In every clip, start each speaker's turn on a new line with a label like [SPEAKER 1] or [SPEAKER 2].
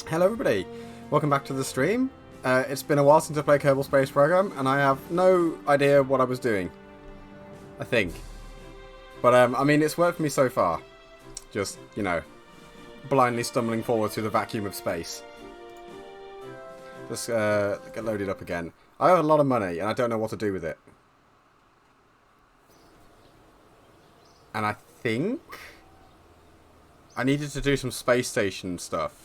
[SPEAKER 1] Hello everybody, welcome back to the stream. It's been a while since I played Kerbal Space Program, and I have no idea what I was doing. I think. But, I mean, it's worked for me so far. Just, you know, blindly stumbling forward through the vacuum of space. Just get loaded up again. I have a lot of money, and I don't know what to do with it. And I think I needed to do some space station stuff.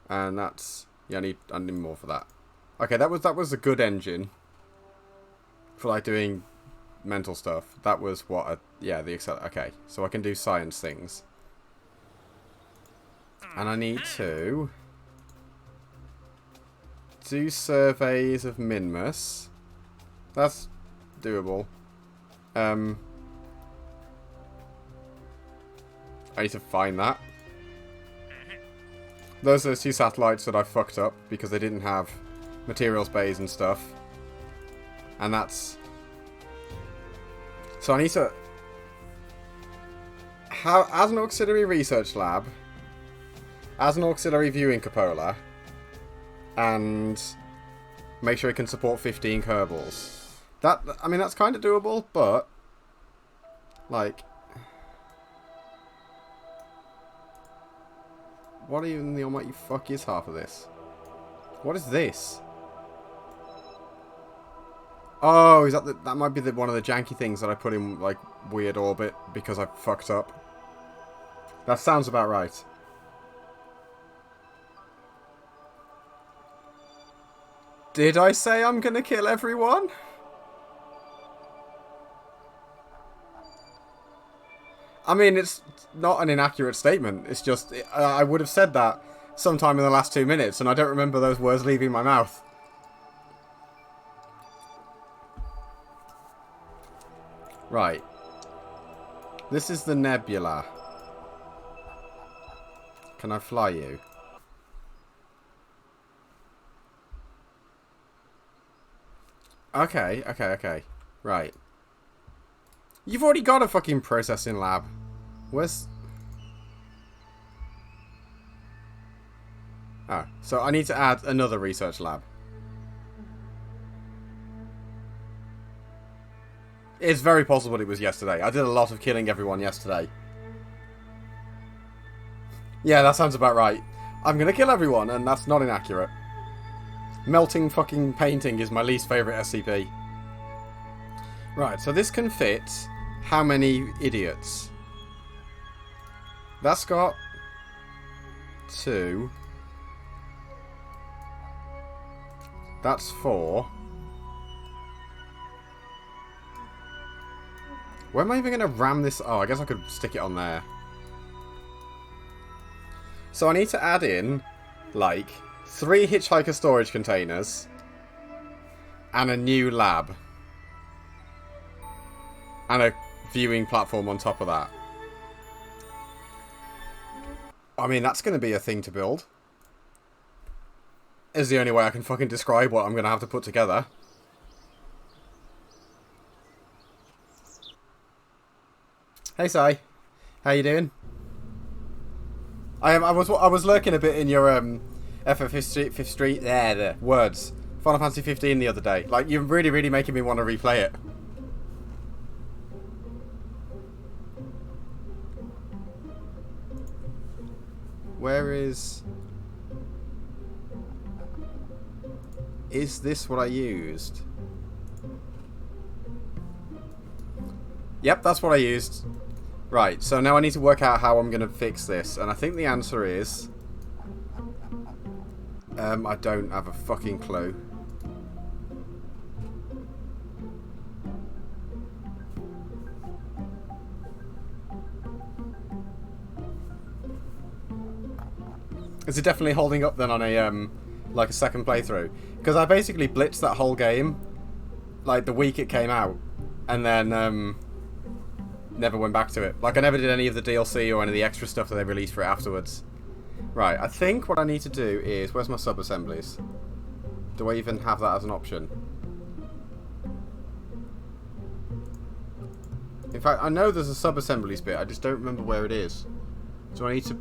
[SPEAKER 1] And that's... yeah, I need more for that. Okay, that was a good engine. For, like, doing mental stuff. That was what... yeah, the okay, so I can do science things. And I need to... do surveys of Minmus. That's doable. I need to find that. Those are the two satellites that I fucked up because they didn't have materials bays and stuff. And that's... so I need to... as an auxiliary research lab, as an auxiliary viewing cupola, and make sure it can support 15 Kerbals. That, I mean, that's kind of doable, but... like... what even the almighty fuck is half of this? What is this? Oh, is that that might be one of the janky things that I put in, like, weird orbit because I fucked up. That sounds about right. Did I say I'm gonna kill everyone? I mean, it's not an inaccurate statement. It's just, I would have said that sometime in the last 2 minutes, and I don't remember those words leaving my mouth. Right. This is the nebula. Can I fly you? Okay, okay, okay. Right. You've already got a fucking processing lab. Where's... oh, so I need to add another research lab. It's very possible it was yesterday. I did a lot of killing everyone yesterday. Yeah, that sounds about right. I'm gonna kill everyone, and that's not inaccurate. Melting fucking painting is my least favourite SCP. Right, so this can fit how many idiots? That's got 2. That's 4. Where am I even going to ram this? Oh, I guess I could stick it on there. So I need to add in, like, 3 hitchhiker storage containers and a new lab. And a viewing platform on top of that. I mean, that's going to be a thing to build. Is the only way I can fucking describe what I'm going to have to put together. Hey, Sai. How you doing? I was lurking a bit in your Fifth Street there words. Final Fantasy 15 the other day. Like, you're really making me want to replay it. Where is... is this what I used? Yep, that's what I used. Right, so now I need to work out how I'm going to fix this. And I think the answer is... I don't have a fucking clue. Is it definitely holding up then on a, like a second playthrough? Because I basically blitzed that whole game, like, the week it came out. And then, never went back to it. Like, I never did any of the DLC or any of the extra stuff that they released for it afterwards. Right, I think what I need to do is... where's my sub-assemblies? Do I even have that as an option? In fact, I know there's a sub-assemblies bit, I just don't remember where it is. So I need to...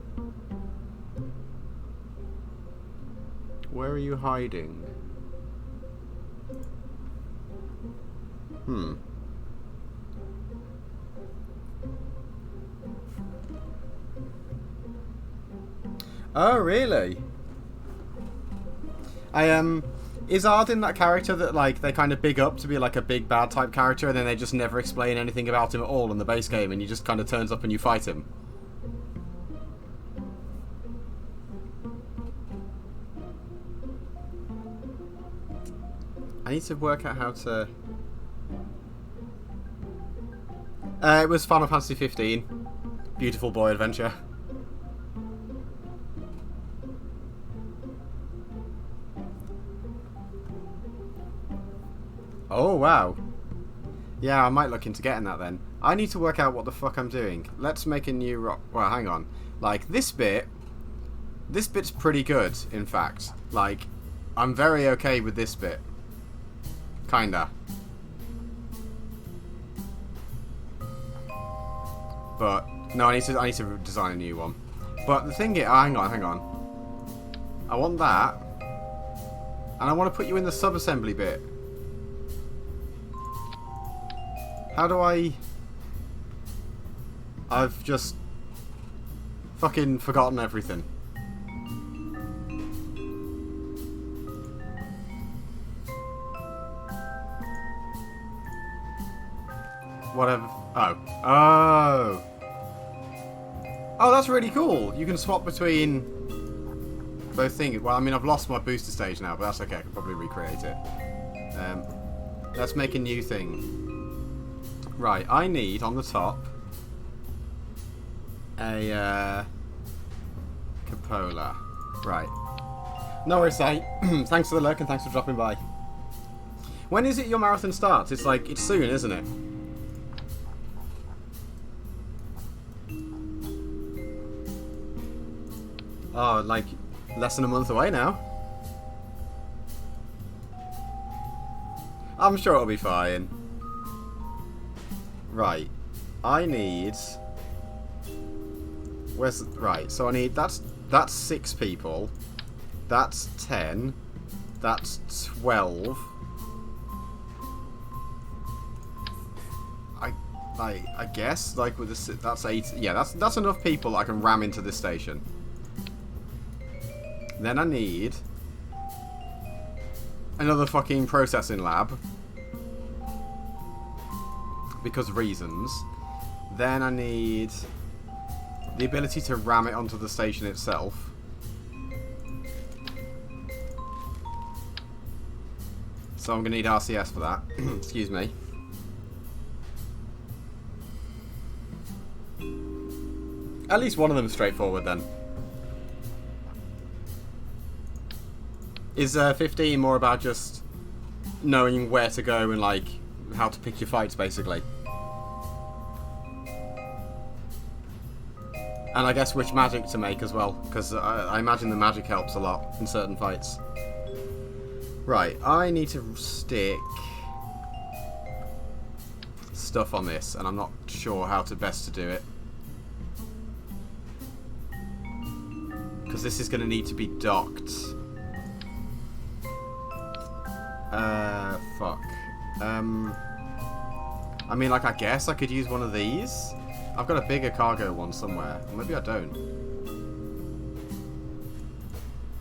[SPEAKER 1] Where are you hiding? Hmm. Oh, really? Is Arden that character that, like, they kind of big up to be, like, a big bad type character, and then they just never explain anything about him at all in the base game, and he just kind of turns up and you fight him? I need to work out how to... it was Final Fantasy 15. Beautiful boy adventure. Oh, wow. Yeah, I might look into getting that then. I need to work out what the fuck I'm doing. Let's make a new rock. Well, hang on. Like, this bit's pretty good, in fact. Like, I'm very okay with this bit. Kinda. But, no, I need to design a new one. But the thing is, oh, hang on. I want that. And I want to put you in the sub-assembly bit. How do I... I've just fucking forgotten everything. Whatever. Oh. Oh. Oh, that's really cool. You can swap between both things. Well, I mean, I've lost my booster stage now, but that's okay. I can probably recreate it. Let's make a new thing. Right, I need, on the top, a cupola. Right. No worries, mate. Thanks for the lurk and thanks for dropping by. When is it your marathon starts? It's like, it's soon, isn't it? Oh, like, less than a month away now. I'm sure it'll be fine. Right. I need... Where's... Right, so I need... That's 6 people. That's 10. That's 12. I guess, like, with this... That's 8... Yeah, that's enough people I can ram into this station. Then I need... another fucking processing lab. Because reasons. Then I need the ability to ram it onto the station itself. So I'm going to need RCS for that. Excuse me. At least one of them is straightforward then. Is 15 more about just knowing where to go and, like, how to pick your fights, basically? And I guess which magic to make as well, because I imagine the magic helps a lot in certain fights. Right, I need to stick stuff on this, and I'm not sure how to best to do it. Because this is going to need to be docked. Fuck. I mean, like, I guess I could use one of these. I've got a bigger cargo one somewhere. Or maybe I don't.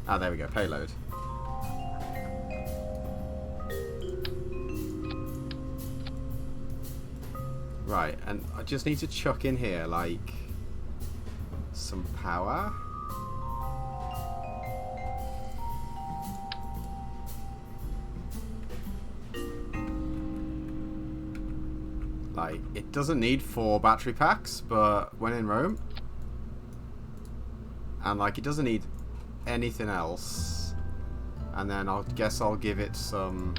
[SPEAKER 1] Ah, there we go. Payload. Right, and I just need to chuck in here, like, some power. Like, it doesn't need 4 battery packs, but when in Rome. And, like, it doesn't need anything else. And then I guess I'll give it some...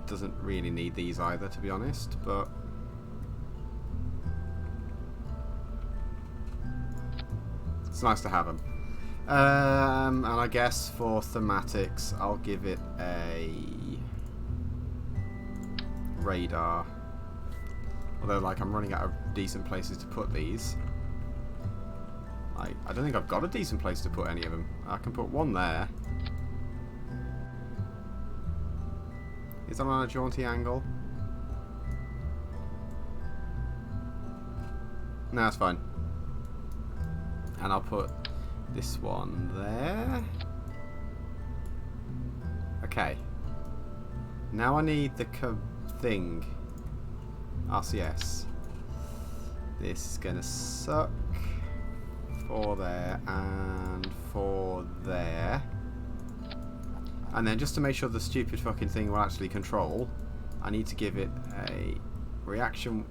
[SPEAKER 1] Doesn't really need these either, to be honest, but... It's nice to have them. And I guess for thematics, I'll give it a... radar. Although, like, I'm running out of decent places to put these. I don't think I've got a decent place to put any of them. I can put one there. Is that on a jaunty angle? No, it's fine. And I'll put this one there. Okay. Now I need the thing. RCS. This is gonna suck. 4 there and 4 there. And then just to make sure the stupid fucking thing will actually control, I need to give it a reaction,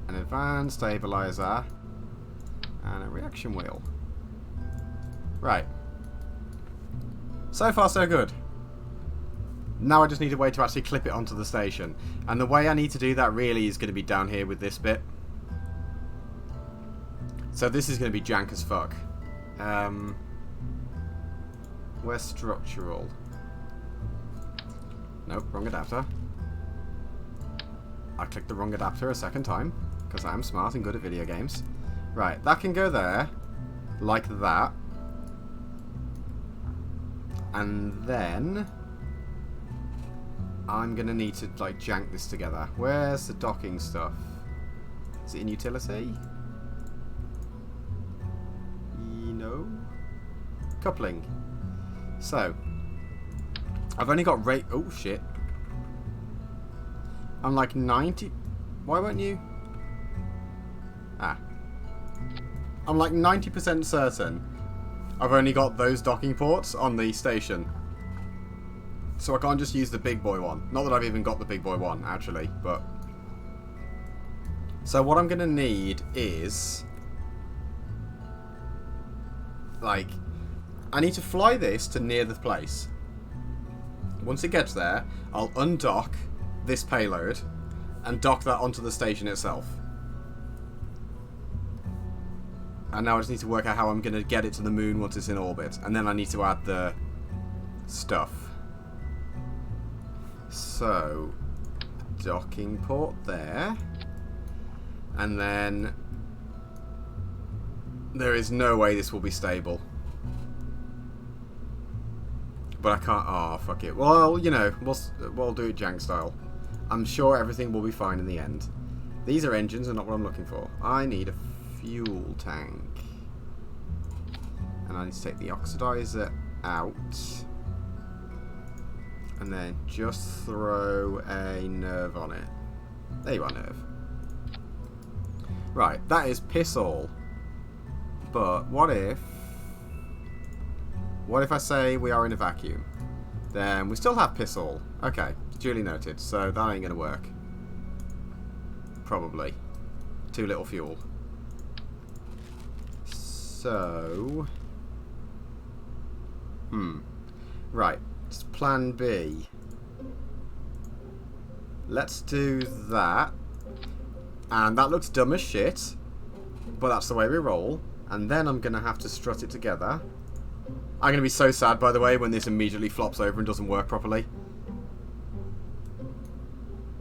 [SPEAKER 1] an advanced stabilizer, and a reaction wheel. Right. So far so good. Now I just need a way to actually clip it onto the station. And the way I need to do that really is going to be down here with this bit. So this is going to be jank as fuck. Where's structural? Nope, wrong adapter. I clicked the wrong adapter a second time, because I am smart and good at video games. Right, that can go there, like that. And then I'm going to need to like jank this together. Where's the docking stuff? Is it in utility? No. Coupling. So, I've only got rate. Oh shit. I'm like 90. Why won't you? Ah. I'm like 90% certain I've only got those docking ports on the station. So I can't just use the big boy one. Not that I've even got the big boy one, actually, but... So what I'm going to need is... like... I need to fly this to near the place. Once it gets there, I'll undock this payload and dock that onto the station itself. And now I just need to work out how I'm going to get it to the moon once it's in orbit. And then I need to add the stuff. So, docking port there. And then there is no way this will be stable. But I can't... Oh, fuck it. Well, you know, we'll do it jank style. I'm sure everything will be fine in the end. These are engines and not what I'm looking for. I need a fuel tank. And I need to take the oxidizer out. And then just throw a nerve on it. There you are, nerve. Right, that is piss all. But what if... What if I say we are in a vacuum? Then we still have piss all. Okay, duly noted. So that ain't going to work. Probably. Too little fuel. So... Right. It's plan B. Let's do that. And that looks dumb as shit. But that's the way we roll. And then I'm going to have to strut it together. I'm going to be so sad, by the way, when this immediately flops over and doesn't work properly.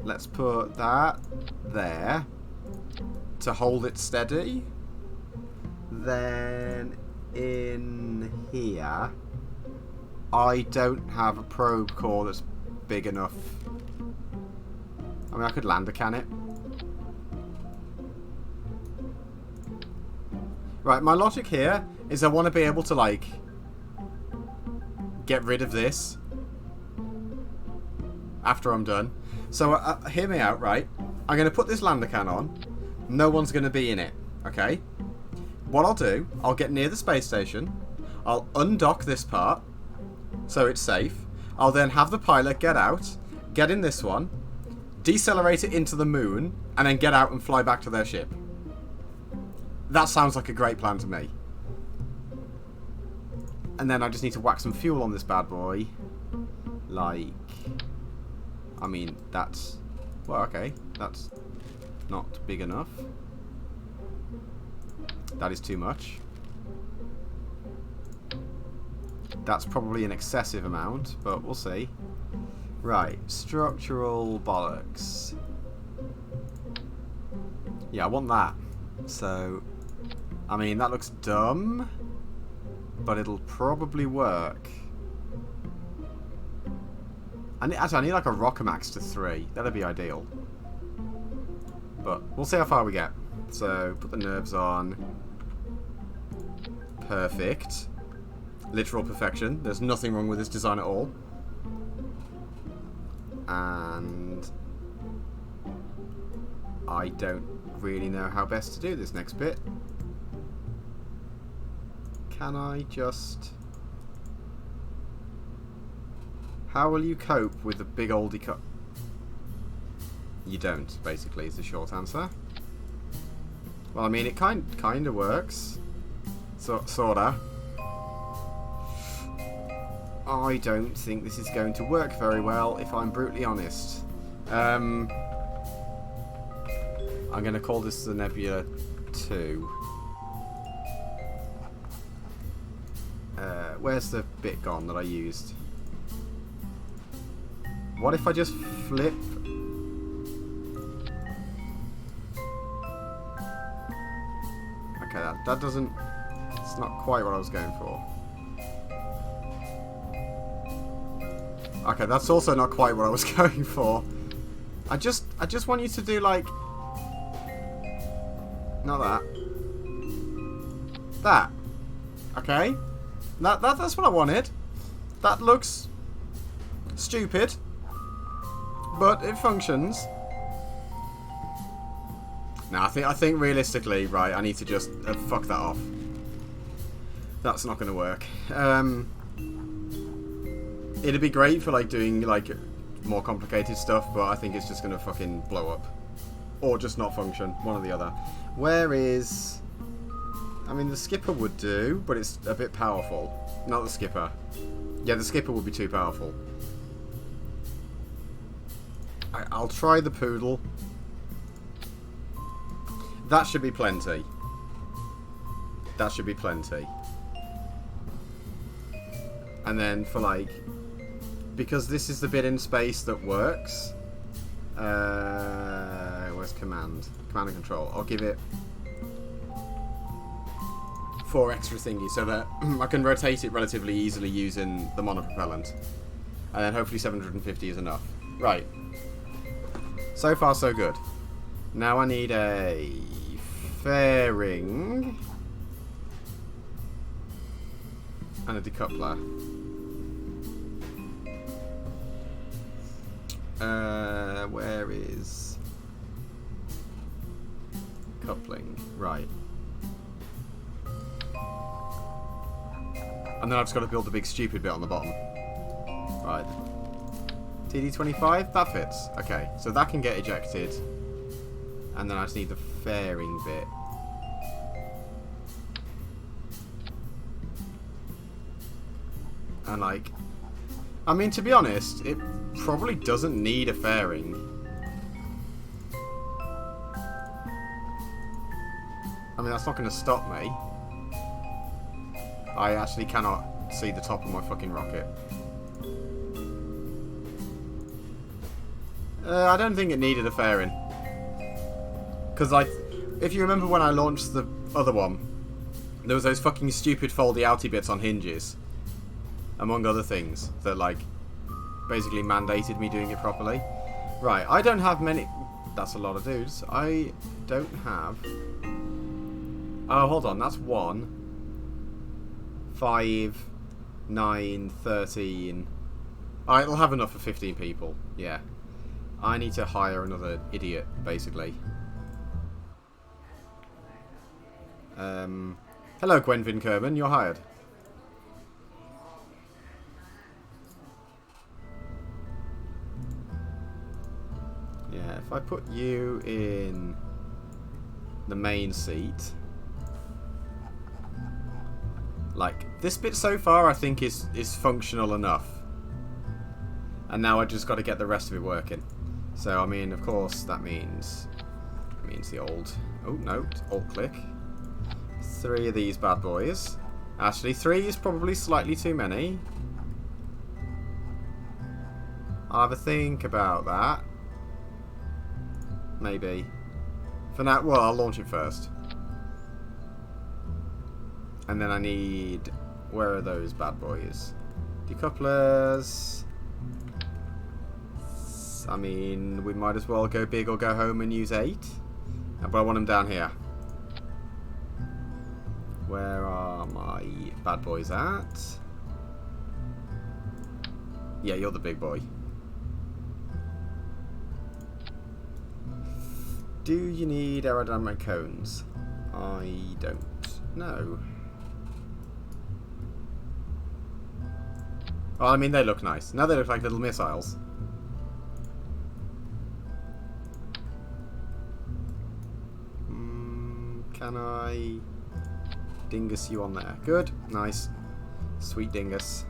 [SPEAKER 1] Let's put that there to hold it steady. Then in here, I don't have a probe core that's big enough. I mean, I could lander can it. Right, my logic here is I want to be able to, like, get rid of this after I'm done. So, hear me out, right? I'm going to put this lander can on. No one's going to be in it, okay? What I'll do, I'll get near the space station. I'll undock this part, so it's safe. I'll then have the pilot get out, get in this one, decelerate it into the moon, and then get out and fly back to their ship. That sounds like a great plan to me. And then I just need to whack some fuel on this bad boy. Like... I mean, that's... Well, okay. That's not big enough. That is too much. That's probably an excessive amount, but we'll see. Right. Structural bollocks. Yeah, I want that. So... I mean, that looks dumb, but it'll probably work. Actually, I need like a rocker max to 3. That'd be ideal. But we'll see how far we get. So, put the nerves on. Perfect. Literal perfection. There's nothing wrong with this design at all. And I don't really know how best to do this next bit. Can I just... How will you cope with the big oldie cup? You don't, basically, is the short answer. Well, I mean, it kind of works. Sorta. I don't think this is going to work very well, if I'm brutally honest. I'm going to call this the Nebula 2. Where's the bit gone that I used? What if I just flip? Okay, that doesn't... It's not quite what I was going for. Okay, that's also not quite what I was going for. I just want you to do like... Not that. That. Okay? That's what I wanted. That looks stupid, but it functions. Now I think realistically, right, I need to just fuck that off. That's not going to work. It'd be great for like doing like more complicated stuff, but I think it's just going to fucking blow up, or just not function. One or the other. Where is? I mean, the skipper would do, but it's a bit powerful. Not the skipper. Yeah, the skipper would be too powerful. I'll try the poodle. That should be plenty. That should be plenty. And then for like... Because this is the bit in space that works. Where's command? Command and control. I'll give it 4 extra thingies so that I can rotate it relatively easily using the monopropellant. And then hopefully 750 is enough. Right. So far so good. Now I need a fairing and a decoupler. Where is coupling? Right. And then I've just got to build the big stupid bit on the bottom. Right. TD25? That fits. Okay, so that can get ejected. And then I just need the fairing bit. And like... I mean, to be honest, it probably doesn't need a fairing. I mean, that's not going to stop me. I actually cannot see the top of my fucking rocket. I don't think it needed a fairing. Because, like, if you remember when I launched the other one, there was those fucking stupid foldy-outy bits on hinges. Among other things that, like, basically mandated me doing it properly. Right, I don't have many... That's a lot of dudes. I don't have... Oh, hold on, that's 1, 5, 9, 13... It'll have enough for 15 people, yeah. I need to hire another idiot, basically. Hello, Gwenvin Kerbal, you're hired. Yeah, if I put you in the main seat... Like, this bit so far I think is functional enough. And now I just got to get the rest of it working. So, I mean, of course, that means the old... Oh, no, alt click. 3 of these bad boys. Actually, 3 is probably slightly too many. I'll have a think about that. Maybe. For now, well, I'll launch it first. And then I need... Where are those bad boys? Decouplers. I mean, we might as well go big or go home and use 8. But I want them down here. Where are my bad boys at? Yeah, you're the big boy. Do you need aerodynamic cones? I don't know. Oh, I mean, they look nice. Now they look like little missiles. Can I dingus you on there? Good. Nice. Sweet dingus.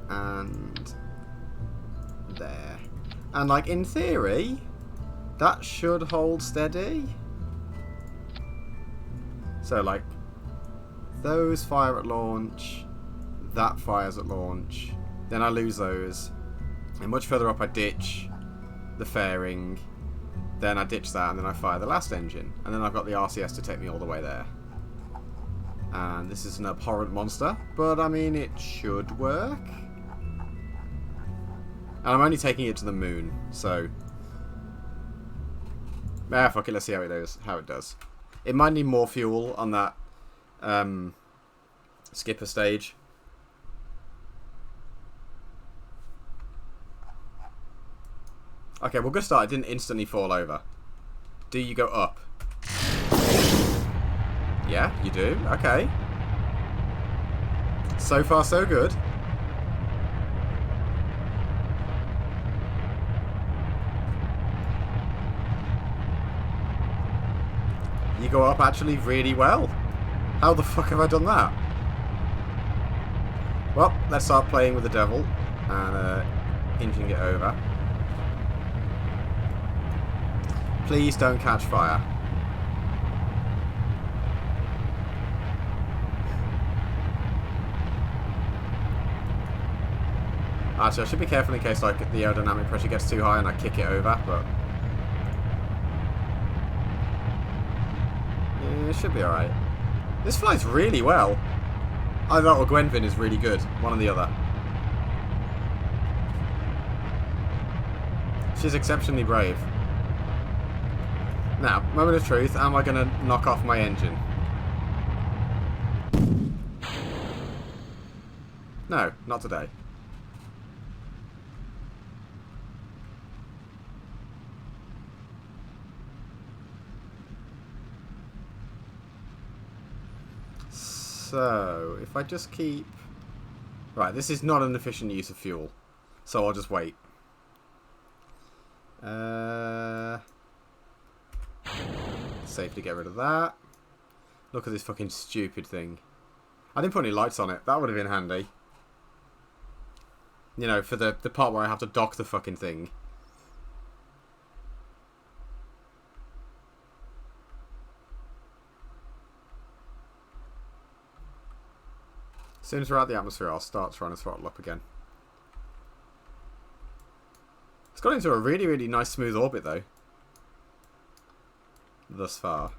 [SPEAKER 1] And there. And, like, in theory, that should hold steady. So, like, those fire at launch, that fires at launch, then I lose those. And much further up I ditch the fairing, then I ditch that, and then I fire the last engine. And then I've got the RCS to take me all the way there. And this is an abhorrent monster, but I mean, it should work. And I'm only taking it to the moon, so... Ah, fuck it, let's see how it does. It might need more fuel on that skipper stage. Okay, well, good start. It didn't instantly fall over. Do you go up? Yeah, you do. Okay. So far, so good. You go up actually really well. How the fuck have I done that? Well, let's start playing with the devil and inching it over. Please don't catch fire. Actually, I should be careful in case like the aerodynamic pressure gets too high and I kick it over, but yeah, it should be alright. This flies really well. Either that or Gwenvin is really good. One or the other. She's exceptionally brave. Now, moment of truth, am I going to knock off my engine? No, not today. So, if I just keep... Right, this is not an efficient use of fuel. So I'll just wait. Safe to get rid of that. Look at this fucking stupid thing. I didn't put any lights on it. That would have been handy. You know, for the part where I have to dock the fucking thing. As soon as we're out the atmosphere, I'll start trying to throttle up again. It's got into a really, really nice smooth orbit, though. Thus far.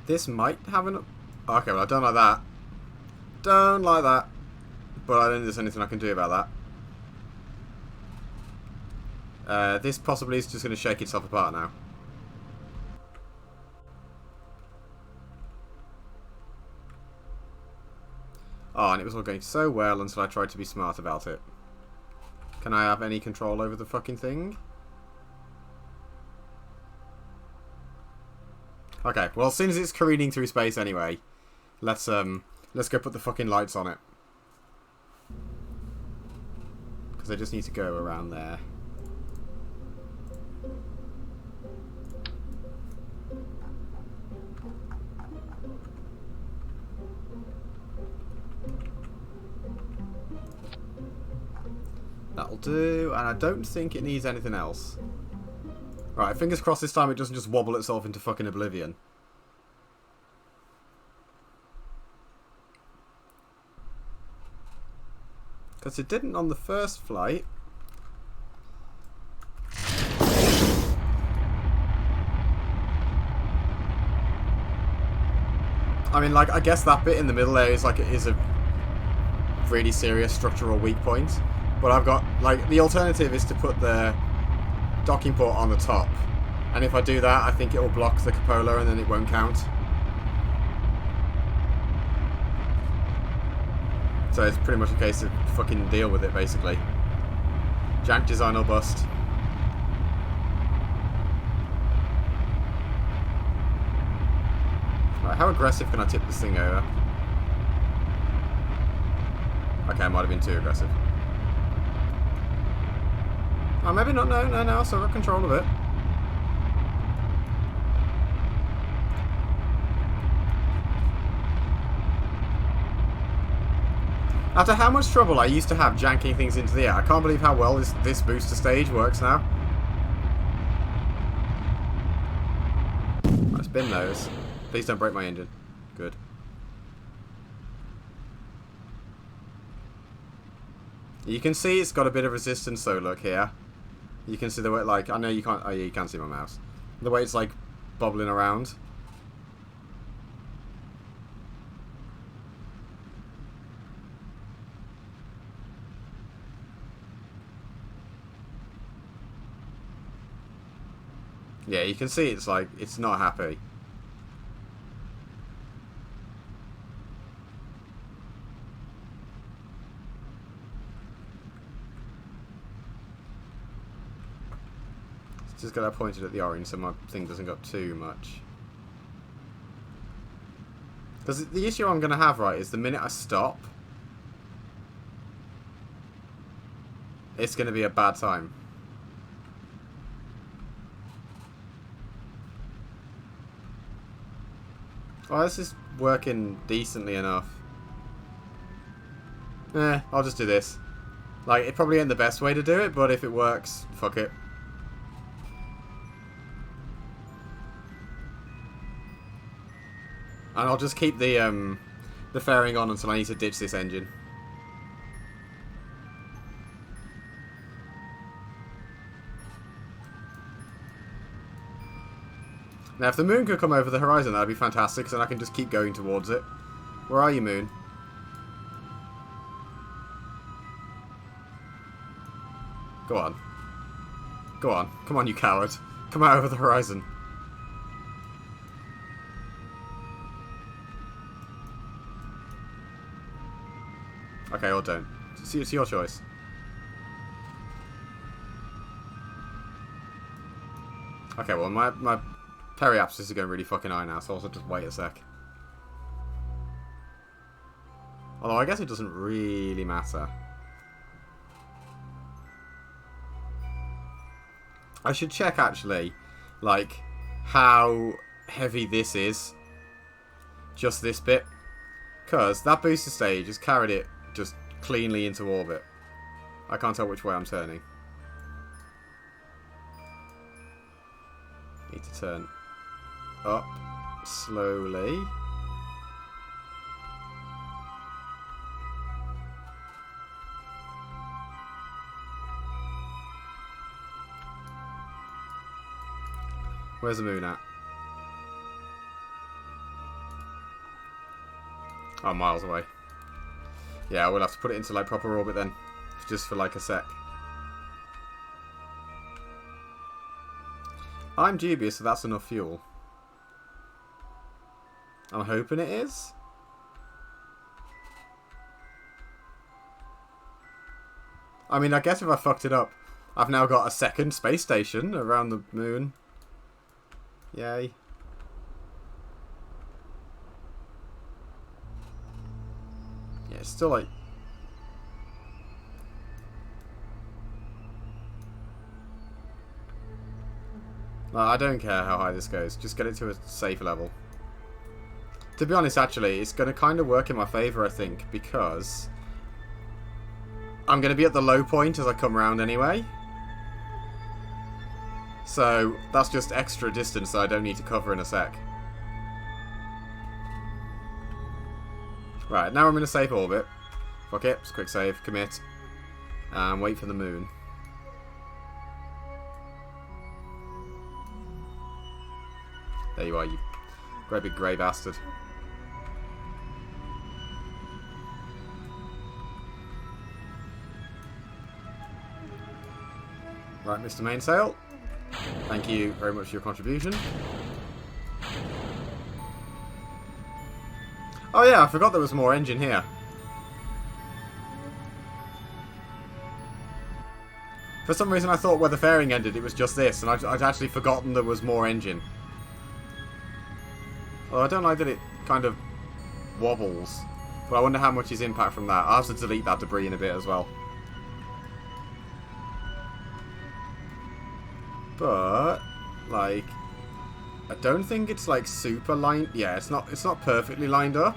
[SPEAKER 1] This might have an... Okay, well, I don't like that. Don't like that. But I don't think there's anything I can do about that. This possibly is just going to shake itself apart now. Oh, and it was all going so well until I tried to be smart about it. Can I have any control over the fucking thing? Okay, well, as soon as it's careening through space anyway, let's go put the fucking lights on it. Because I just need to go around there. That'll do, and I don't think it needs anything else. Right, fingers crossed this time it doesn't just wobble itself into fucking oblivion. Because Because it didn't on the first flight. I mean, like, I guess that bit in the middle there is like, it is a really serious structural weak point. But I've got, like, the alternative is to put the docking port on the top. And if I do that, I think it will block the cupola and then it won't count. So it's pretty much a case of fucking deal with it, basically. Jank design or bust. Right, how aggressive can I tip this thing over? Okay, I might have been too aggressive. Oh, maybe not. No, I've still got control of it. After how much trouble I used to have janking things into the air, I can't believe how well this booster stage works now. Right, spin those. Please don't break my engine. Good. You can see it's got a bit of resistance though, look here. You can see the way, like, I know you can't, oh yeah, you can see my mouse. The way it's like bobbling around. Yeah, you can see it's like, it's not happy. Just got that pointed at the orange so my thing doesn't go up too much. Because the issue I'm going to have, right, is the minute I stop, it's going to be a bad time. Oh, this is working decently enough. I'll just do this. Like, it probably ain't the best way to do it, but if it works, fuck it. And I'll just keep the fairing on until I need to ditch this engine. Now, if the moon could come over the horizon, that'd be fantastic, because then I can just keep going towards it. Where are you, moon? Go on. Go on. Come on, you coward. Come out over the horizon. Okay, or don't. It's your choice. Okay, well, my periapsis is going really fucking high now, so I'll just wait a sec. Although, I guess it doesn't really matter. I should check, actually, like, how heavy this is. Just this bit. Because that booster stage has carried it just cleanly into orbit. I can't tell which way I'm turning. Need to turn up slowly. Where's the moon at? Oh, miles away. Yeah, we'll have to put it into like proper orbit then. Just for like a sec. I'm dubious that that's enough fuel. I'm hoping it is. I mean, I guess if I fucked it up, I've now got a second space station around the moon. Yay. Yeah, it's still like... I don't care how high this goes. Just get it to a safe level. To be honest, actually, it's going to kind of work in my favour, I think, because I'm going to be at the low point as I come around anyway. So that's just extra distance that I don't need to cover in a sec. Right, now I'm in a safe orbit. Fuck it, just quick save, commit. And wait for the moon. There you are, you great big grey bastard. Right, Mr. Mainsail. Thank you very much for your contribution. Oh yeah, I forgot there was more engine here. For some reason I thought where the fairing ended it was just this, and I'd actually forgotten there was more engine. Well, I don't like that it kind of wobbles, but I wonder how much is impact from that. I'll have to delete that debris in a bit as well. But, like, I don't think it's like super lined. Yeah, it's not perfectly lined up,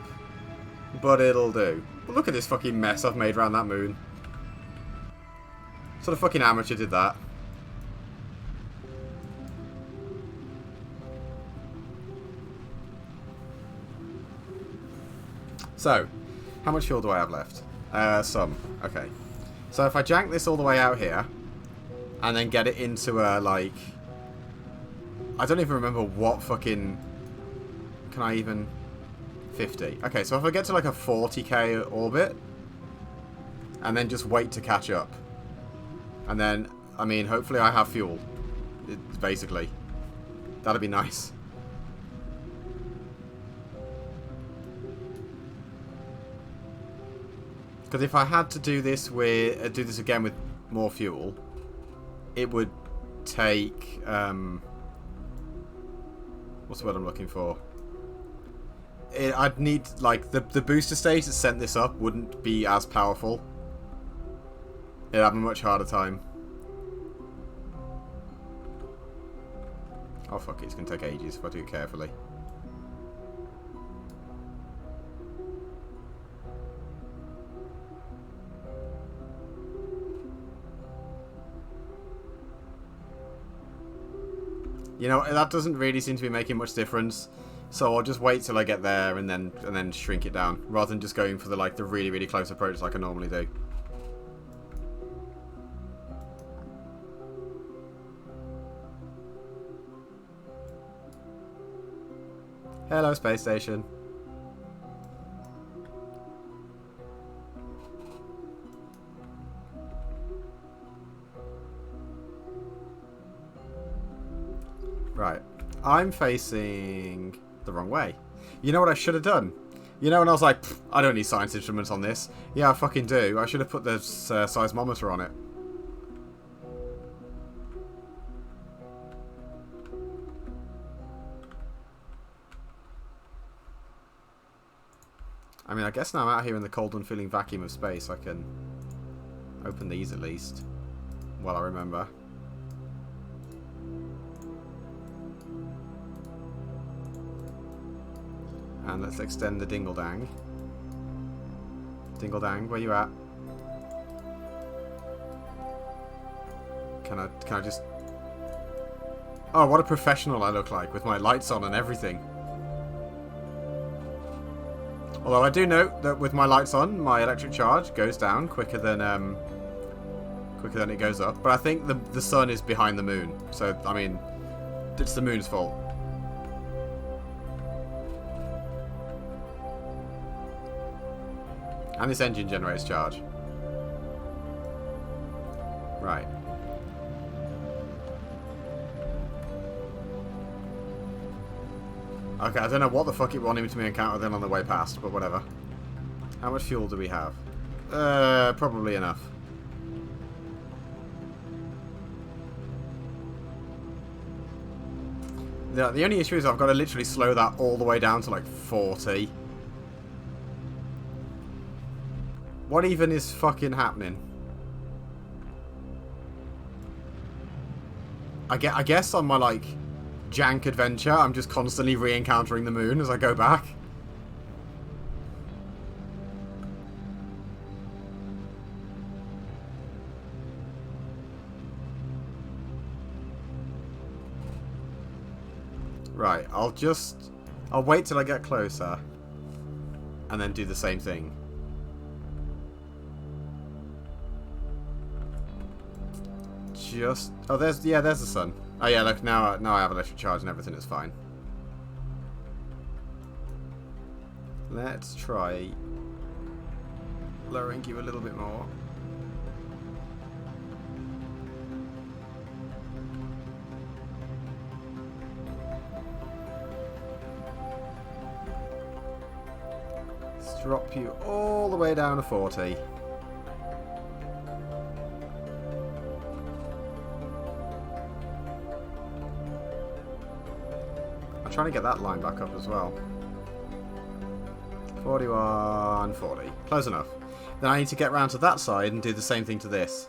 [SPEAKER 1] but it'll do. But look at this fucking mess I've made around that moon. Sort of fucking amateur did that. So, how much fuel do I have left? Some. Okay. So if I jank this all the way out here, and then get it into a, like... I don't even remember what fucking... Can I even... 50. Okay, so if I get to like a 40k orbit, and then just wait to catch up. And then, I mean, hopefully I have fuel. Basically. That'd be nice. Because if I had to do this again with more fuel, it would take what's the word I'm looking for? I'd need, like, the booster stage that sent this up wouldn't be as powerful. It'd have a much harder time. Oh fuck it, it's gonna take ages if I do it carefully. You know, that doesn't really seem to be making much difference. So I'll just wait till I get there and then shrink it down, rather than just going for the really, really close approach like I normally do. Hello, space station. Right, I'm facing the wrong way. You know what I should have done? You know when I was like, I don't need science instruments on this. Yeah, I fucking do. I should have put the seismometer on it. I mean, I guess now I'm out here in the cold and feeling vacuum of space, I can open these at least. While I remember. And let's extend the dingle-dang. Dingle-dang, where you at? Can I just... Oh, what a professional I look like, with my lights on and everything. Although I do note that with my lights on, my electric charge goes down quicker than it goes up. But I think the sun is behind the moon. So, I mean, it's the moon's fault. And this engine generates charge. Right. Okay, I don't know what the fuck it wanted me to encounter then on the way past, but whatever. How much fuel do we have? Probably enough. The only issue is I've got to literally slow that all the way down to like 40. What even is fucking happening? I guess on my, like, jank adventure, I'm just constantly re-encountering the moon as I go back. Right, I'll wait till I get closer and then do the same thing. just... Oh, there's the sun. Oh yeah, look, now I have electric charge and everything is fine. Let's try lowering you a little bit more. Let's drop you all the way down to 40. I'm trying to get that line back up as well. 41, 40. Close enough. Then I need to get round to that side and do the same thing to this.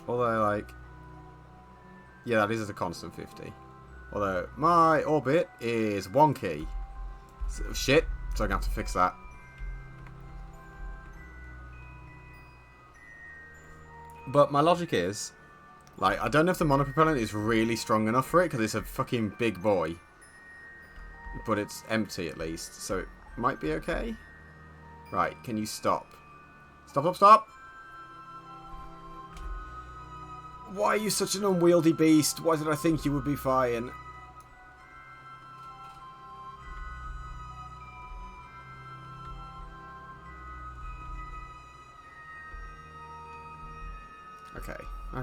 [SPEAKER 1] Although, like... Yeah, that is at a constant 50. Although, my orbit is wonky. So, shit. So I'm going to have to fix that. But my logic is... Like, I don't know if the monopropellant is really strong enough for it, because it's a fucking big boy. But it's empty, at least. So it might be okay. Right, can you stop? Stop, stop, stop! Why are you such an unwieldy beast? Why did I think you would be fine?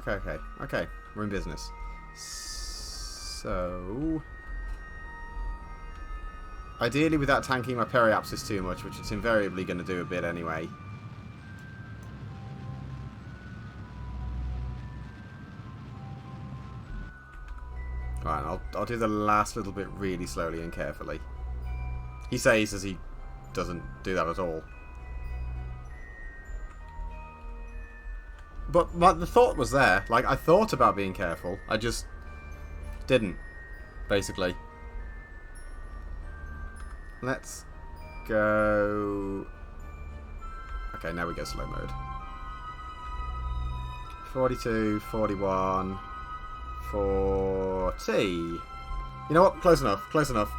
[SPEAKER 1] Okay. Okay. We're in business. So... Ideally without tanking my periapsis too much, which it's invariably going to do a bit anyway. Right, I'll do the last little bit really slowly and carefully. He says as he doesn't do that at all. But the thought was there. Like, I thought about being careful. I just didn't, basically. Let's go... Okay, now we go slow mode. 42, 41, 40... You know what? Close enough. Close enough.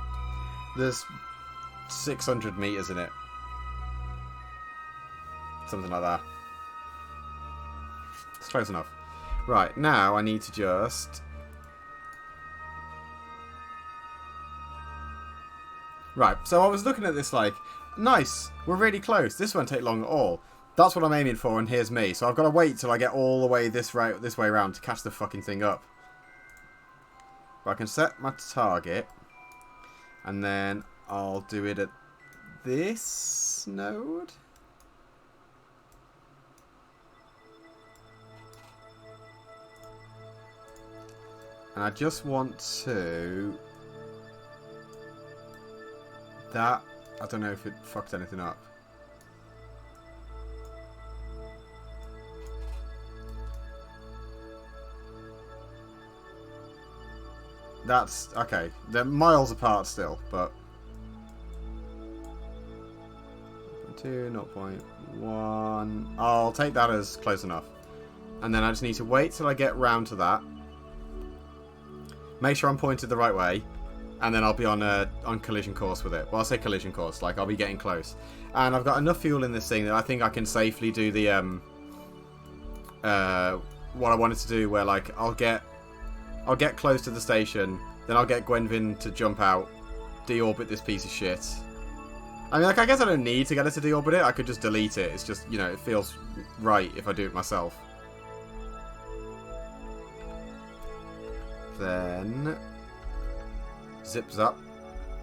[SPEAKER 1] There's 600 meters in it. Something like that. It's close enough. Right, now I need to just... Right, so I was looking at this like, nice, we're really close. This won't take long at all. That's what I'm aiming for, and here's me. So I've got to wait till I get all the way this way around to catch the fucking thing up. But I can set my target, and then I'll do it at this node. And I just want to... That, I don't know if it fucked anything up. That's, okay, they're miles apart still, but... 2, 0.1... I'll take that as close enough. And then I just need to wait till I get round to that. Make sure I'm pointed the right way. And then I'll be on collision course with it. Well, I'll say collision course, like I'll be getting close. And I've got enough fuel in this thing that I think I can safely do the what I wanted to do, where like I'll get close to the station, then I'll get Gwenvin to jump out, deorbit this piece of shit. I mean, like, I guess I don't need to get her to deorbit it. I could just delete it. It's just, you know, it feels right if I do it myself. Then zips up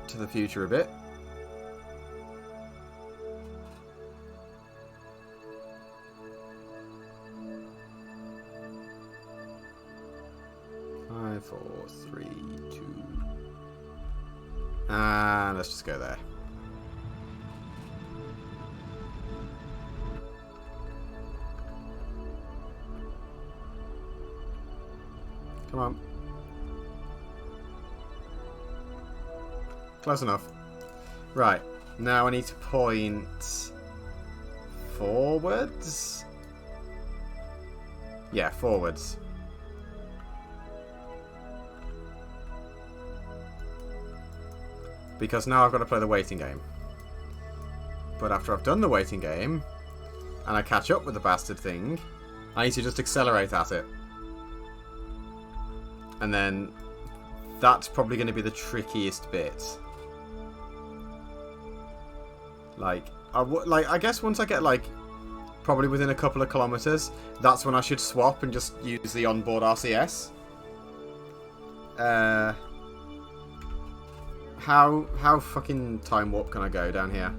[SPEAKER 1] to the future a bit. Five, 4, 3, 2, and let's just go there. Come on. Close enough. Right. Now I need to point forwards. Yeah, forwards. Because now I've got to play the waiting game. But after I've done the waiting game, and I catch up with the bastard thing, I need to just accelerate at it. And then that's probably going to be the trickiest bit. Like, I guess once I get, like, probably within a couple of kilometers, that's when I should swap and just use the onboard RCS. How fucking time warp can I go down here?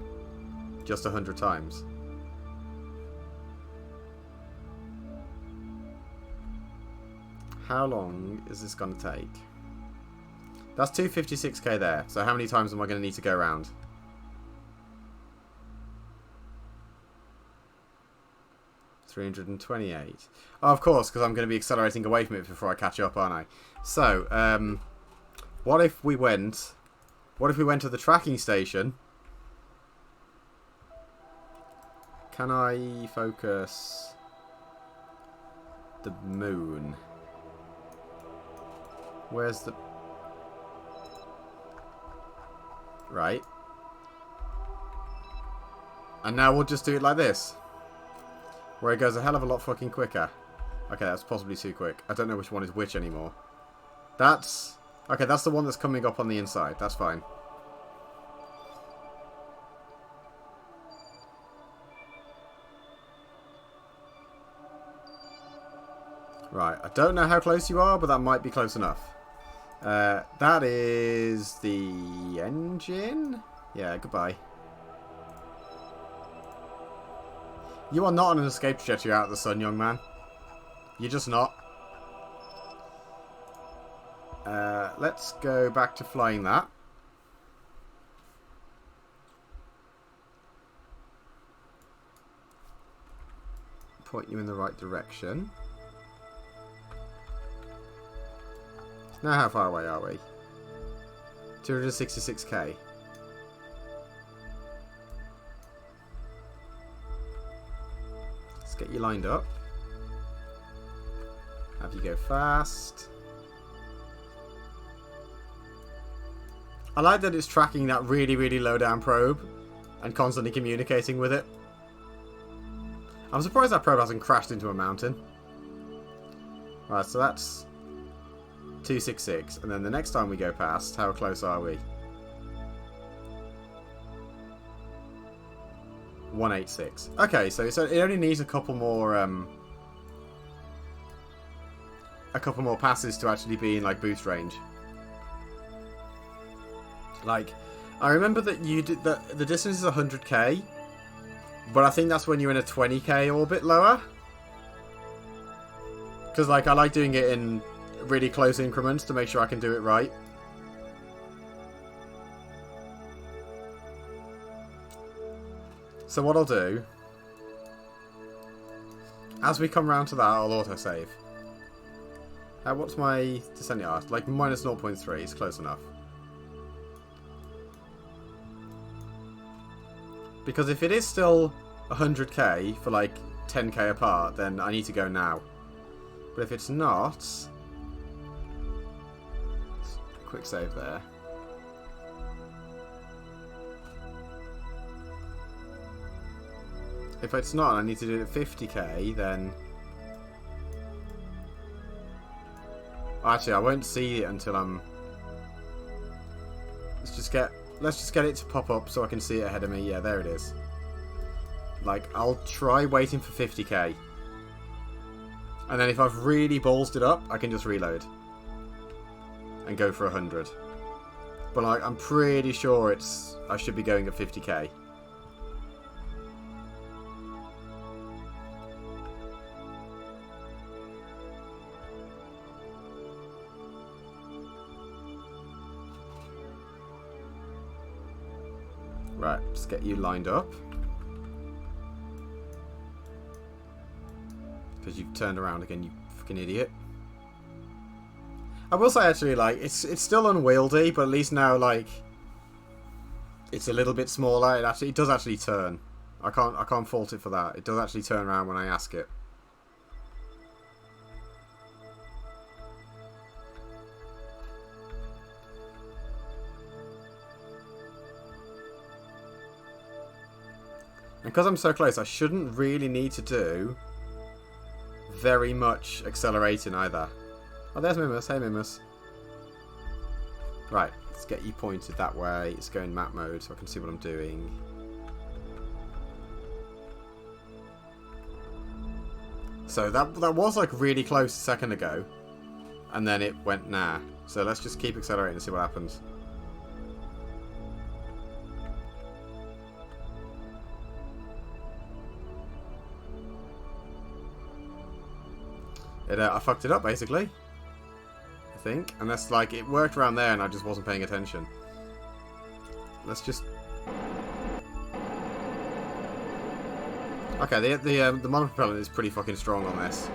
[SPEAKER 1] Just 100 times. How long is this going to take? That's 256k there. So how many times am I going to need to go around? $328. Oh, of course, because I'm going to be accelerating away from it before I catch up, aren't I? So, what if we went to the tracking station? Can I focus the moon? Where's the... Right. And now we'll just do it like this. Where it goes a hell of a lot fucking quicker. Okay, that's possibly too quick. I don't know which one is which anymore. That's... Okay, that's the one that's coming up on the inside. That's fine. Right, I don't know how close you are, but that might be close enough. That is the engine? Yeah, goodbye. You are not on an escape trajectory out of the sun, young man. You're just not. Let's go back to flying that. Point you in the right direction. Now how far away are we? 266k. Let's get you lined up. Have you go fast. I like that it's tracking that really, really low down probe and constantly communicating with it. I'm surprised that probe hasn't crashed into a mountain. Right, so that's 266, and then the next time we go past, how close are we? 186. Okay, so it only needs a couple more passes to actually be in like boost range. Like, I remember that you did the distance is 100k, but I think that's when you're in a 20k orbit lower. Because like I like doing it in really close increments to make sure I can do it right. So what I'll do, as we come round to that, I'll autosave. What's my descending arc? Like minus 0.3, it's close enough. Because if it is still 100k for like 10k apart, then I need to go now. But if it's not... Quick save there. If it's not, I need to do it at 50k, then... Actually, I won't see it until I'm... Let's just get it to pop up so I can see it ahead of me. Yeah, there it is. Like, I'll try waiting for 50k. And then if I've really ballsed it up, I can just reload. And go for 100. But like, I'm pretty sure I should be going at 50k. Right, just get you lined up. Because you've turned around again, you fucking idiot. I will say actually, like, it's still unwieldy, but at least now, like, it's a little bit smaller. It does actually turn. I can't fault it for that. It does actually turn around when I ask it. And because I'm so close, I shouldn't really need to do very much accelerating either. Oh, there's Mimus. Hey, Mimus. Right, let's get you pointed that way. Let's go in map mode so I can see what I'm doing. So that was like really close a second ago. And then it went nah. So let's just keep accelerating and see what happens. I fucked it up basically. I think. Unless like it worked around there and I just wasn't paying attention. Let's just... Okay, the monopropellant is pretty fucking strong on this.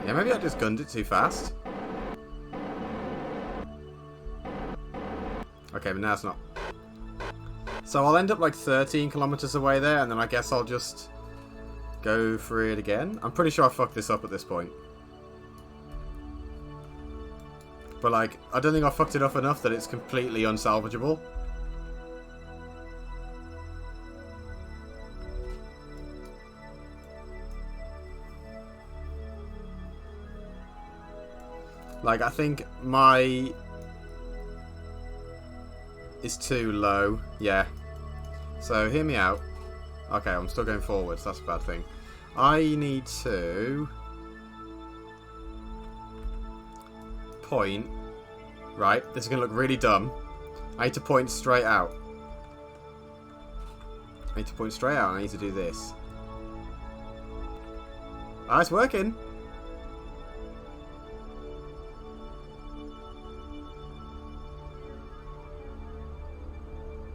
[SPEAKER 1] Yeah, maybe I just gunned it too fast. Okay, but now it's not. So I'll end up like 13 kilometers away there, and then I guess I'll just go for it again. I'm pretty sure I fucked this up at this point. But like, I don't think I fucked it up enough that it's completely unsalvageable. Like, I think my... is too low. Yeah. So, hear me out. Okay, I'm still going forwards. That's a bad thing. I need to... point... Right, this is going to look really dumb. I need to point straight out. I need to point straight out and I need to do this. Ah, it's working!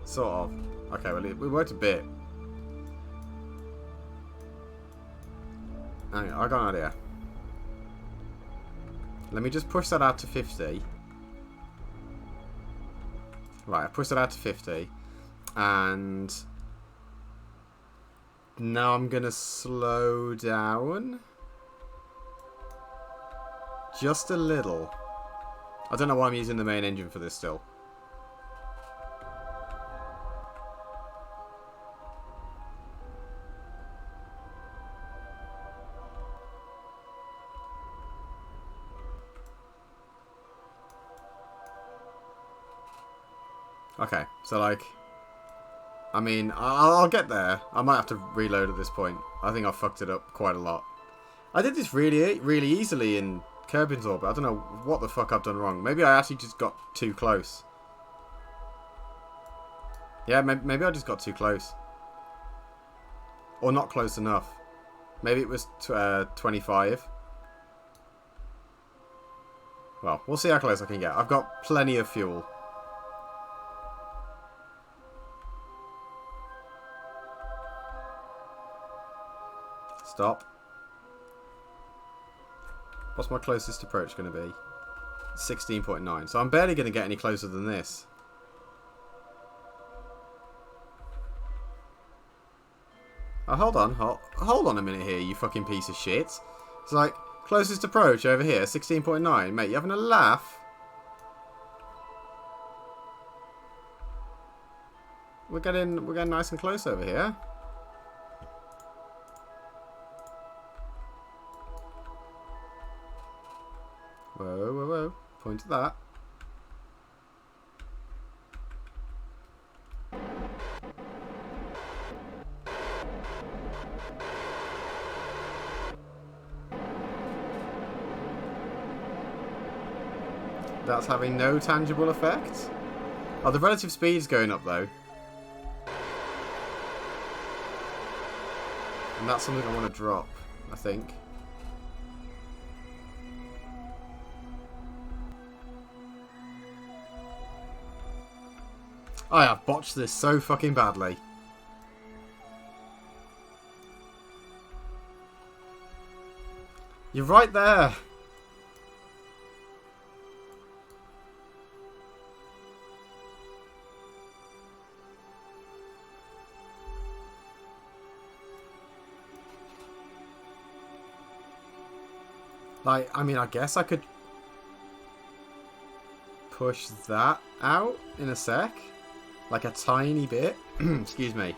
[SPEAKER 1] Sort of. Okay, well, it worked a bit. Hang on, I got an idea. Let me just push that out to 50. Right, I pushed it out to 50. And... now I'm going to slow down. Just a little. I don't know why I'm using the main engine for this still. Okay, so like, I mean, I'll get there. I might have to reload at this point. I think I fucked it up quite a lot. I did this really easily in Kerbin's Orbit. I don't know what the fuck I've done wrong. Maybe I actually just got too close. Yeah, maybe I just got too close. Or not close enough. Maybe it was 25. Well, we'll see how close I can get. I've got plenty of fuel. Stop. What's my closest approach going to be? 16.9. So I'm barely going to get any closer than this. Oh, hold on. Hold on a minute here, you fucking piece of shit. It's like, closest approach over here, 16.9. Mate, you having a laugh? We're getting nice and close over here. Whoa, whoa, whoa. Point to that. That's having no tangible effect. Oh, the relative speed's going up though. And that's something I want to drop, I think. I have botched this so fucking badly. You're right there. Like, I mean, I guess I could push that out in a sec. Like a tiny bit. Excuse me.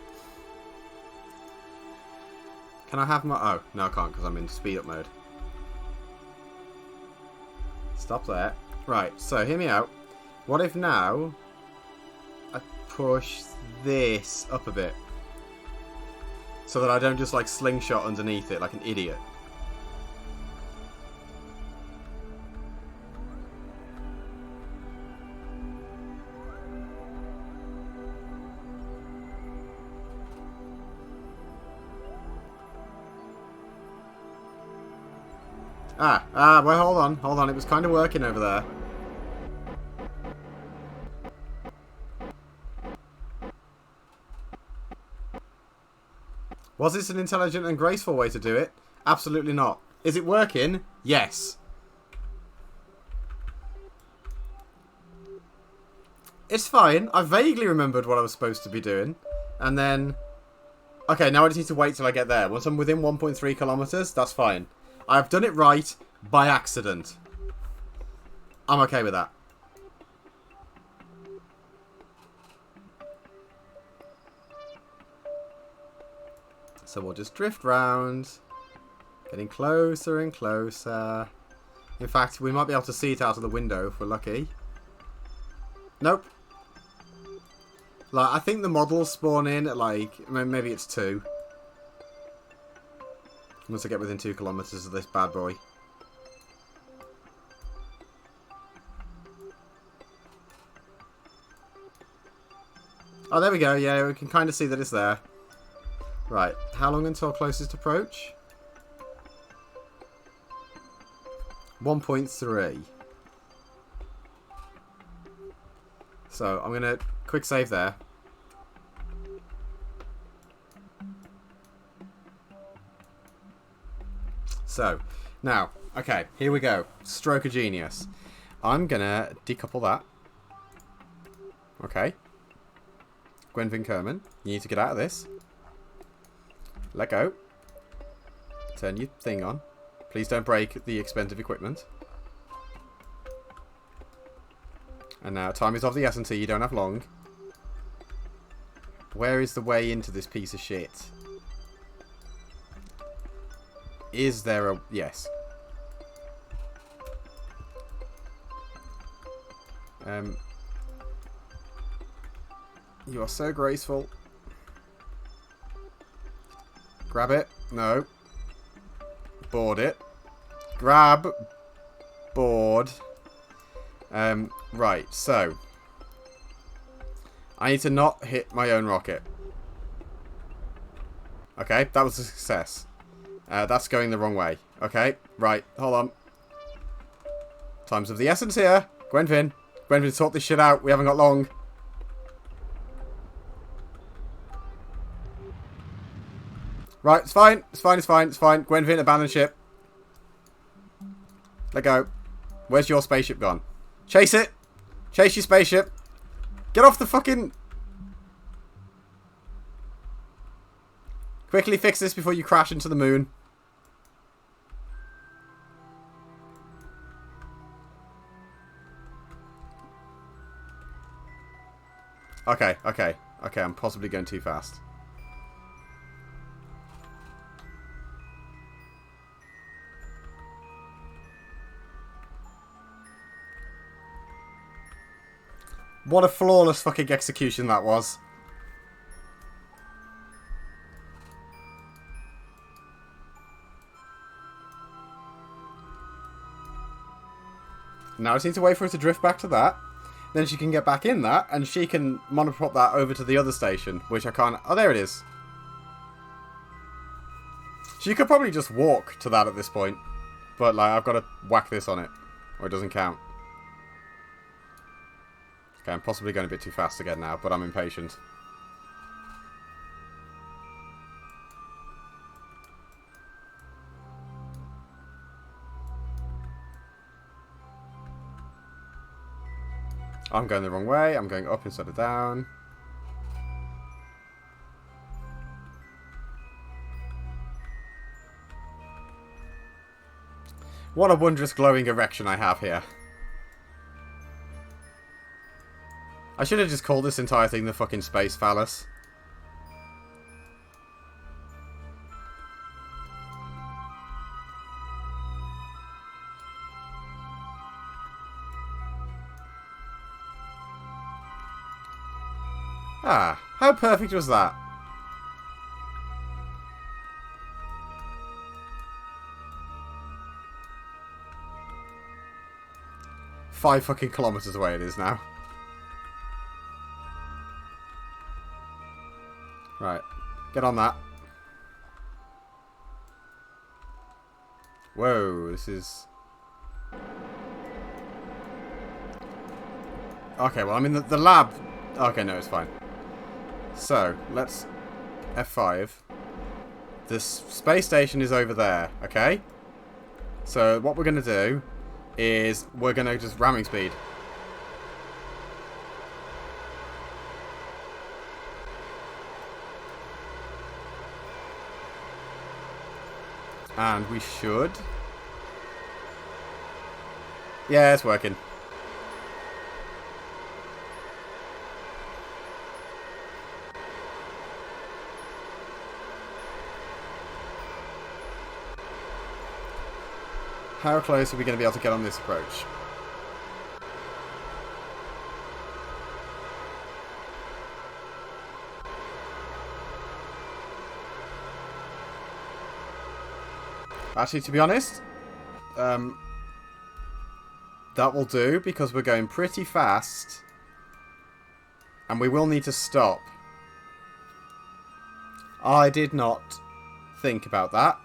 [SPEAKER 1] Can I have my... Oh, no I can't because I'm in speed up mode. Stop there. Right, so hear me out. What if now I push this up a bit? So that I don't just like slingshot underneath it like an idiot. Well, hold on. It was kind of working over there. Was this an intelligent and graceful way to do it? Absolutely not. Is it working? Yes. It's fine. I vaguely remembered what I was supposed to be doing. And then... Okay, now I just need to wait till I get there. Once I'm within 1.3 kilometers, that's fine. I've done it right by accident. I'm okay with that. So we'll just drift round. Getting closer and closer. In fact, we might be able to see it out of the window if we're lucky. Nope. Like, I think the models spawn in at like, maybe it's 2. Once I get within 2 kilometers of this bad boy. Oh, there we go. Yeah, we can kind of see that it's there. Right. How long until closest approach? 1.3. So, I'm going to quick save there. So, now, okay, here we go. Stroke of genius. I'm going to decouple that. Okay. Gwenvin Kerman, you need to get out of this. Let go. Turn your thing on. Please don't break the expensive equipment. And now, time is of the essence here, you don't have long. Where is the way into this piece of shit? Is there a... Yes. You are so graceful. Grab it. No. Board it. Grab. Board. Right, so. I need to not hit my own rocket. Okay, that was a success. That's going the wrong way. Okay, right, hold on. Time's of the essence here. Gwenvin. Gwenvin, sort this shit out. We haven't got long. Right, it's fine. It's fine, it's fine, it's fine. Gwenvin, abandon ship. Let go. Where's your spaceship gone? Chase it. Chase your spaceship. Get off the fucking... Quickly fix this before you crash into the moon. Okay, okay. Okay, I'm possibly going too fast. What a flawless fucking execution that was. Now I just need to wait for her to drift back to that. Then she can get back in that, and she can monoprop that over to the other station, which I can't... Oh, there it is. She could probably just walk to that at this point. But, like, I've got to whack this on it, or it doesn't count. Okay, I'm possibly going a bit too fast again now, but I'm impatient. I'm going the wrong way. I'm going up instead of down. What a wondrous glowing erection I have here. I should have just called this entire thing the fucking space phallus. Ah, how perfect was that? Five fucking kilometers away it is now. Right, get on that. Whoa, this is... Okay, well, I mean, the lab... Okay, no, it's fine. So, let's... F5. This space station is over there, okay? So, what we're going to do is we're going to just ramming speed. And we should... Yeah, it's working. How close are we going to be able to get on this approach? Actually, to be honest, that will do because we're going pretty fast and we will need to stop. I did not think about that.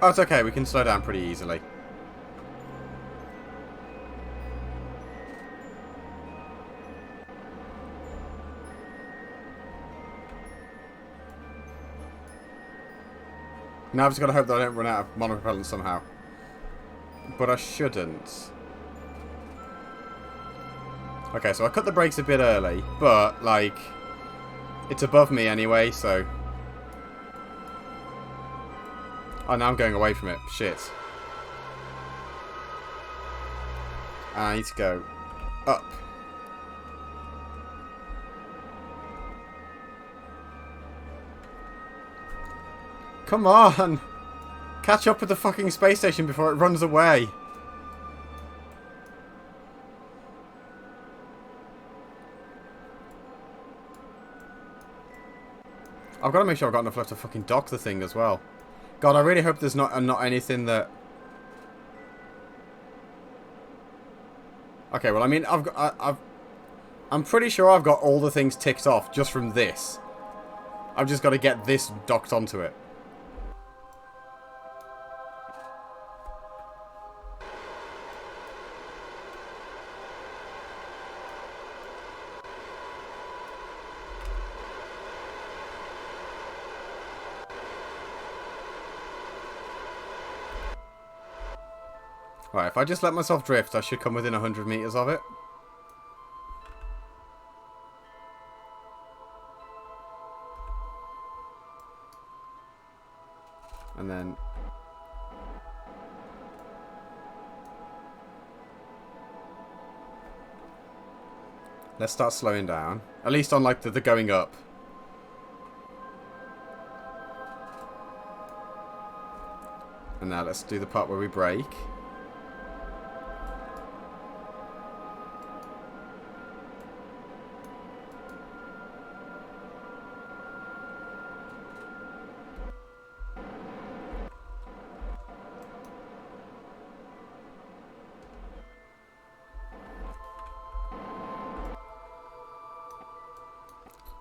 [SPEAKER 1] Oh, it's okay. We can slow down pretty easily. Now I've just got to hope that I don't run out of monopropellant somehow. But I shouldn't. Okay, so I cut the brakes a bit early, but, like, it's above me anyway, so... Oh, now I'm going away from it. Shit. And I need to go up. Come on! Catch up with the fucking space station before it runs away. I've got to make sure I've got enough left to fucking dock the thing as well. God, I really hope there's not anything that... Okay, well, I mean, I'm pretty sure I've got all the things ticked off just from this. I've just got to get this docked onto it. Right, if I just let myself drift, I should come within 100 meters of it. And then... let's start slowing down. At least on, like, the going up. And now let's do the part where we brake.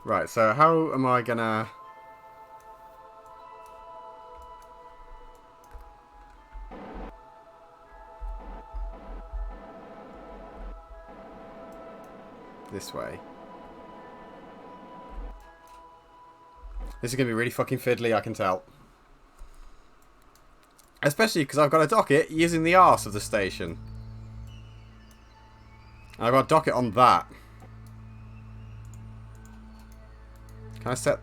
[SPEAKER 1] Right, so how am I gonna... this way. This is gonna be really fucking fiddly, I can tell. Especially because I've got to dock it using the arse of the station. And I've got to dock it on that. Can I set...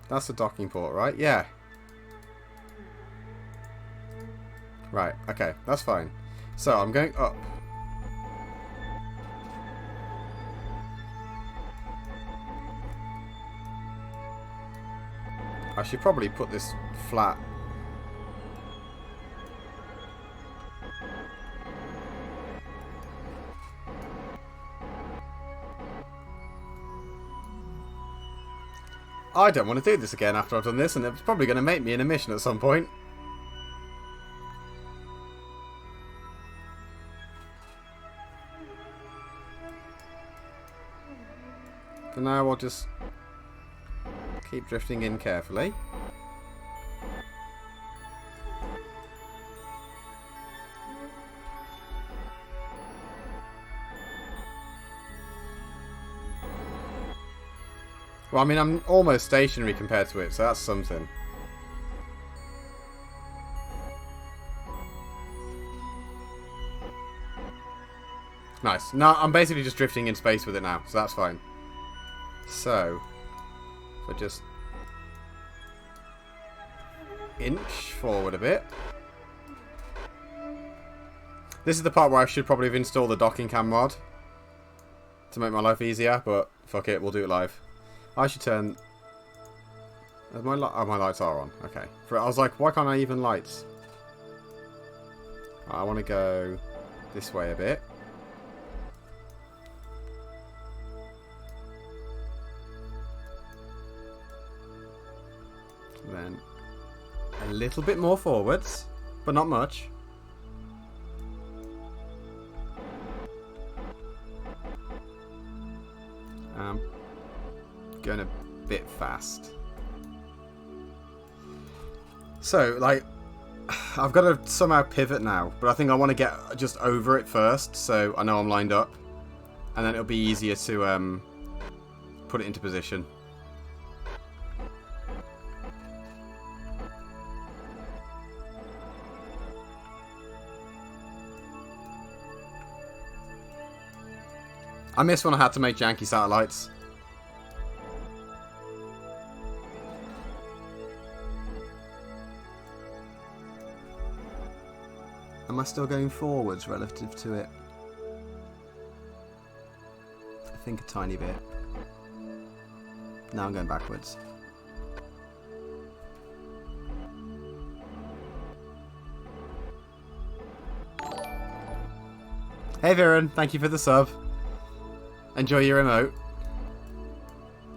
[SPEAKER 1] That's the docking port, right? Yeah. Right, okay, that's fine. So, I'm going up. I should probably put this flat. I don't want to do this again after I've done this, and it's probably going to make me in a mission at some point. For now, I'll just keep drifting in carefully. Well, I mean, I'm almost stationary compared to it, so that's something. Nice. No, I'm basically just drifting in space with it now, so that's fine. So, if I just inch forward a bit. This is the part where I should probably have installed the docking cam mod to make my life easier, but fuck it, we'll do it live. I should turn... Oh, my lights are on. Okay. I was like, why can't I even lights? I want to go this way a bit. Then a little bit more forwards, but not much. Going a bit fast. So, like, I've got to somehow pivot now, but I think I want to get just over it first, so I know I'm lined up, and then it'll be easier to put it into position. I miss when I had to make janky satellites. Am I still going forwards relative to it? I think a tiny bit. Now I'm going backwards. Hey Viren, thank you for the sub. Enjoy your remote.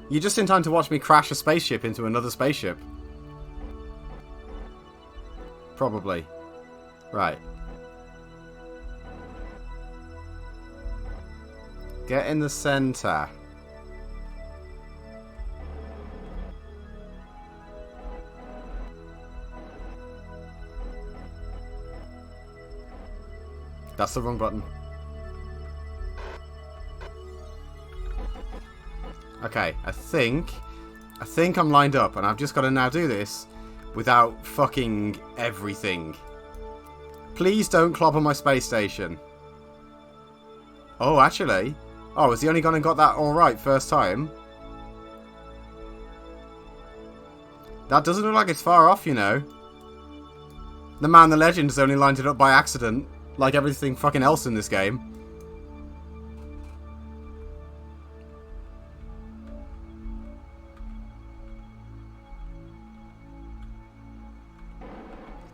[SPEAKER 1] You're just in time to watch me crash a spaceship into another spaceship. Probably. Right. Get in the center. That's the wrong button. Okay, I think I'm lined up, and I've just got to now do this without fucking everything. Please don't clobber my space station. Oh, actually. Oh, has he only gone and got that alright first time? That doesn't look like it's far off, you know. The man, the legend, has only lined it up by accident, like everything fucking else in this game.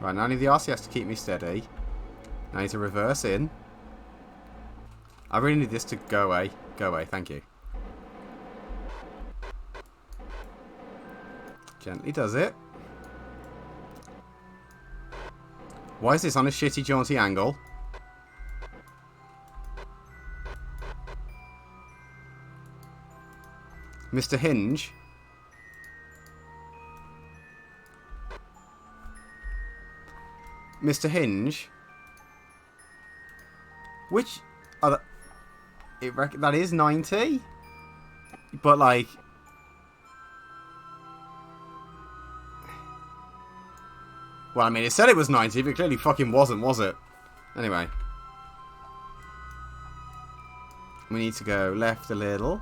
[SPEAKER 1] Right, now I need the RCS to keep me steady. I need to reverse in. I really need this to go away. Go away, thank you. Gently does it. Why is this on a shitty jaunty angle? Mr. Hinge? Mr. Hinge? Which... Oh, that is 90? But, like... Well, I mean, it said it was 90, but it clearly fucking wasn't, was it? Anyway. We need to go left a little.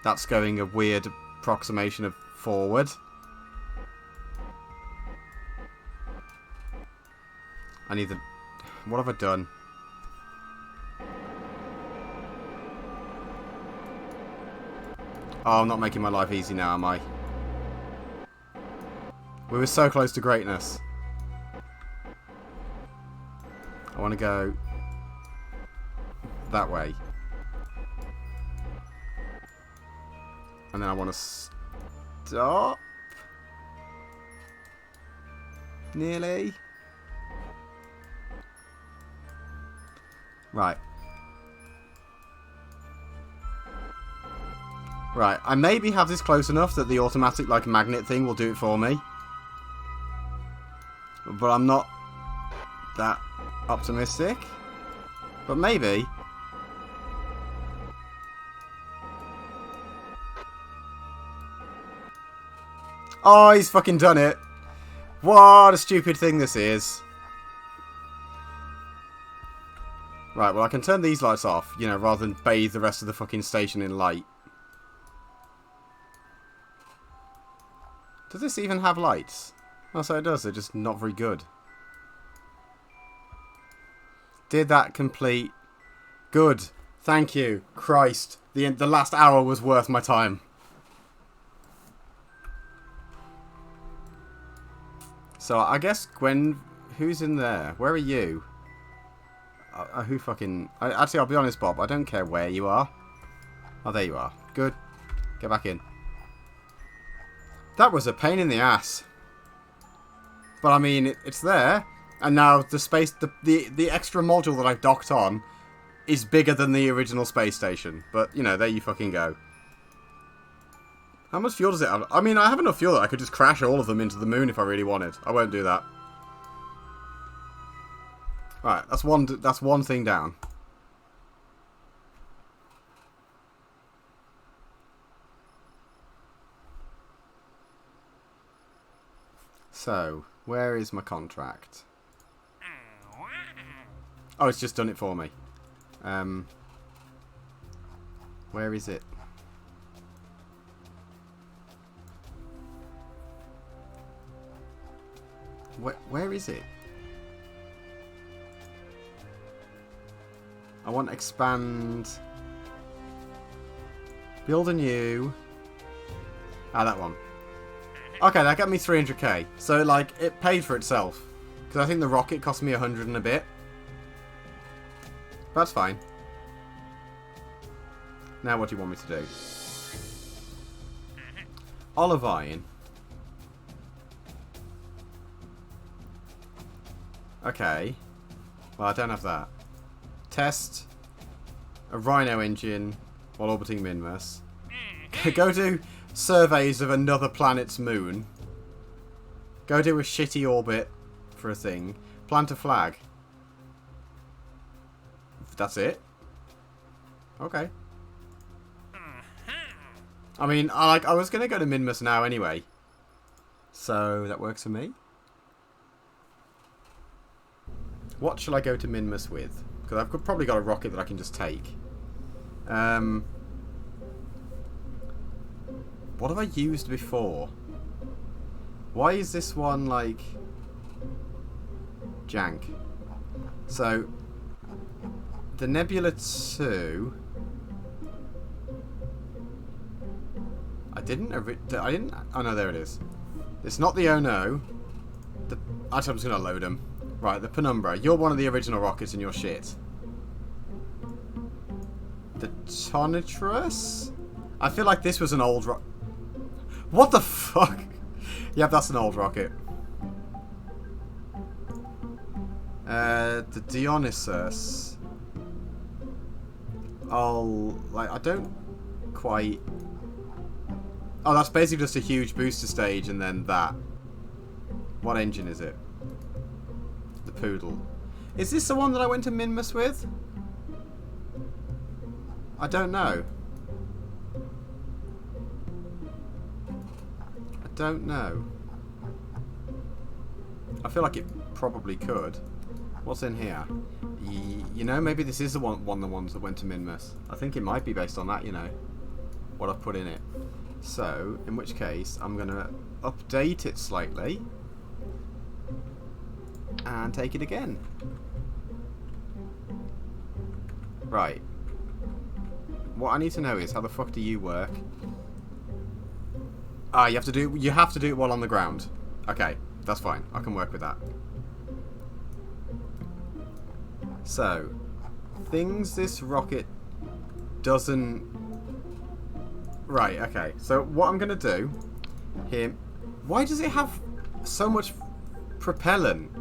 [SPEAKER 1] That's going a weird approximation of forward. I need the... What have I done? Oh, I'm not making my life easy now, am I? We were so close to greatness. I want to go that way. And then I want to stop. Nearly. Right. Right, I maybe have this close enough that the automatic, like, magnet thing will do it for me. But I'm not that optimistic. But maybe. Oh, he's fucking done it. What a stupid thing this is. Right, well, I can turn these lights off, you know, rather than bathe the rest of the fucking station in light. Does this even have lights? Oh, so it does. They're just not very good. Did that complete? Good. Thank you. Christ. The last hour was worth my time. So, I guess Gwen... Who's in there? Where are you? Who fucking... Actually, I'll be honest, Bob. I don't care where you are. Oh, there you are. Good. Get back in. That was a pain in the ass. But, I mean, it's there. And now the space... The extra module that I've docked on is bigger than the original space station. But, you know, there you fucking go. How much fuel does it have? I mean, I have enough fuel that I could just crash all of them into the moon if I really wanted. I won't do that. Right, that's one thing down. So, where is my contract? Oh, it's just done it for me. Where is it? Where is it? I want to expand. Build a new. Ah, that one. Okay, that got me 300k. So, like, it paid for itself. Because I think the rocket cost me 100 and a bit. That's fine. Now what do you want me to do? Olivine. Okay. Well, I don't have that. Test a Rhino engine while orbiting Minmus. Go do surveys of another planet's moon. Go do a shitty orbit for a thing. Plant a flag. That's it? Okay. I mean, I was going to go to Minmus now anyway. So, that works for me. What shall I go to Minmus with? Because I've probably got a rocket that I can just take. What have I used before? Why is this one, like... jank? So, the Nebula 2... I didn't... Oh no, there it is. It's not the Oh No. Actually, I'm just going to load them. Right, the Penumbra. You're one of the original rockets and you're shit. The Tonitrus? I feel like this was an old rocket. What the fuck? Yep, that's an old rocket. The Dionysus. I don't quite... Oh, that's basically just a huge booster stage and then that. What engine is it? The Poodle. Is this the one that I went to Minmus with? I don't know. I don't know. I feel like it probably could. What's in here? You know, maybe this is the ones that went to Minmus. I think it might be based on that, you know. what I've put in it. So, in which case, I'm going to update it slightly and take it again. Right. What I need to know is, how the fuck do you work? Ah, you have to do it while on the ground. Okay, that's fine. I can work with that. So, things this rocket doesn't... Right, okay. So, what I'm going to do here... Why does it have so much propellant?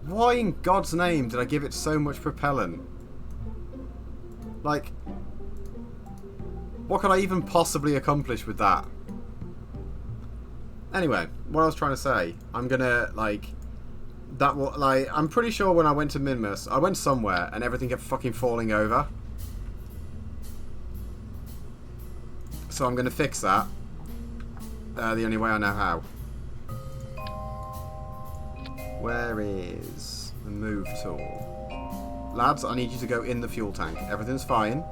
[SPEAKER 1] Why in God's name did I give it so much propellant? Like... What could I even possibly accomplish with that? Anyway, what I was trying to say, I'm gonna, like... That will, like, I'm pretty sure when I went to Minmus, I went somewhere and everything kept fucking falling over. So I'm gonna fix that. The only way I know how. Where is the move tool? Lads, I need you to go in the fuel tank. Everything's fine.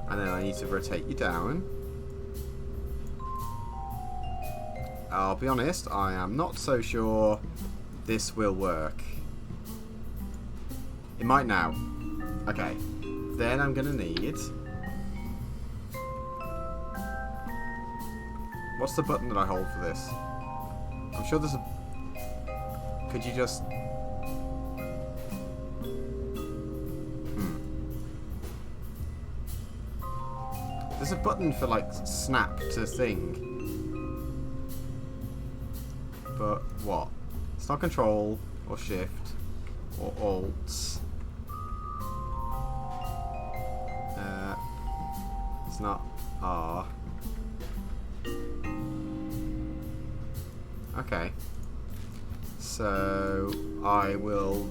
[SPEAKER 1] And then I need to rotate you down. I'll be honest, I am not so sure this will work. It might now. Okay. Then I'm gonna need... What's the button that I hold for this? I'm sure there's a... Could you just... There's a button for, like, snap to thing. But what? It's not control, or shift, or alt. It's not R. Okay. So, I will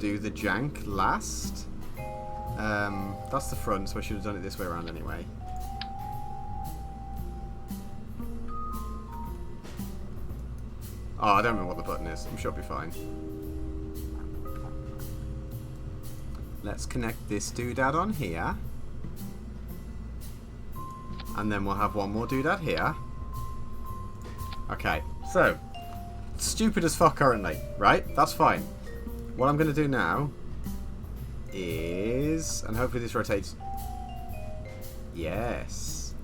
[SPEAKER 1] do the jank last. That's the front, so I should have done it this way around anyway. Oh, I don't know what the button is. I'm sure it'll be fine. Let's connect this doodad on here. And then we'll have one more doodad here. Okay, so... Stupid as fuck currently, right? That's fine. What I'm going to do now is... And hopefully this rotates... Yes.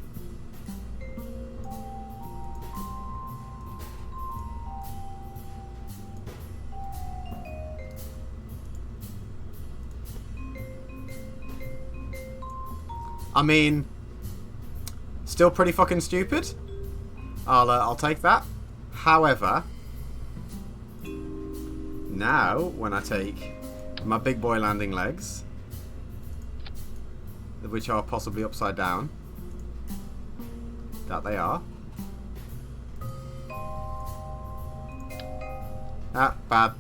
[SPEAKER 1] I mean, still pretty fucking stupid. I'll take that. However, now when I take my big boy landing legs, which are possibly upside down, that they are. Ah, bad.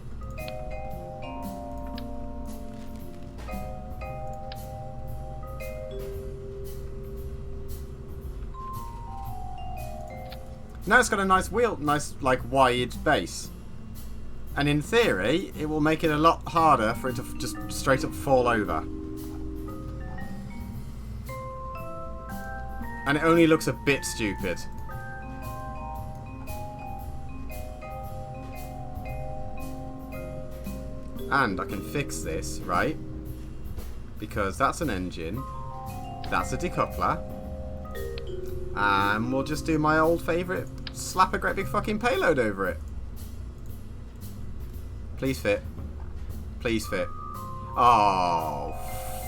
[SPEAKER 1] Now it's got a nice wheel, nice like wide base. And in theory, it will make it a lot harder for it to just straight up fall over. And it only looks a bit stupid. And I can fix this, right? Because that's an engine. That's a decoupler. And we'll just do my old favourite, slap a great big fucking payload over it. Please fit. Please fit. Oh,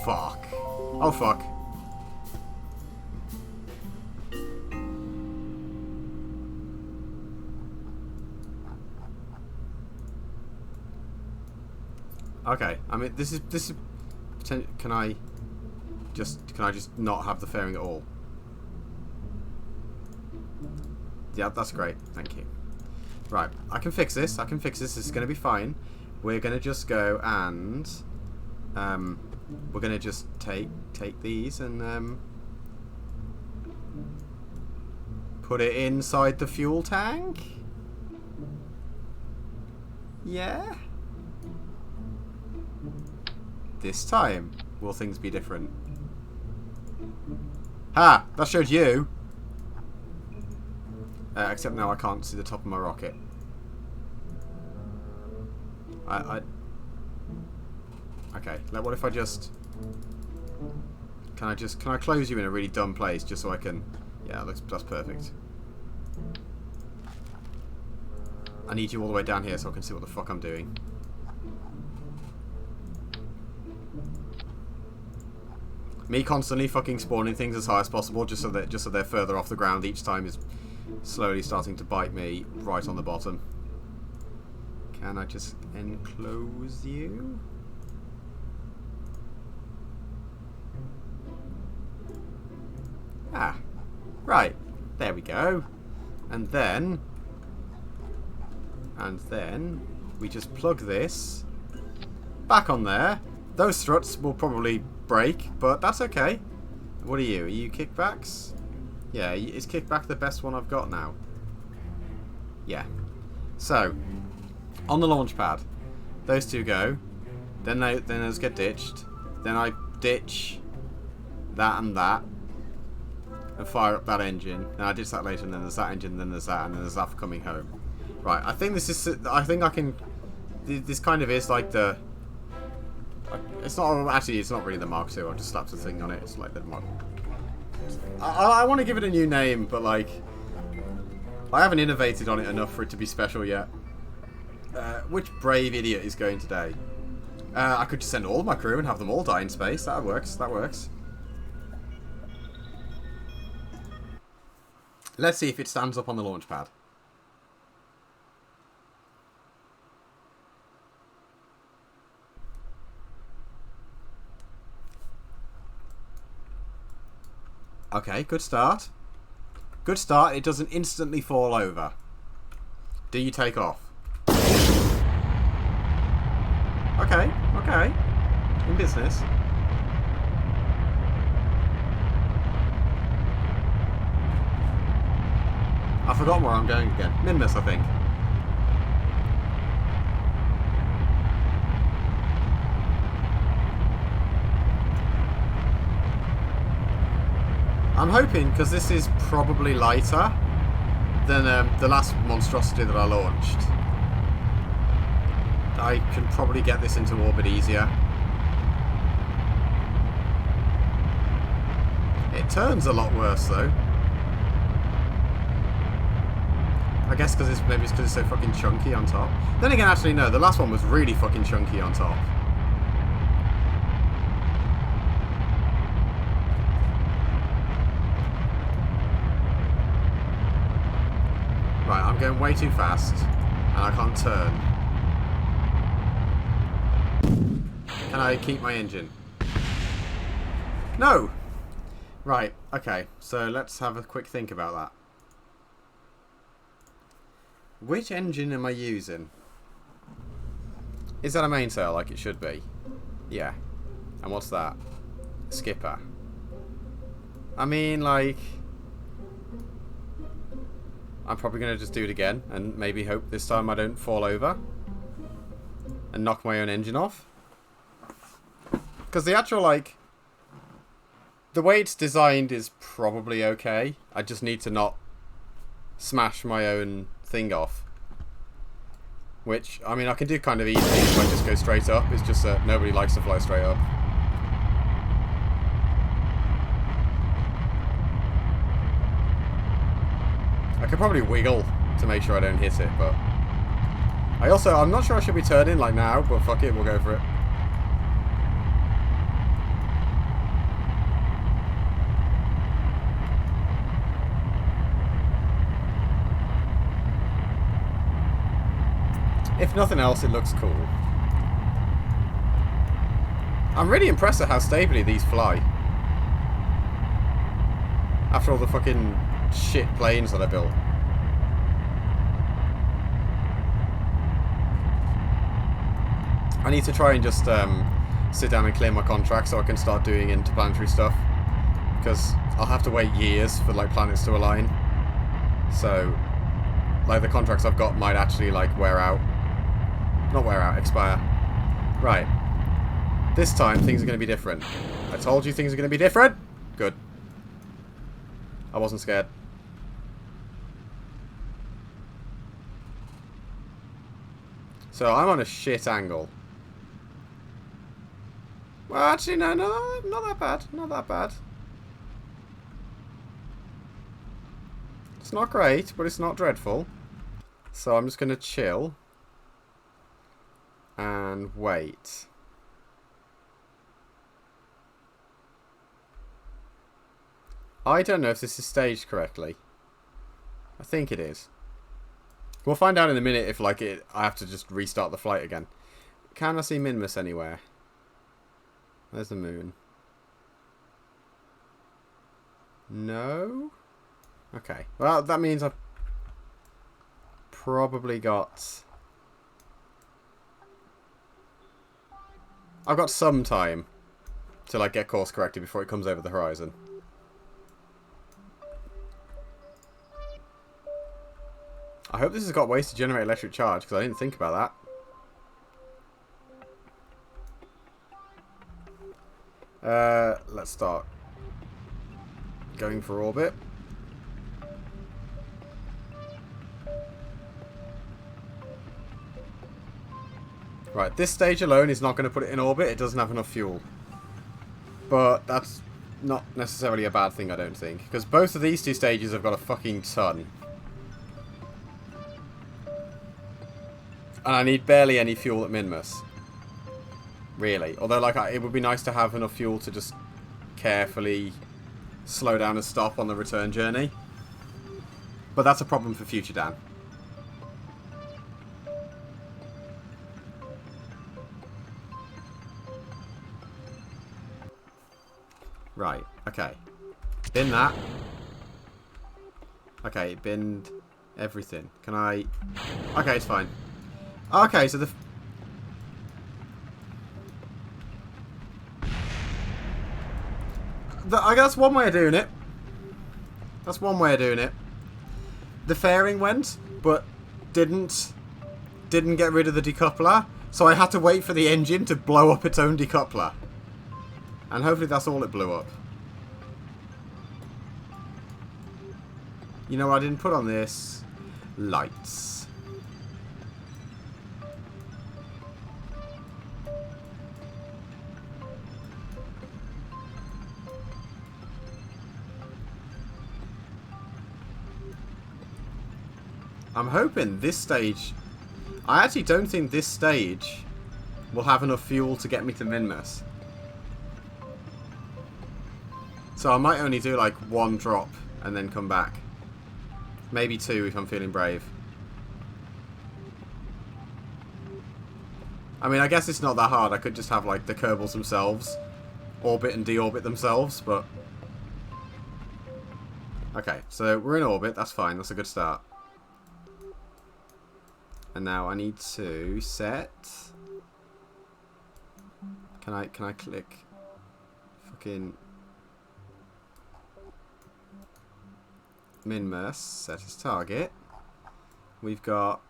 [SPEAKER 1] fuck. Oh, fuck. Okay, I mean, this is can I just not have the fairing at all? Yeah, that's great. Thank you. Right, I can fix this. I can fix this. This is going to be fine. We're going to just go and we're going to just take these and put it inside the fuel tank. Yeah. This time, will things be different? Ha! That showed you. Except now I can't see the top of my rocket. Okay, like what if I just... Can I close you in a really dumb place just so I can... Yeah, that's perfect. I need you all the way down here so I can see what the fuck I'm doing. Me constantly fucking spawning things as high as possible just so they're further off the ground each time is slowly starting to bite me right on the bottom. Can I just enclose you? Ah, right. There we go. And then we just plug this back on there. Those struts will probably break, but that's okay. What are you? Are you kickbacks? Yeah, is kickback the best one I've got now? Yeah. So, on the launch pad, those two go. Then those get ditched. Then I ditch that and fire up that engine. Then I ditch that later, and then there's that engine, then there's that, and then there's that for coming home. Right, I think this is... I think I can... This kind of is like the... It's not... Actually, it's not really the Mark II. I just slapped the thing on it. It's like the Mark... I want to give it a new name, but like... I haven't innovated on it enough for it to be special yet. Which brave idiot is going today? I could just send all of my crew and have them all die in space. That works. That works. Let's see if it stands up on the launch pad. Okay, good start. Good start. It doesn't instantly fall over. Do you take off? Okay, okay. In business. I've forgotten where I'm going again. Nimbus, I think. I'm hoping, because this is probably lighter than the last monstrosity that I launched, I can probably get this into orbit easier. It turns a lot worse though. I guess because maybe it's because it's so fucking chunky on top. Then again, actually no, the last one was really fucking chunky on top. Right, I'm going way too fast, and I can't turn. Can I keep my engine? No! Right, okay, so let's have a quick think about that. Which engine am I using? Is that a mainsail like it should be? Yeah. And what's that? Skipper. I mean, like... I'm probably going to just do it again and maybe hope this time I don't fall over and knock my own engine off. Because the actual, like... The way it's designed is probably okay. I just need to not smash my own thing off. Which, I mean, I can do kind of easily if I just go straight up. It's just that nobody likes to fly straight up. I could probably wiggle to make sure I don't hit it, but... I'm not sure I should be turning like now, but fuck it, we'll go for it. If nothing else, it looks cool. I'm really impressed at how stably these fly. After all the fucking shit planes that I built. I need to try and just sit down and clear my contract so I can start doing interplanetary stuff. Because I'll have to wait years for like planets to align. So, like the contracts I've got might actually like wear out. Not wear out, expire. Right. This time things are going to be different. I told you things are going to be different. Good. I wasn't scared. So I'm on a shit angle. Well, actually, no, not that bad. Not that bad. It's not great, but it's not dreadful. So I'm just going to chill. And wait. I don't know if this is staged correctly. I think it is. We'll find out in a minute if, like, I have to just restart the flight again. Can I see Minmus anywhere? There's the moon. No? Okay. Well, that means I've probably got... I've got some time to, like, get course corrected before it comes over the horizon. I hope this has got ways to generate electric charge, because I didn't think about that. Let's start going for orbit. Right, this stage alone is not going to put it in orbit. It doesn't have enough fuel. But that's not necessarily a bad thing, I don't think. Because both of these two stages have got a fucking ton. And I need barely any fuel at Minmus. Really. Although, like, it would be nice to have enough fuel to just carefully slow down and stop on the return journey. But that's a problem for future Dan. Right, okay. Bin that. Okay, binned everything. Can I... Okay, it's fine. Okay, so I guess that's one way of doing it. That's one way of doing it. The fairing went, but didn't get rid of the decoupler, so I had to wait for the engine to blow up its own decoupler. And hopefully that's all it blew up. You know what I didn't put on this? Lights. I'm hoping this stage... I actually don't think this stage will have enough fuel to get me to Minmus. So I might only do like one drop and then come back. Maybe two if I'm feeling brave. I mean, I guess it's not that hard. I could just have like the Kerbals themselves orbit and deorbit themselves, but... Okay, so we're in orbit. That's fine. That's a good start. And now I need to set... Can I click... Fucking... Minmus, set as target. We've got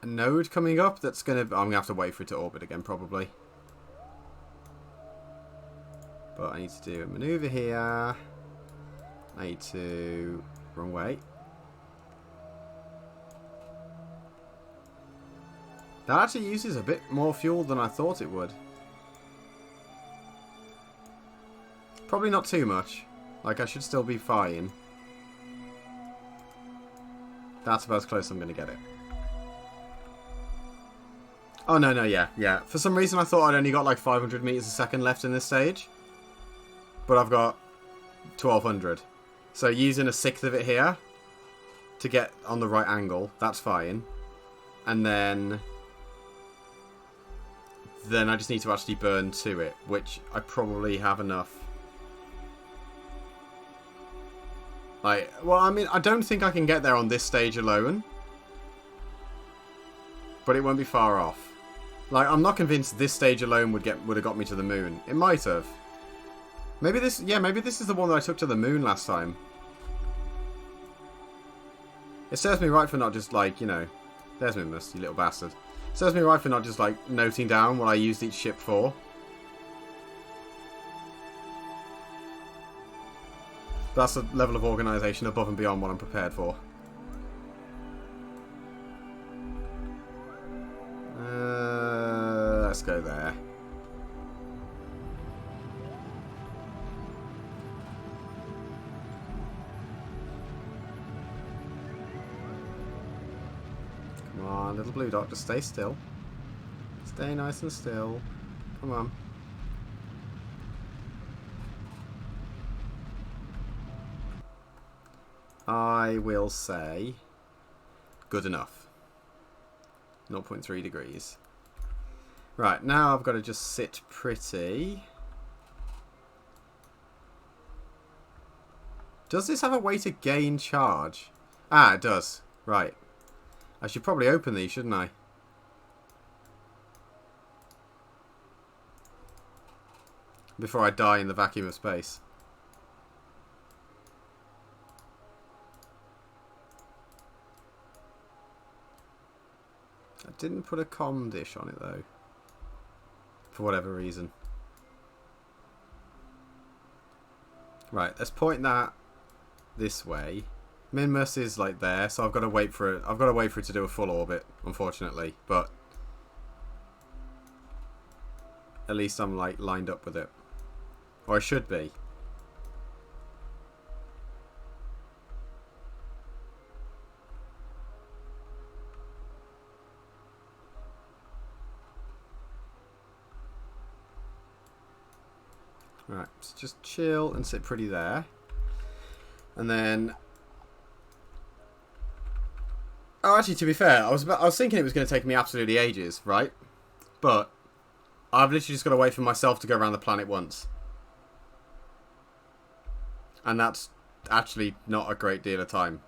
[SPEAKER 1] a node coming up that's going to... I'm going to have to wait for it to orbit again, probably. But I need to do a maneuver here. I need to... Wrong way. That actually uses a bit more fuel than I thought it would. Probably not too much. Like, I should still be fine. That's about as close as I'm going to get it. Oh, no, yeah. For some reason, I thought I'd only got like 500 meters a second left in this stage. But I've got 1200. So using a sixth of it here to get on the right angle, that's fine. And then I just need to actually burn to it, which I probably have enough. Like, well, I mean, I don't think I can get there on this stage alone. But it won't be far off. Like, I'm not convinced this stage alone would have got me to the moon. It might have. Maybe this is the one that I took to the moon last time. It serves me right for not just, like, you know... There's Minmus, you little bastard. It serves me right for not just, like, noting down what I used each ship for. That's a level of organisation above and beyond what I'm prepared for. Let's go there. Come on, little blue dot, just stay still. Stay nice and still. Come on. I will say good enough. 0.3 degrees. Right, now I've got to just sit pretty. Does this have a way to gain charge? Ah, it does. Right. I should probably open these, shouldn't I? Before I die in the vacuum of space. I didn't put a comm dish on it though. For whatever reason. Right, let's point that this way. Minmus is like there, so I've got to wait for it. I've got to wait for it to do a full orbit, unfortunately. But at least I'm like lined up with it. Or I should be. Right, so just chill and sit pretty there. And then... Oh, actually, to be fair, I was thinking it was going to take me absolutely ages, right? But I've literally just got to wait for myself to go around the planet once. And that's actually not a great deal of time.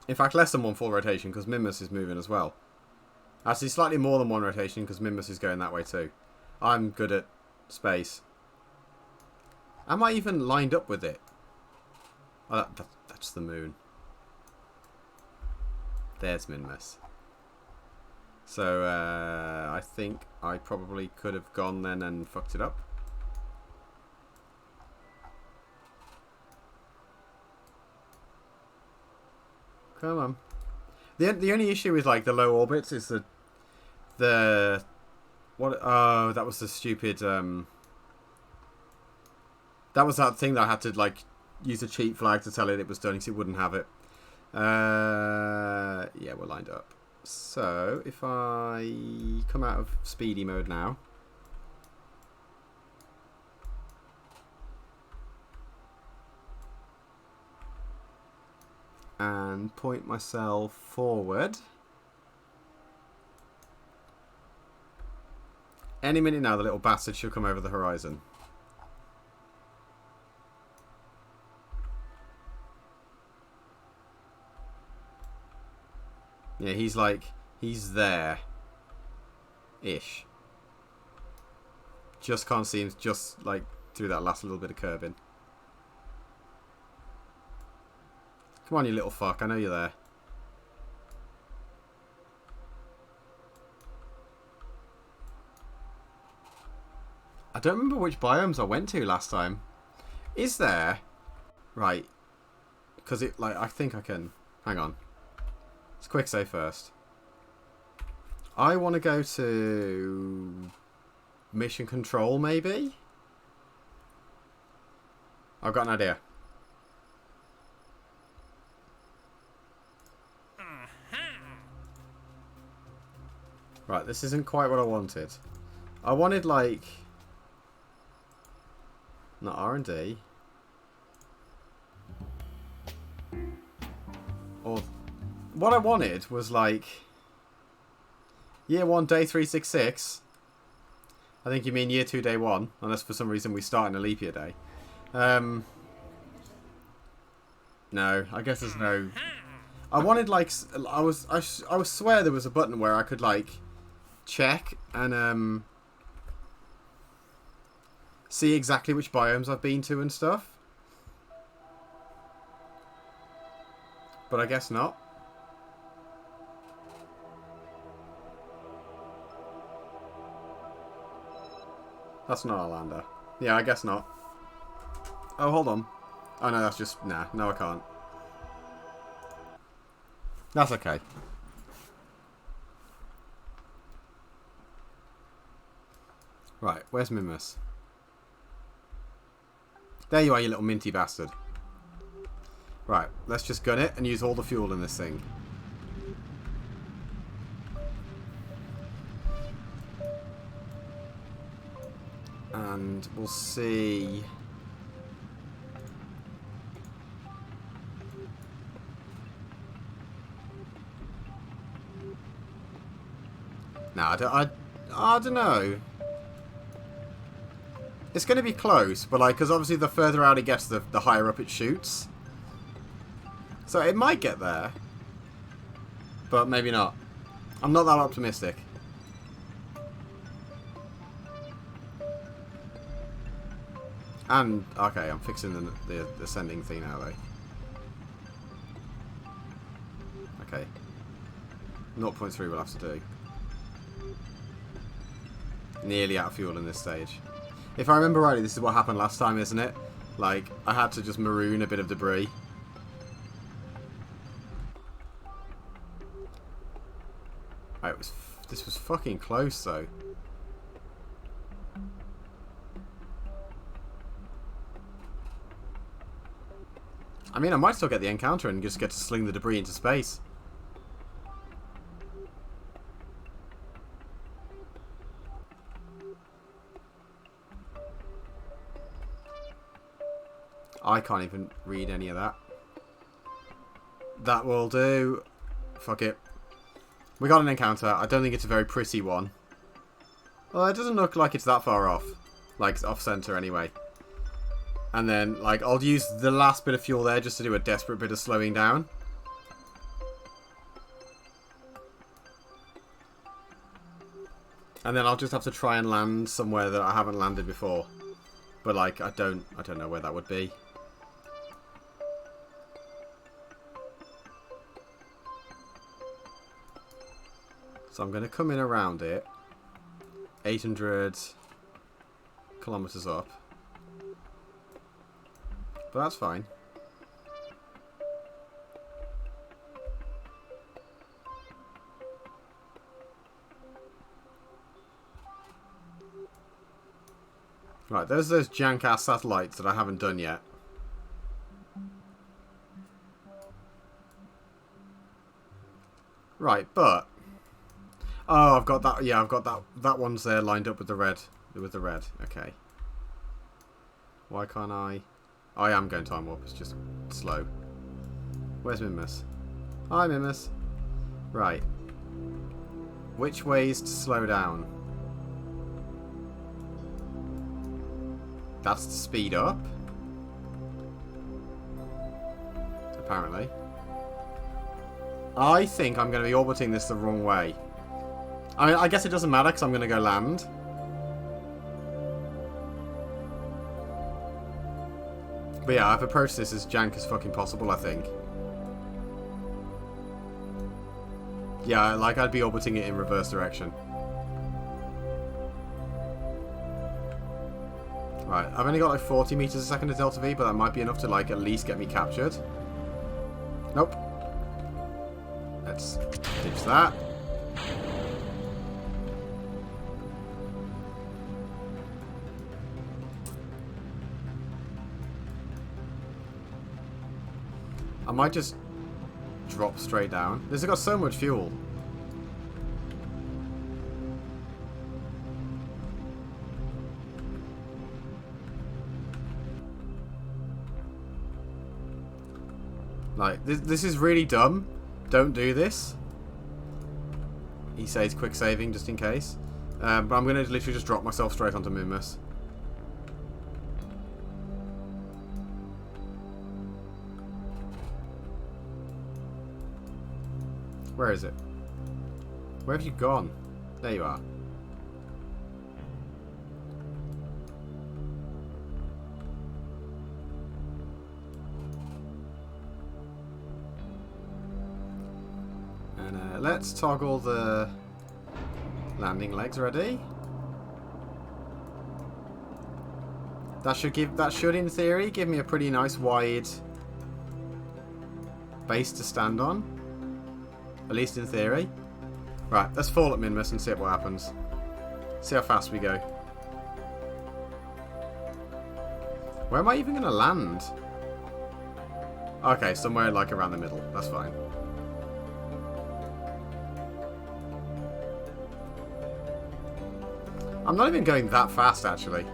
[SPEAKER 1] In fact, less than one full rotation, because Minmus is moving as well. Actually, slightly more than one rotation, because Minmus is going that way too. I'm good at space. Am I even lined up with it? Oh, that's the moon. There's Minmus. So, I think I probably could have gone then and fucked it up. Come on. The only issue with like the low orbits is the what? Oh, that was the stupid. That was that thing that I had to like use a cheat flag to tell it was done because it wouldn't have it. Yeah, we're lined up. So if I come out of speedy mode now. And point myself forward. Any minute now, the little bastard should come over the horizon. Yeah, he's there-ish. Just can't see him, just like through that last little bit of curbing. Come on, you little fuck. I know you're there. I don't remember which biomes I went to last time. Is there? Right. Because it, like, I think I can... Hang on. Let's quick save first. I want to go to... Mission Control, maybe? I've got an idea. Right, this isn't quite what I wanted. I wanted, like... Not R&D. Or... What I wanted was, like... Year 1, day 366. I think you mean year 2, day 1. Unless for some reason we start in a leap year day. No, I guess there's no... I wanted, like... I swear there was a button where I could, like... check and see exactly which biomes I've been to and stuff. But I guess not. That's not a lander. Yeah, I guess not. Oh, hold on. Oh, no, that's just... Nah, no, I can't. That's okay. Right, where's Mimus? There you are, you little minty bastard. Right, let's just gun it and use all the fuel in this thing. And we'll see... No, I don't know. It's going to be close, but like, because obviously the further out it gets, the higher up it shoots. So it might get there, but maybe not. I'm not that optimistic. And okay, I'm fixing the ascending thing now, though. Okay, 0.3 we'll have to do. Nearly out of fuel in this stage. If I remember rightly, this is what happened last time, isn't it? Like, I had to just maroon a bit of debris. Right, this was fucking close, though. I mean, I might still get the encounter and just get to sling the debris into space. I can't even read any of that. That will do. Fuck it. We got an encounter. I don't think it's a very pretty one. Well, it doesn't look like it's that far off. Like, it's off-center anyway. And then, like, I'll use the last bit of fuel there just to do a desperate bit of slowing down. And then I'll just have to try and land somewhere that I haven't landed before. But, like, I don't know where that would be. So I'm going to come in around it. 800 kilometers up. But that's fine. Right, there's those jank-ass satellites that I haven't done yet. Right, but... Oh, I've got that. Yeah, I've got that. That one's there lined up with the red. With the red. Okay. Why can't I... I am going time warp. It's just slow. Where's Mimus? Hi, Mimus. Right. Which ways to slow down? That's to speed up. Apparently. I think I'm going to be orbiting this the wrong way. I mean, I guess it doesn't matter because I'm going to go land. But yeah, I've approached this as jank as fucking possible, I think. Yeah, like I'd be orbiting it in reverse direction. Right, I've only got like 40 meters a second to delta V, but that might be enough to like at least get me captured. Nope. Let's ditch that. I might just drop straight down. This has got so much fuel. Like, this is really dumb. Don't do this. He says quick saving just in case. But I'm going to literally just drop myself straight onto Mimus. Where is it? Where have you gone? There you are. And let's toggle the landing legs. Ready? That should in theory give me a pretty nice wide base to stand on. At least in theory. Right, let's fall at Minmus and see what happens. See how fast we go. Where am I even going to land? Okay, somewhere like around the middle. That's fine. I'm not even going that fast, actually.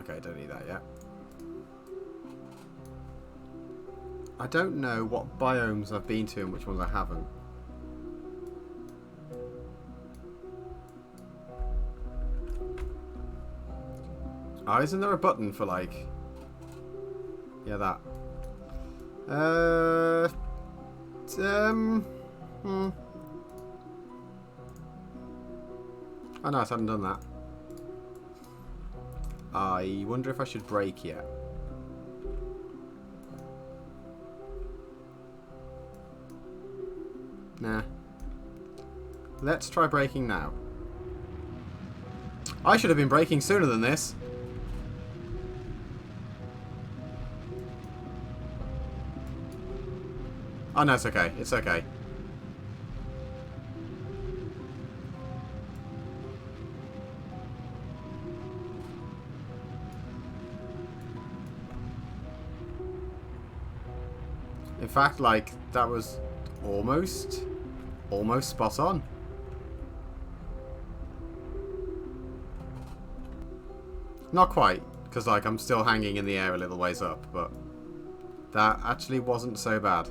[SPEAKER 1] Okay, don't need that yet. I don't know what biomes I've been to and which ones I haven't. Oh, isn't there a button for like... Yeah, that. Oh no, I haven't done that. I wonder if I should break yet. Nah. Let's try breaking now. I should have been breaking sooner than this. Oh no, it's okay. It's okay. In fact, like, that was almost spot on. Not quite, because, like, I'm still hanging in the air a little ways up, but that actually wasn't so bad.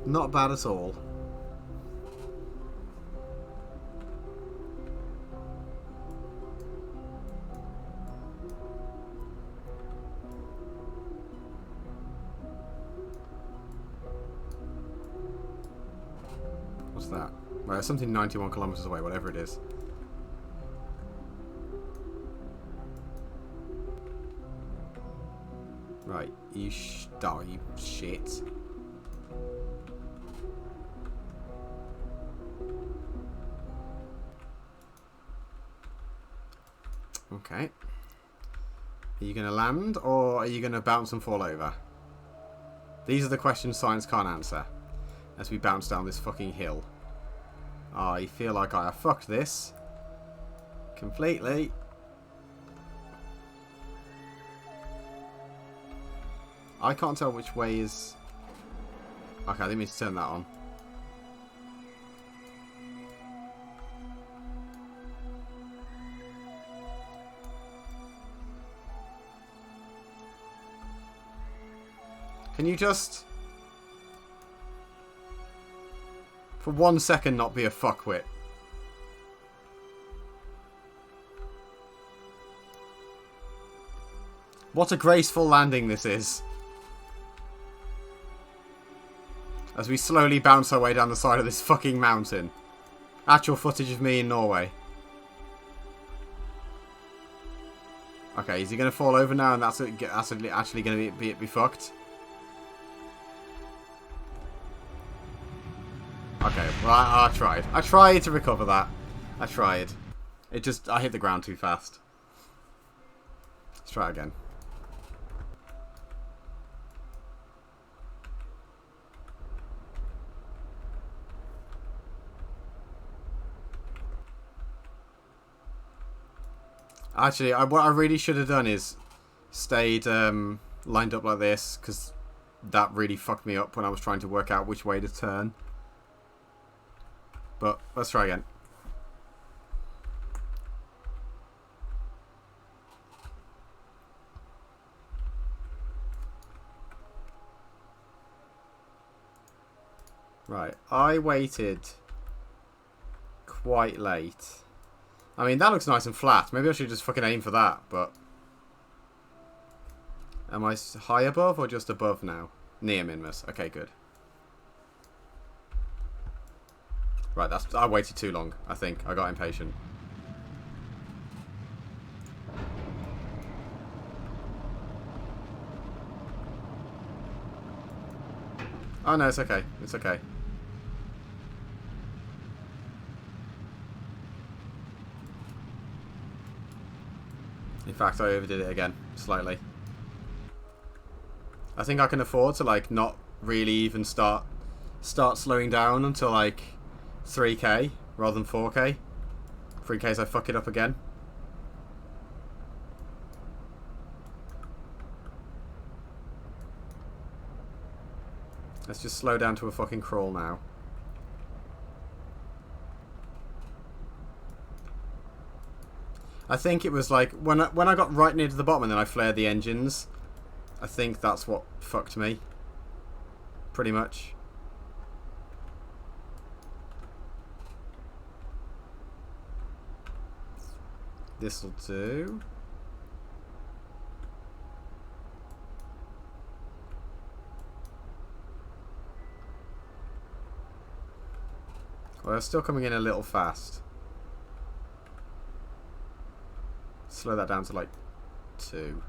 [SPEAKER 1] Not bad at all. What's that? Well, it's something 91 kilometers away, whatever it is. Right, you shit. Okay. Are you going to land, or are you going to bounce and fall over? These are the questions science can't answer. As we bounce down this fucking hill. I feel like I have fucked this. Completely. I can't tell which way is... Okay, I didn't mean to turn that on. Can you just... for 1 second not be a fuckwit? What a graceful landing this is. As we slowly bounce our way down the side of this fucking mountain. Actual footage of me in Norway. Okay, is he going to fall over now and that's actually going to be fucked? Okay, well, I tried. I tried to recover that. I tried. I hit the ground too fast. Let's try again. Actually, what I really should have done is stayed lined up like this, because that really fucked me up when I was trying to work out which way to turn. But let's try again. Right, I waited quite late. I mean, that looks nice and flat. Maybe I should just fucking aim for that, but... Am I high above or just above now? Near Minmus. Okay, good. Right, I waited too long, I think. I got impatient. Oh no, it's okay. It's okay. In fact, I overdid it again, slightly. I think I can afford to, like, not really even start slowing down until, like, 3k rather than 4k. For in case I fuck it up again. Let's just slow down to a fucking crawl now. I think it was like when I got right near to the bottom and then I flared the engines. I think that's what fucked me. Pretty much. This'll do. Well, they're still coming in a little fast. Slow that down to like 2.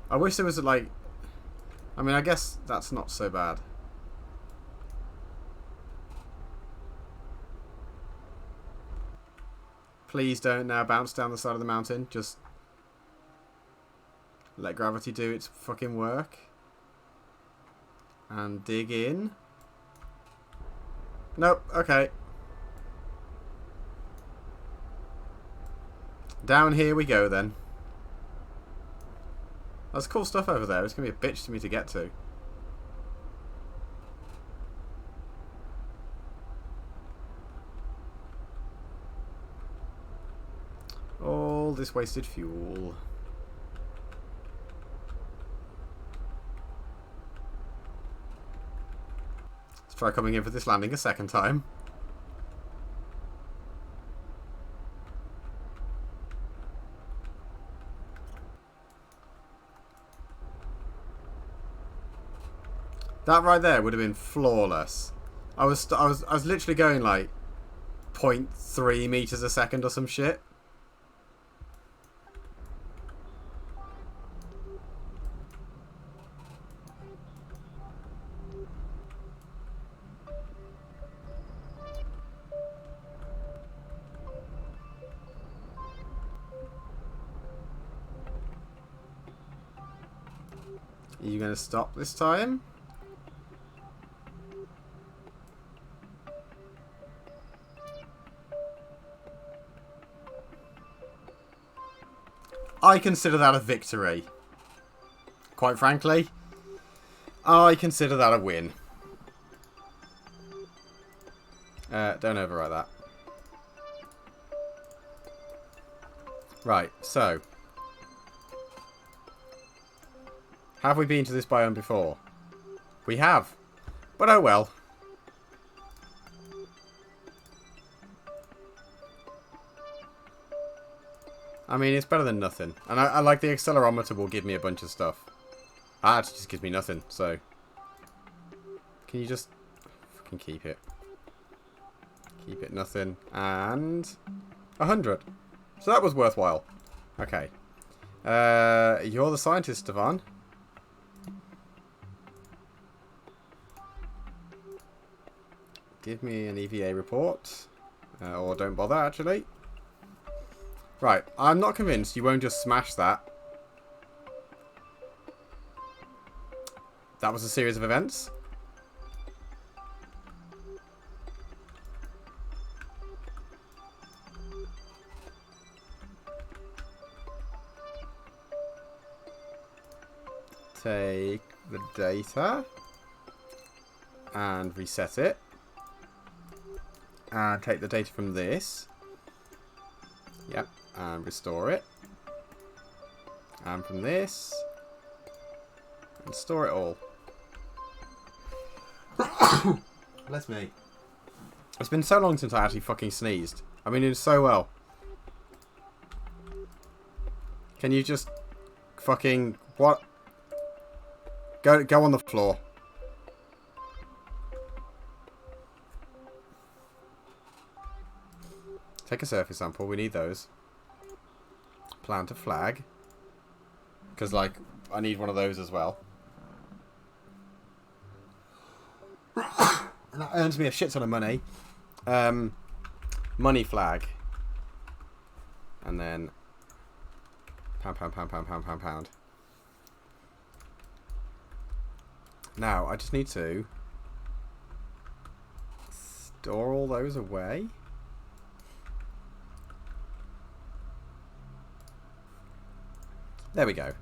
[SPEAKER 1] I wish there was like... I mean, I guess that's not so bad. Please don't now bounce down the side of the mountain. Just let gravity do its fucking work. And dig in. Nope, okay. Down here we go then. There's cool stuff over there. It's going to be a bitch to me to get to. All this wasted fuel. Let's try coming in for this landing a second time. That right there would have been flawless. I was literally going like 0.3 meters a second or some shit. Are you going to stop this time? I consider that a victory. Quite frankly, I consider that a win. Don't overwrite that. Right, so. Have we been to this biome before? We have. But oh well. I mean, it's better than nothing. And I like the accelerometer will give me a bunch of stuff. Ah, it just gives me nothing, so... Can you just... fucking keep it. Keep it nothing. And... 100. So that was worthwhile. Okay. You're the scientist, Stefan. Give me an EVA report. Or don't bother, actually. Right, I'm not convinced you won't just smash that. That was a series of events. Take the data and reset it. And take the data from this. Yep. And restore it. And from this. And store it all. Bless me. It's been so long since I actually fucking sneezed. I've been doing so well. Can you just fucking... What? Go on the floor. Take a surface sample. We need those. Plant a flag. Because, like, I need one of those as well. And that earns me a shit ton of money. Money flag. And then... Pound, pound, pound, pound, pound, pound, pound. Now, I just need to... store all those away. There we go.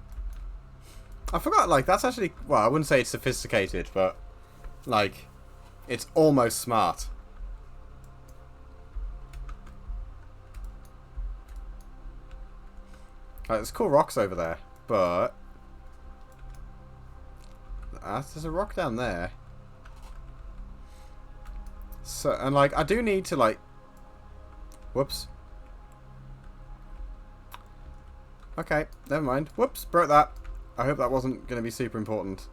[SPEAKER 1] I forgot, like, that's actually... Well, I wouldn't say it's sophisticated, but... Like, it's almost smart. Like, there's cool rocks over there, but... there's a rock down there. So, and, like, I do need to, like... Whoops. Okay, never mind. Whoops, broke that. I hope that wasn't going to be super important.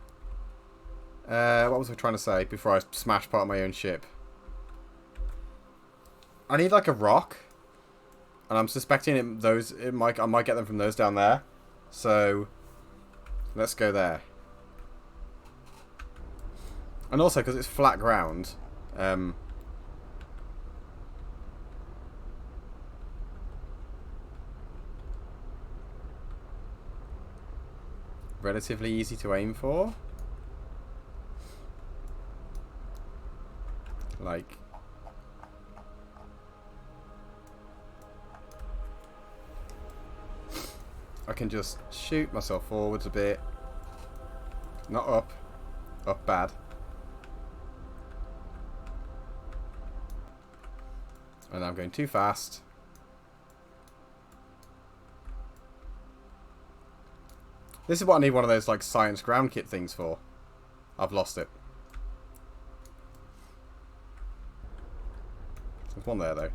[SPEAKER 1] What was I trying to say before I smashed part of my own ship? I need like a rock, and I'm suspecting I might get them from those down there. So let's go there. And also because it's flat ground, relatively easy to aim for. Like, I can just shoot myself forwards a bit. Not up. Up bad. And I'm going too fast. This is what I need one of those like science ground kit things for. I've lost it. There's one there though.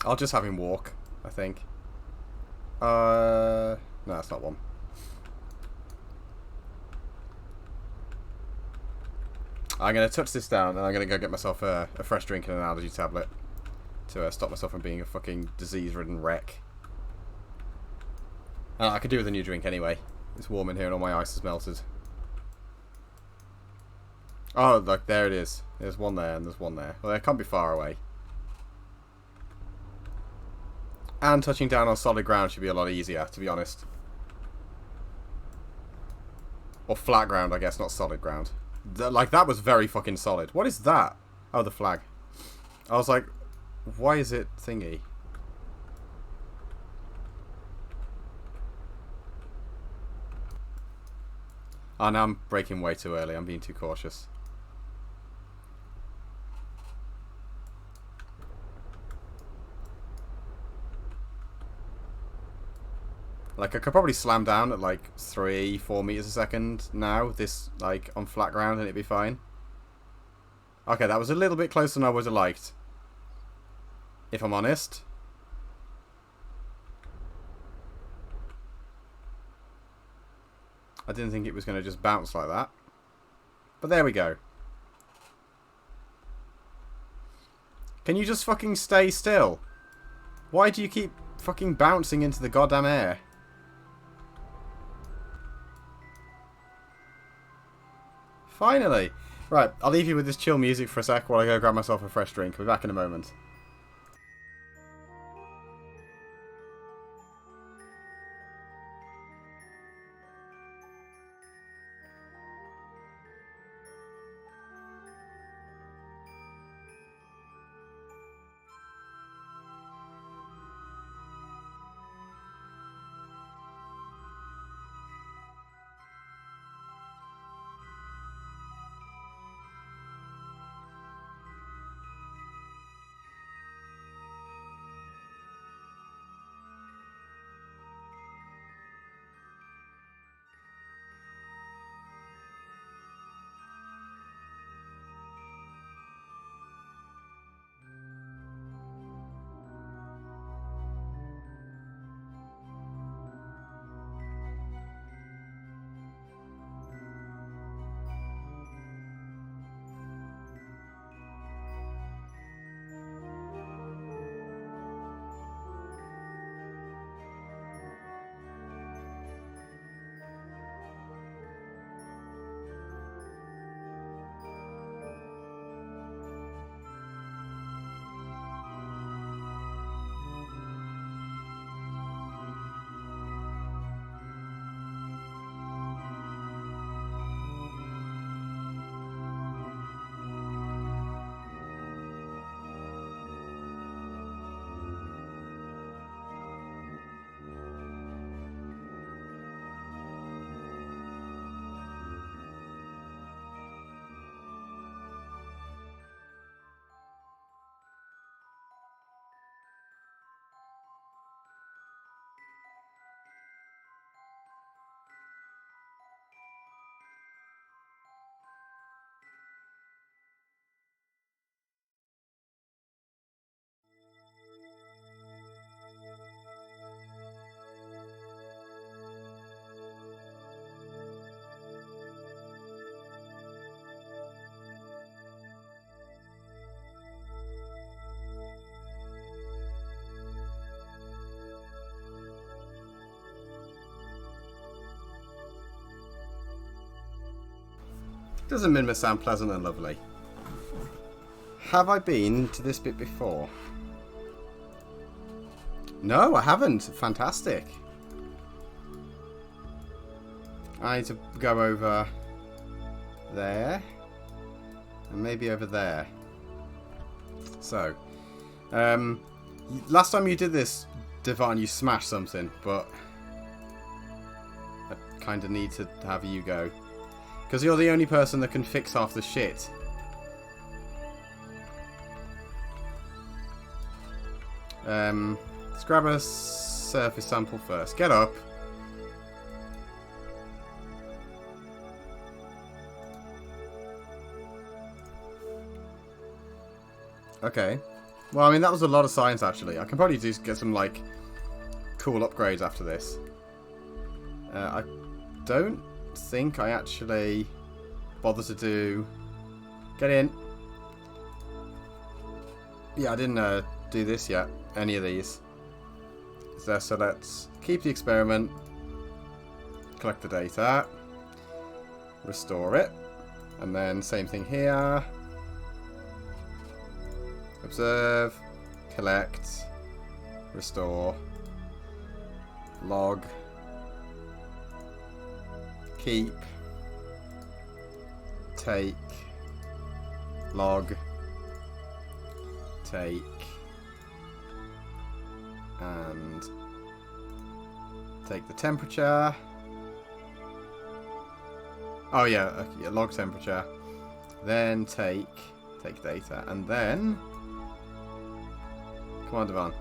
[SPEAKER 1] I'll just have him walk, I think. No, that's not one. I'm going to touch this down and I'm going to go get myself a fresh drink and an allergy tablet to stop myself from being a fucking disease-ridden wreck. I could do with a new drink anyway. It's warm in here and all my ice is melted. Oh, look, there it is. There's one there and there's one there. Well, they can't be far away. And touching down on solid ground should be a lot easier, to be honest. Or flat ground, I guess, not solid ground. Like, that was very fucking solid. What is that? Oh, the flag. I was like, why is it thingy? Oh, now I'm braking way too early. I'm being too cautious. Like, I could probably slam down at, like, 3-4 meters a second now, this, like, on flat ground, and it'd be fine. Okay, that was a little bit closer than I would have liked. If I'm honest. I didn't think it was going to just bounce like that. But there we go. Can you just fucking stay still? Why do you keep fucking bouncing into the goddamn air? Finally! Right, I'll leave you with this chill music for a sec while I go grab myself a fresh drink. I'll be back in a moment. Doesn't Minmus sound pleasant and lovely? Have I been to this bit before? No, I haven't. Fantastic. I need to go over there. And maybe over there. So. Last time you did this, Devon, you smashed something. But I kind of need to have you go. Because you're the only person that can fix half the shit. Let's grab a surface sample first. Get up. Okay. Well, I mean, that was a lot of science, actually. I can probably just get some, like, cool upgrades after this. I don't think I actually bother to do... Get in. Yeah, I didn't do this yet. Any of these. So let's keep the experiment. Collect the data. Restore it. And then same thing here. Observe. Collect. Restore. Log. Keep. Take. Log. Take. And take the temperature. Oh yeah, log temperature. Then take data, and then come on, Devon.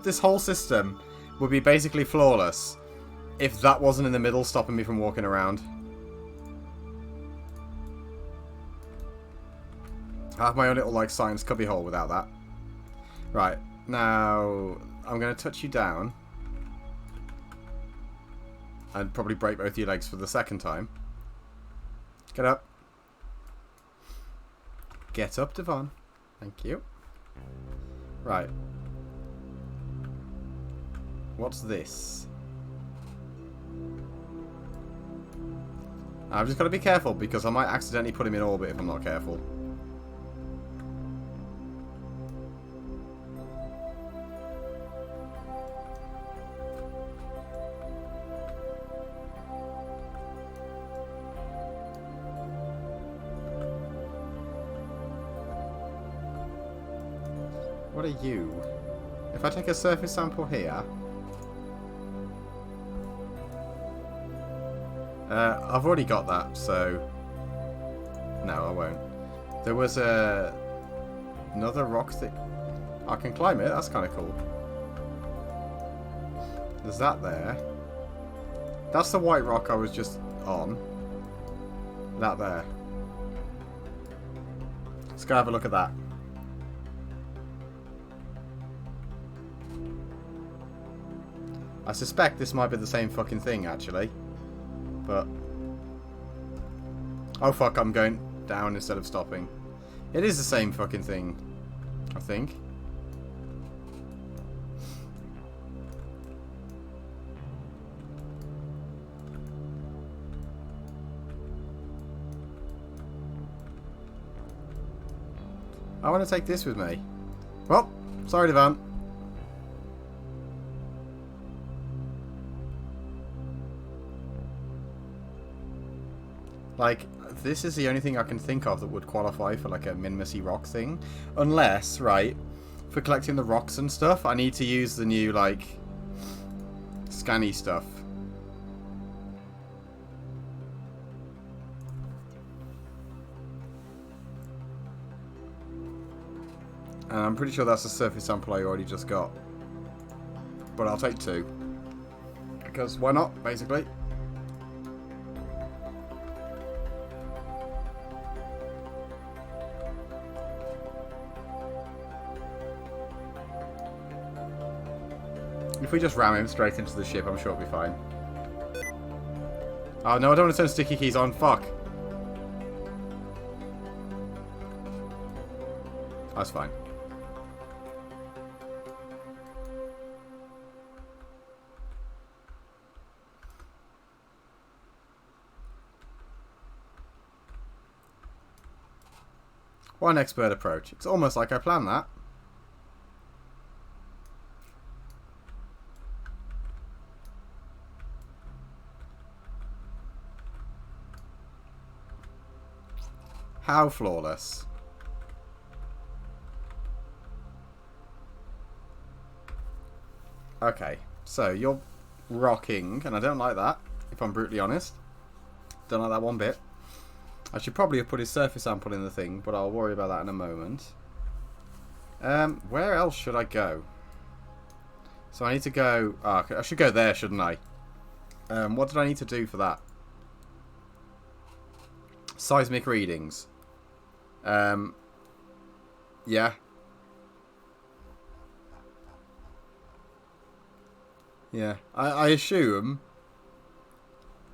[SPEAKER 1] This whole system would be basically flawless if that wasn't in the middle, stopping me from walking around. I have my own little, like, science cubbyhole without that. Right, now I'm going to touch you down. And probably break both your legs for the second time. Get up. Get up, Devon. Thank you. Right. What's this? I've just got to be careful because I might accidentally put him in orbit if I'm not careful. What are you? If I take a surface sample here... I've already got that, so... No, I won't. There was another rock thing. I can climb it, that's kind of cool. There's that there. That's the white rock I was just on. That there. Let's go have a look at that. I suspect this might be the same fucking thing, actually. But... oh, fuck, I'm going down instead of stopping. It is the same fucking thing, I think. I want to take this with me. Well, sorry, Devon. Like, this is the only thing I can think of that would qualify for, like, a Minmusy rock thing. Unless, right, for collecting the rocks and stuff, I need to use the new, like, scanny stuff. And I'm pretty sure that's a surface sample I already just got. But I'll take two. Because why not, basically? If we just ram him straight into the ship, I'm sure it'll be fine. Oh no, I don't want to turn sticky keys on. Fuck. That's fine. What an expert approach. It's almost like I planned that. How flawless. Okay, so you're rocking, and I don't like that, if I'm brutally honest. Don't like that one bit. I should probably have put his surface sample in the thing, but I'll worry about that in a moment. Where else should I go? So I need to go... Oh, I should go there, shouldn't I? What did I need to do for that? Seismic readings. Yeah. Yeah. I assume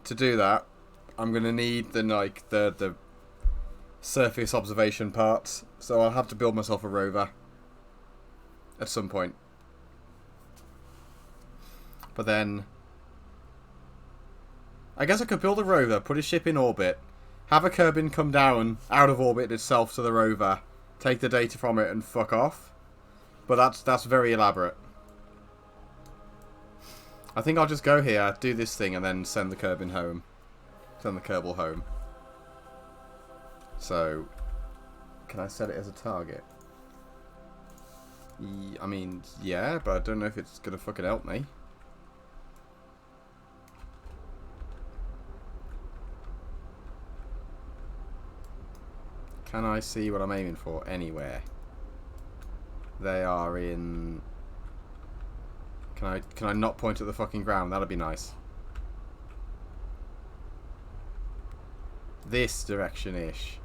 [SPEAKER 1] to do that, I'm going to need the surface observation parts. So I'll have to build myself a rover at some point. But then I guess I could build a rover, put a ship in orbit, have a Kerbin come down out of orbit itself to the rover, take the data from it and fuck off. But that's very elaborate. I think I'll just go here, do this thing, and then send the Kerbin home. Send the Kerbal home. So, can I set it as a target? I mean, yeah, but I don't know if it's going to fucking help me. Can I see what I'm aiming for anywhere? They are in... Can I not point at the fucking ground? That'd be nice. This direction-ish.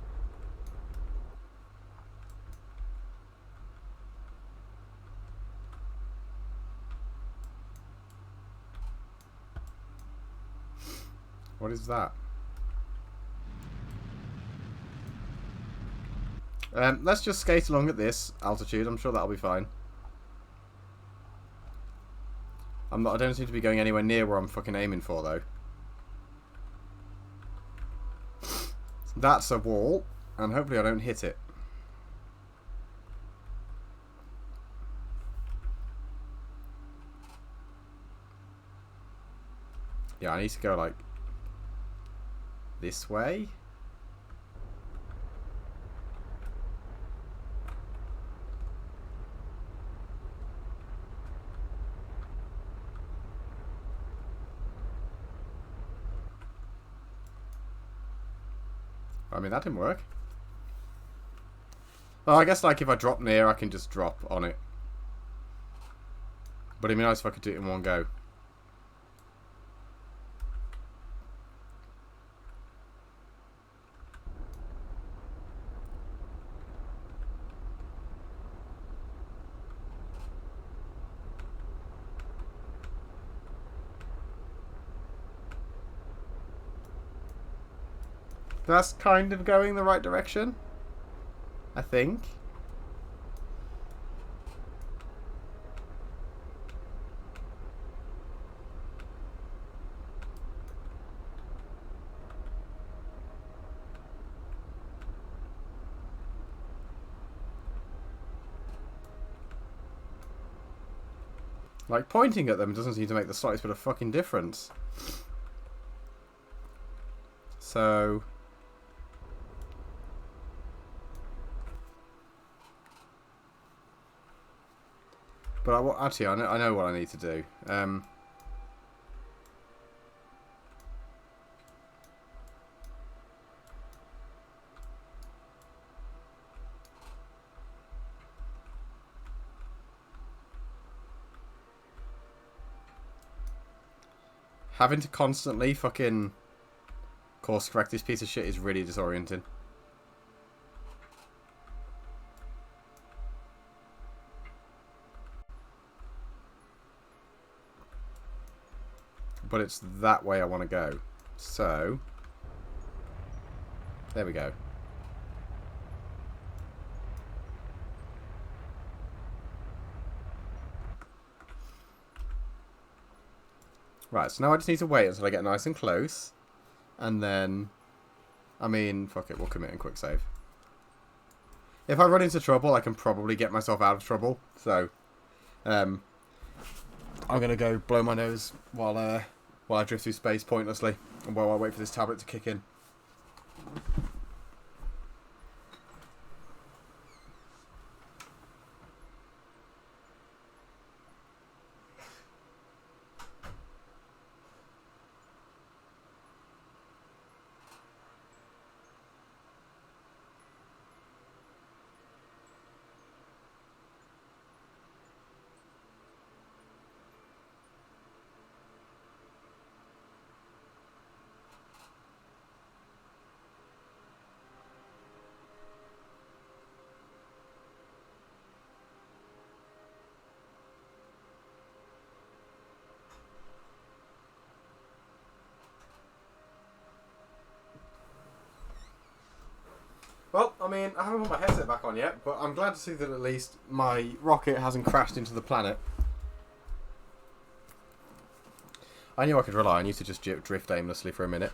[SPEAKER 1] What is that? Let's just skate along at this altitude. I'm sure that'll be fine. I don't seem to be going anywhere near where I'm fucking aiming for, though. That's a wall, and hopefully I don't hit it. Yeah, I need to go, like, this way. I mean, that didn't work. Well, I guess, like, if I drop near, I can just drop on it. But it'd be nice if I could do it in one go. That's kind of going the right direction, I think. Like, pointing at them doesn't seem to make the slightest bit of fucking difference. So... But actually, I know what I need to do. Having to constantly fucking course correct this piece of shit is really disorienting. But it's that way I want to go. So, there we go. Right, so now I just need to wait until I get nice and close. And then, I mean, fuck it, we'll commit and quick save. If I run into trouble, I can probably get myself out of trouble. So, I'm gonna go blow my nose while I drift through space pointlessly, and while I wait for this tablet to kick in. Well, I mean, I haven't put my headset back on yet, but I'm glad to see that at least my rocket hasn't crashed into the planet. I knew I could rely on you to just drift aimlessly for a minute.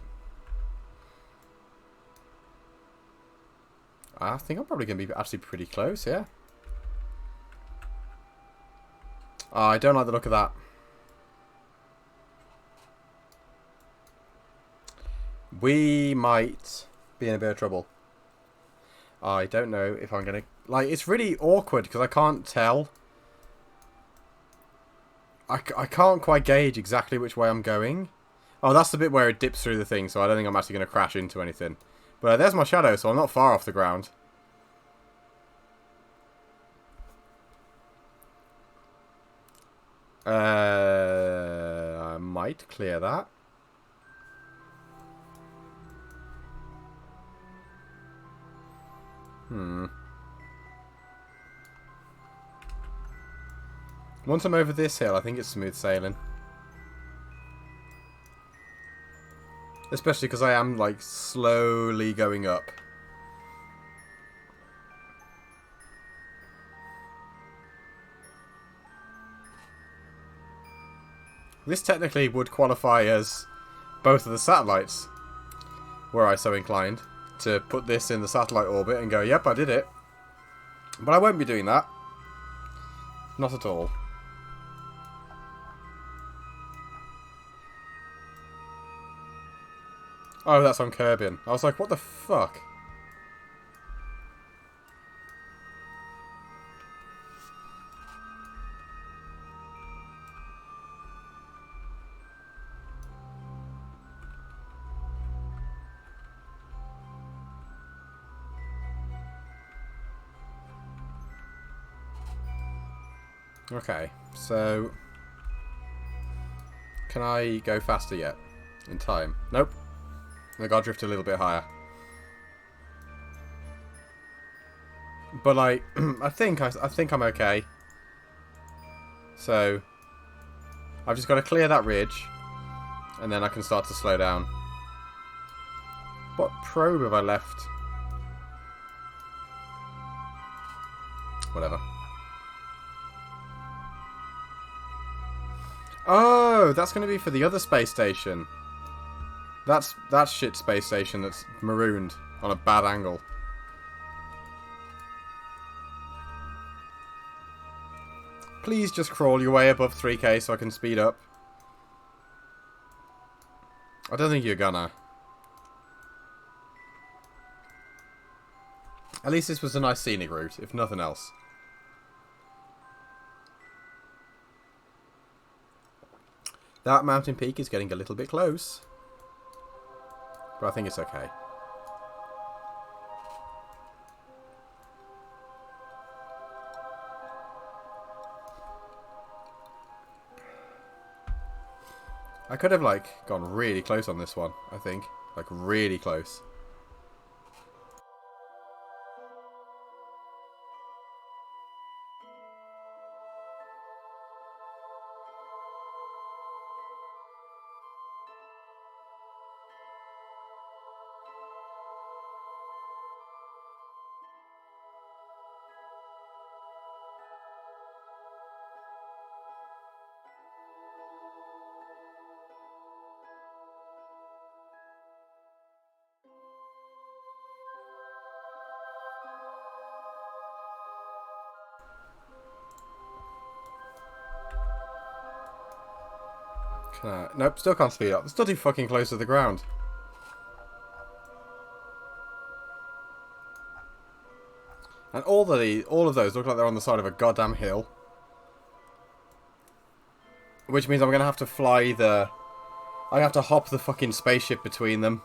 [SPEAKER 1] I think I'm probably going to be actually pretty close, yeah. Oh, I don't like the look of that. We might be in a bit of trouble. I don't know if I'm going to... Like, it's really awkward because I can't tell. I can't quite gauge exactly which way I'm going. Oh, that's the bit where it dips through the thing, so I don't think I'm actually going to crash into anything. But there's my shadow, so I'm not far off the ground. I might clear that. Once I'm over this hill, I think it's smooth sailing. Especially because I am, like, slowly going up. This technically would qualify as both of the satellites, were I so inclined to put this in the satellite orbit and go, yep, I did it. But I won't be doing that. Not at all. Oh, that's on Kerbal. I was like, what the fuck? Okay, so... Can I go faster yet? In time? Nope. I gotta drift a little bit higher. But, like, I think I'm okay. So... I've just got to clear that ridge. And then I can start to slow down. What probe have I left? Whatever. Oh, that's going to be for the other space station. That's that shit space station that's marooned on a bad angle. Please just crawl your way above 3K so I can speed up. I don't think you're gonna. At least this was a nice scenic route, if nothing else. That mountain peak is getting a little bit close. But I think it's okay. I could have, like, gone really close on this one, I think. Like, really close. Nope, still can't speed up. It's still too fucking close to the ground. And all of those look like they're on the side of a goddamn hill. Which means I'm going to have to fly the... I have to hop the fucking spaceship between them.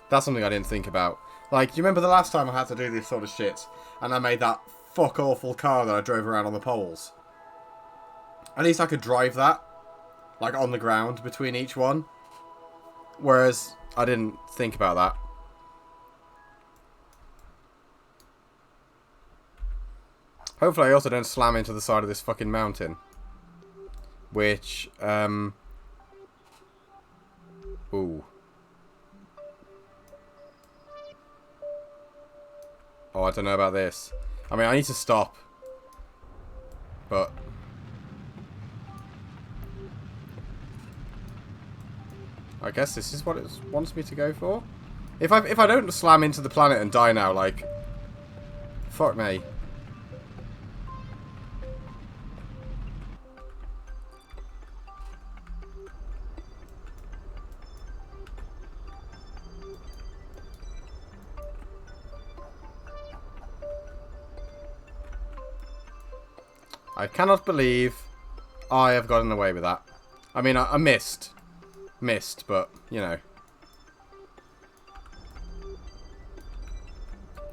[SPEAKER 1] That's something I didn't think about. Like, do you remember the last time I had to do this sort of shit? And I made that fuck-awful car that I drove around on the poles? At least I could drive that. Like, on the ground between each one. Whereas, I didn't think about that. Hopefully I also don't slam into the side of this fucking mountain. Which, ooh. Oh, I don't know about this. I mean, I need to stop. But... I guess this is what it wants me to go for. If I don't slam into the planet and die now, like... Fuck me. I cannot believe I have gotten away with that. I mean, I missed. Missed, but, you know.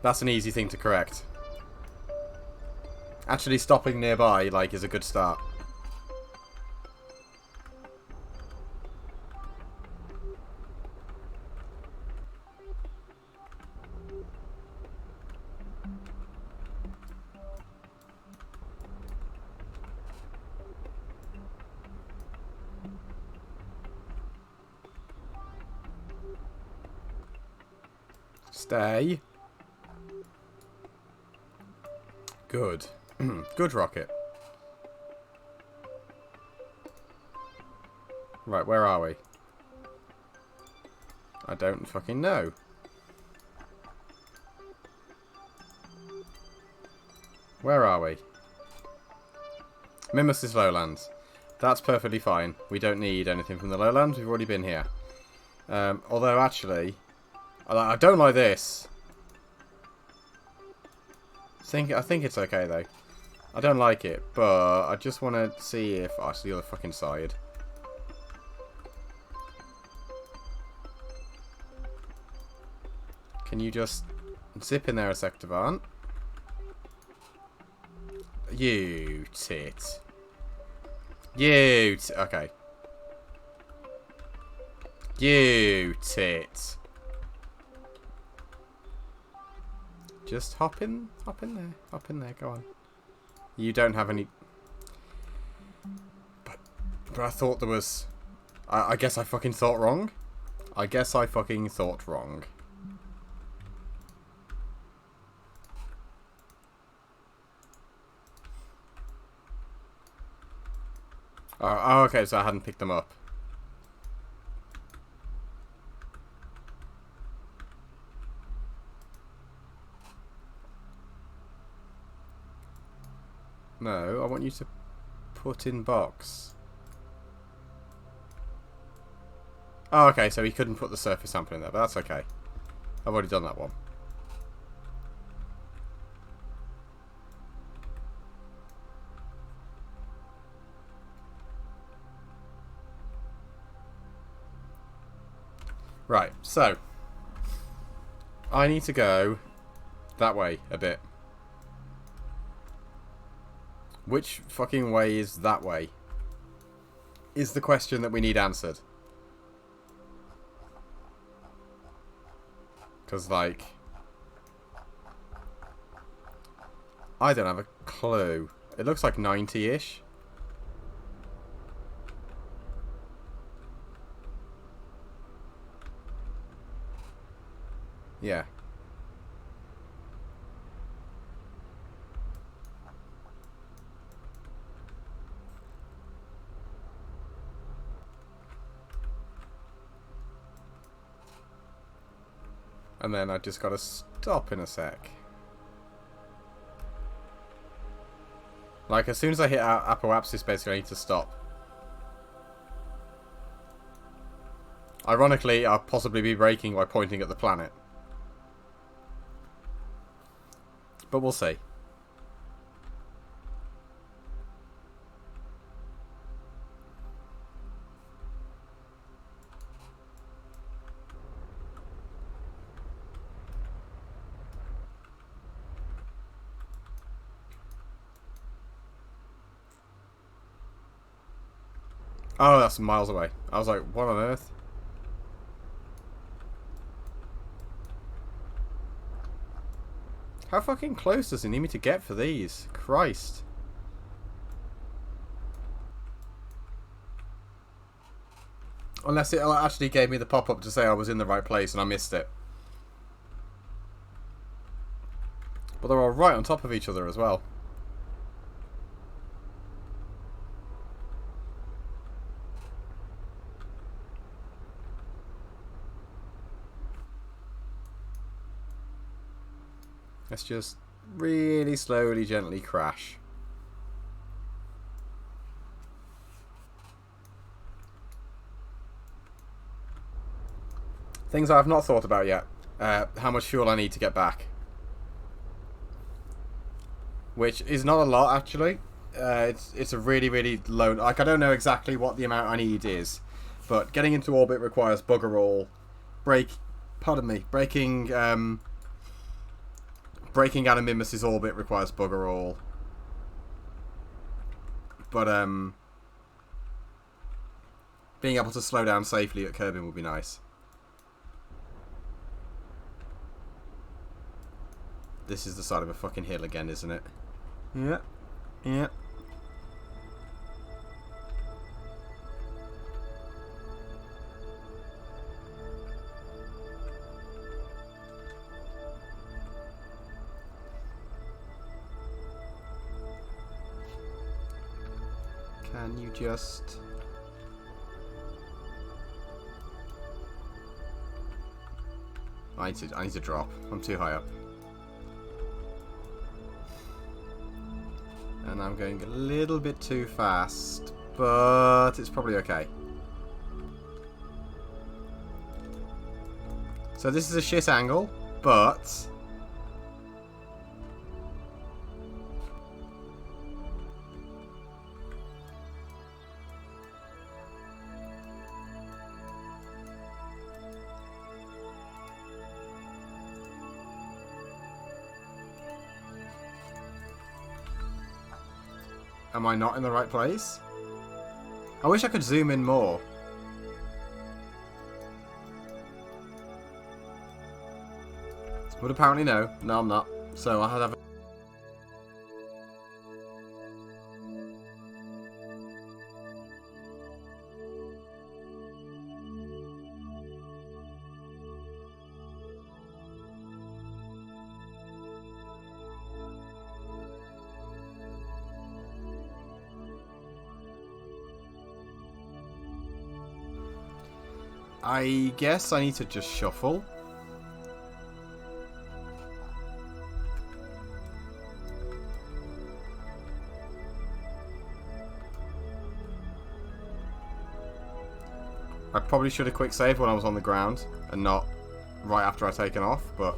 [SPEAKER 1] That's an easy thing to correct. Actually stopping nearby, like, is a good start. Stay. Good. Good rocket. Right, where are we? I don't fucking know. Where are we? Mimus' Lowlands. That's perfectly fine. We don't need anything from the Lowlands. We've already been here. Although, actually... I don't like this. I think it's okay, though. I don't like it, but I just want to see if... Oh, it's the other fucking side. Can you just zip in there a sec, Devant? You tit. Okay. You tit. Just hop in there, go on. You don't have any... But I thought there was... I guess I fucking thought wrong. I guess I fucking thought wrong. Oh, okay, so I hadn't picked them up. No, I want you to put in box. Oh, okay, so he couldn't put the surface sample in there, but that's okay. I've already done that one. Right, so I need to go that way a bit. Which fucking way is that way? Is the question that we need answered. Because, like... I don't have a clue. It looks like 90-ish. Yeah. And then I just gotta stop in a sec. Like, as soon as I hit apoapsis, basically I need to stop. Ironically, I'll possibly be braking by pointing at the planet. But we'll see. Oh, that's miles away. I was like, what on earth? How fucking close does it need me to get for these? Christ. Unless it actually gave me the pop-up to say I was in the right place and I missed it. But they're all right on top of each other as well. Let's just really slowly, gently crash. Things I have not thought about yet. How much fuel I need to get back. Which is not a lot, actually. It's a really, really low... Like, I don't know exactly what the amount I need is. But getting into orbit requires bugger all. Breaking out of Mimus's orbit requires bugger all. But, being able to slow down safely at Kerbal would be nice. This is the side of a fucking hill again, isn't it? Yeah. Yeah. Can you just... I need to drop. I'm too high up. And I'm going a little bit too fast, but it's probably okay. So this is a shit angle, but... Am I not in the right place? I wish I could zoom in more. But apparently no. No, I'm not. So I'll have... I guess I need to just shuffle. I probably should have quick saved when I was on the ground and not right after I'd taken off, but...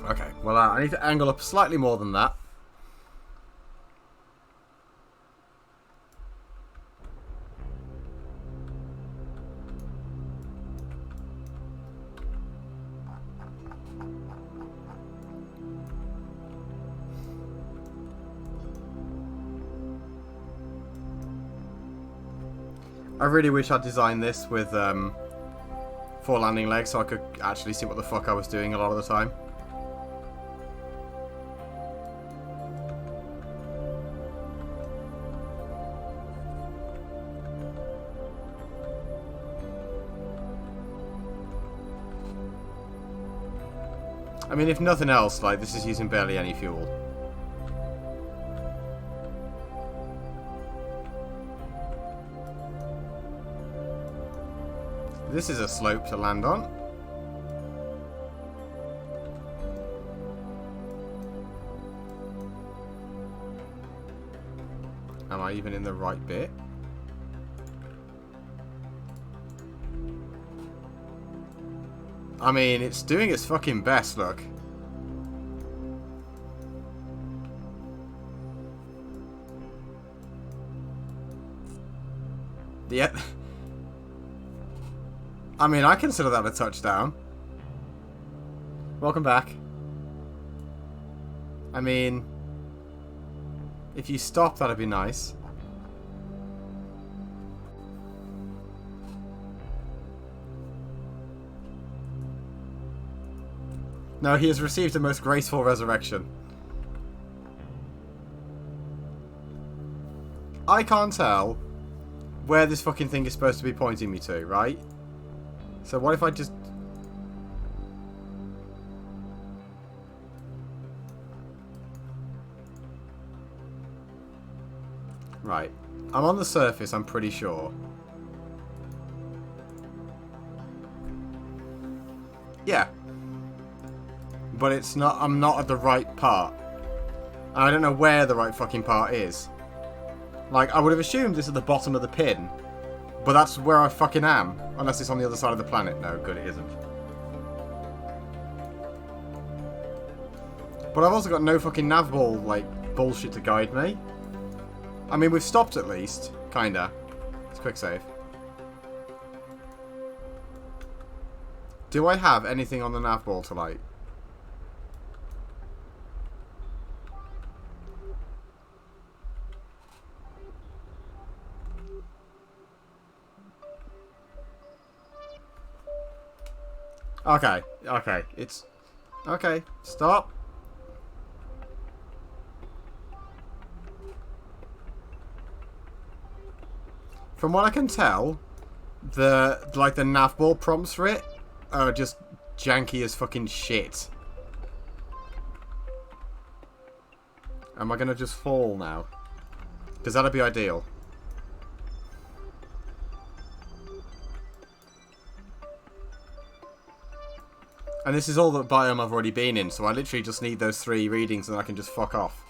[SPEAKER 1] Okay, well I need to angle up slightly more than that. I really wish I'd designed this with 4 landing legs so I could actually see what the fuck I was doing a lot of the time. I mean, if nothing else, like, this is using barely any fuel. This is a slope to land on. Am I even in the right bit? I mean, it's doing its fucking best, look. Yeah. I mean, I consider that a touchdown. Welcome back. I mean, if you stop, that'd be nice. No, he has received a most graceful resurrection. I can't tell where this fucking thing is supposed to be pointing me to, right? So what if I just... Right. I'm on the surface, I'm pretty sure. Yeah. But it's not... I'm not at the right part. I don't know where the right fucking part is. Like, I would have assumed this is the bottom of the pin. But that's where I fucking am. Unless it's on the other side of the planet. No, good, it isn't. But I've also got no fucking nav ball, like, bullshit to guide me. I mean, we've stopped at least. Kinda. It's quick save. Do I have anything on the nav ball to, like... Okay, okay, it's... Okay, stop. From what I can tell, the nav ball prompts for it are just janky as fucking shit. Am I gonna just fall now? Because that'd be ideal. And this is all the biome I've already been in, so I literally just need those 3 readings and I can just fuck off.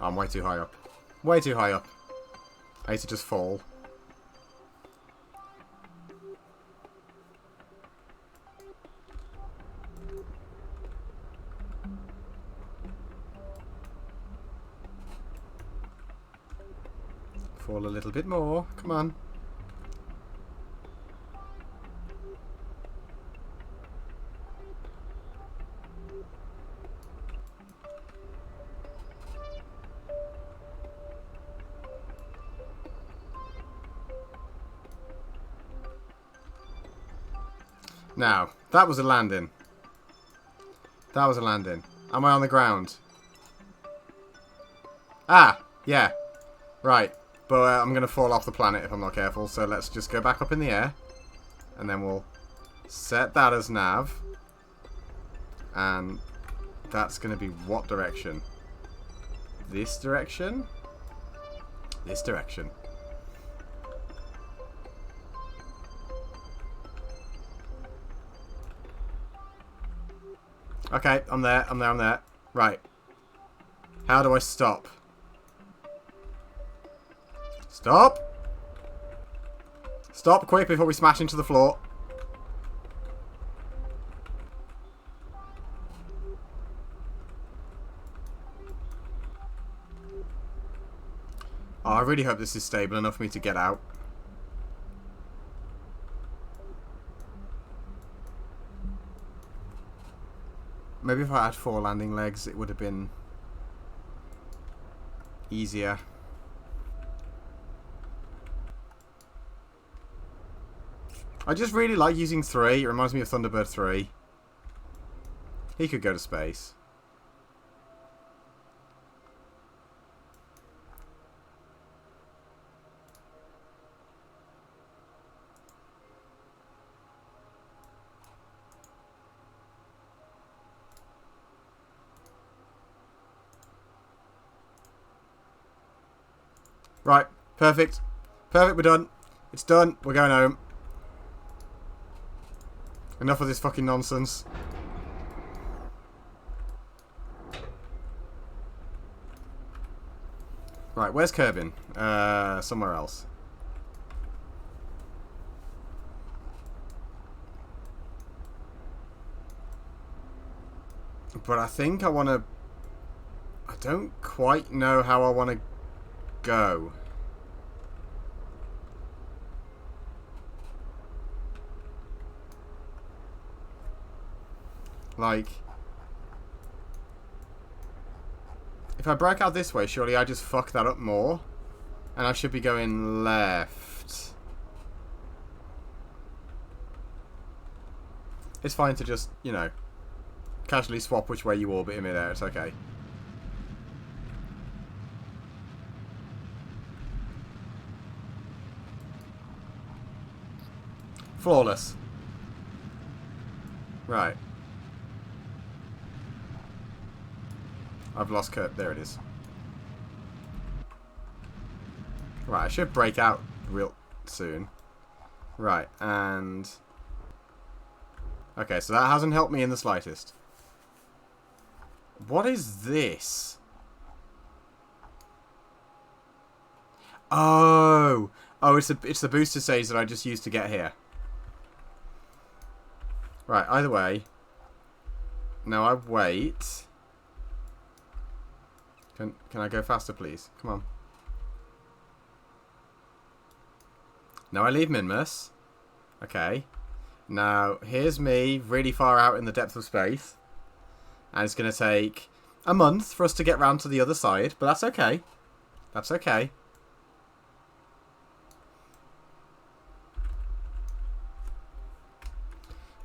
[SPEAKER 1] I'm way too high up. Way too high up. I need to just fall. Fall a little bit more. Come on. Now, that was a landing. That was a landing. Am I on the ground? Ah! Yeah. Right. But I'm going to fall off the planet if I'm not careful, so let's just go back up in the air. And then we'll set that as nav. And that's going to be what direction? This direction? This direction. Okay, I'm there, I'm there, I'm there. Right. How do I stop? Stop! Stop quick before we smash into the floor. Oh, I really hope this is stable enough for me to get out. Maybe if I had 4 landing legs, it would have been easier. I just really like using 3. It reminds me of Thunderbird 3. He could go to space. Right. Perfect. Perfect, we're done. It's done. We're going home. Enough of this fucking nonsense. Right, where's Kerbin? Somewhere else. But I think I want to... I don't quite know how I want to go. Like... If I break out this way, surely I just fuck that up more. And I should be going left. It's fine to just, you know, casually swap which way you orbit in midair. It's okay. Flawless. Right. I've lost Kurt. There it is. Right, I should break out real soon. Right, and... Okay, so that hasn't helped me in the slightest. What is this? Oh! Oh, it's the booster stage that I just used to get here. Right, either way. Now I wait. Can I go faster, please? Come on. Now I leave Minmus. Okay. Now, here's me, really far out in the depth of space. And it's going to take a month for us to get round to the other side. But that's okay. That's okay.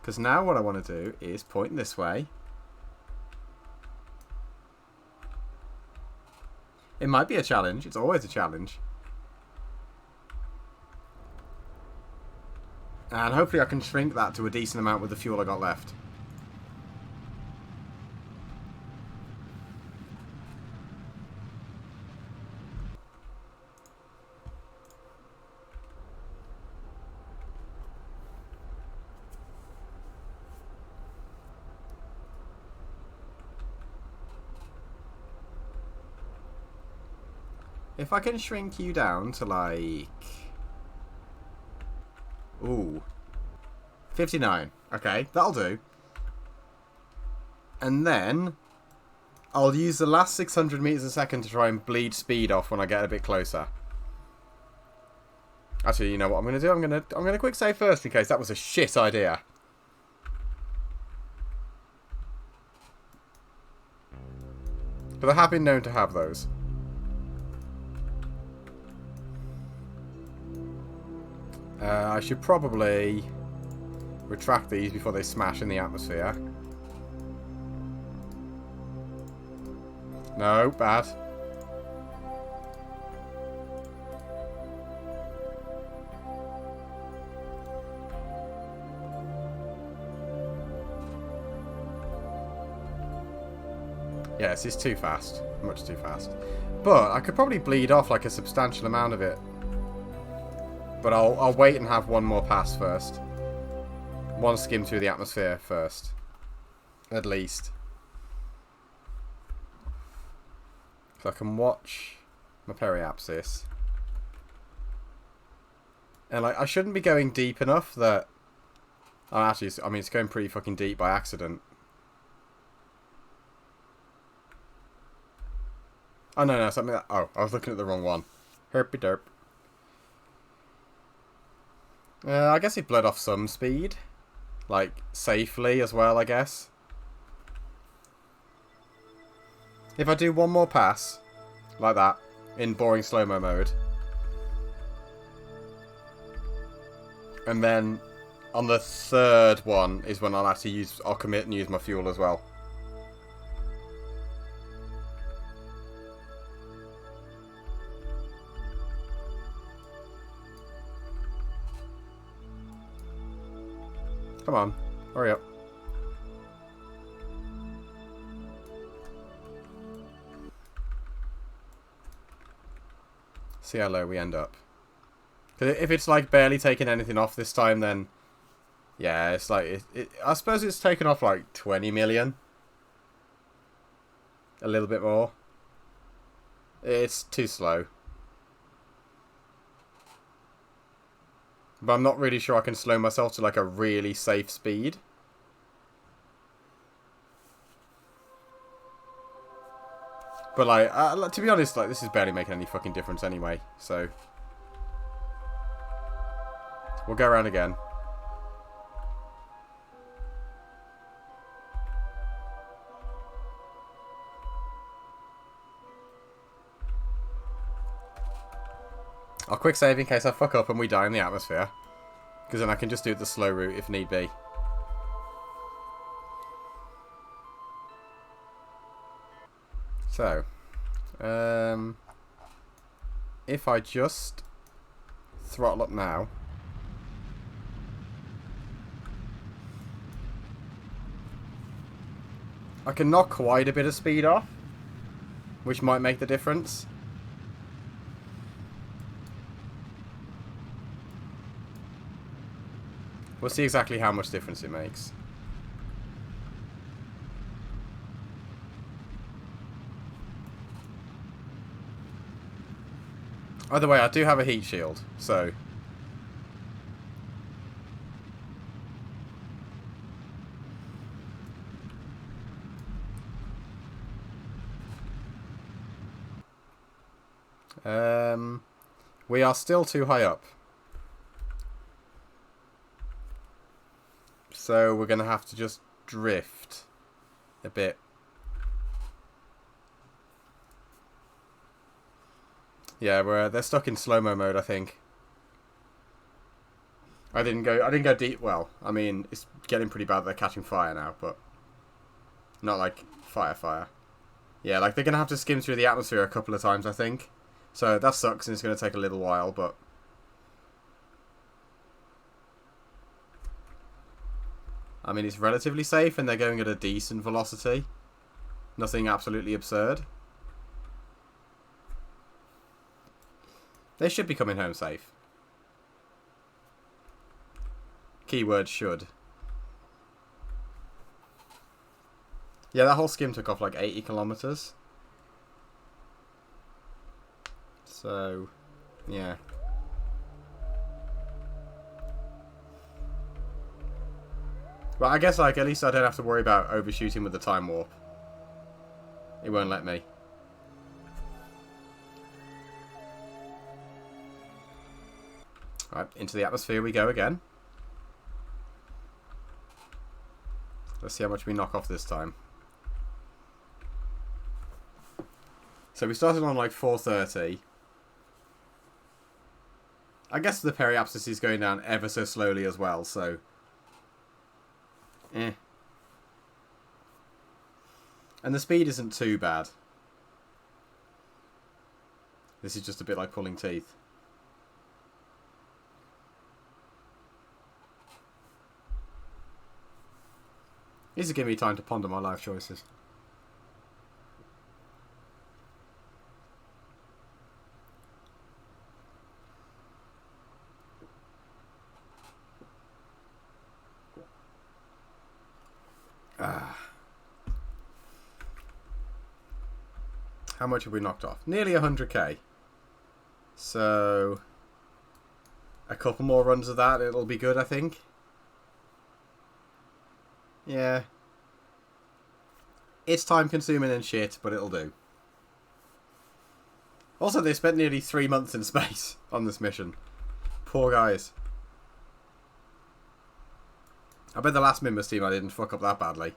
[SPEAKER 1] Because now what I want to do is point this way. It might be a challenge. It's always a challenge. And hopefully I can shrink that to a decent amount with the fuel I got left. If I can shrink you down to like... Ooh. 59. Okay, that'll do. And then I'll use the last 600 meters a second to try and bleed speed off when I get a bit closer. Actually, you know what I'm going to do? I'm going to quick save first in case that was a shit idea. But I have been known to have those. I should probably retract these before they smash in the atmosphere. No, bad. Yeah, this is too fast. Much too fast. But I could probably bleed off like a substantial amount of it. But I'll wait and have one more pass first. One skim through the atmosphere first. At least. So I can watch my periapsis. And like, I shouldn't be going deep enough that... Oh, actually, I mean, it's going pretty fucking deep by accident. Oh, no, something that... Oh, I was looking at the wrong one. Herpy derp. I guess it bled off some speed. Like, safely as well, I guess. If I do one more pass, like that, in boring slow-mo mode. And then, on the third one, is when I'll commit and use my fuel as well. Come on, hurry up. See how low we end up. Because if it's like barely taking anything off this time, then yeah, it's like I suppose it's taken off like 20 million, a little bit more. It's too slow, but I'm not really sure I can slow myself to like a really safe speed. But like, to be honest, like this is barely making any fucking difference anyway. So we'll go around again. I'll quick save in case I fuck up and we die in the atmosphere. Because then I can just do the slow route if need be. So, if I just throttle up now. I can knock quite a bit of speed off, which might make the difference. We'll see exactly how much difference it makes. Either way, I do have a heat shield, so... we are still too high up. So we're going to have to just drift a bit. Yeah, they're stuck in slow-mo mode, I think. I didn't go deep. Well, I mean, it's getting pretty bad. They're catching fire now, but not like fire. Yeah, like they're going to have to skim through the atmosphere a couple of times, I think. So that sucks and it's going to take a little while, but... I mean, it's relatively safe and they're going at a decent velocity. Nothing absolutely absurd. They should be coming home safe. Keyword should. Yeah, that whole skim took off like 80 kilometers. So, yeah. But I guess, like, at least I don't have to worry about overshooting with the time warp. It won't let me. Right, into the atmosphere we go again. Let's see how much we knock off this time. So we started on like 430. I guess the periapsis is going down ever so slowly as well, so... And the speed isn't too bad. This is just a bit like pulling teeth. This is giving me time to ponder my life choices. How much have we knocked off? Nearly 100k. So, a couple more runs of that, it'll be good, I think. Yeah. It's time consuming and shit, but it'll do. Also, they spent nearly 3 months in space on this mission. Poor guys. I bet the last Mimbus team I didn't fuck up that badly.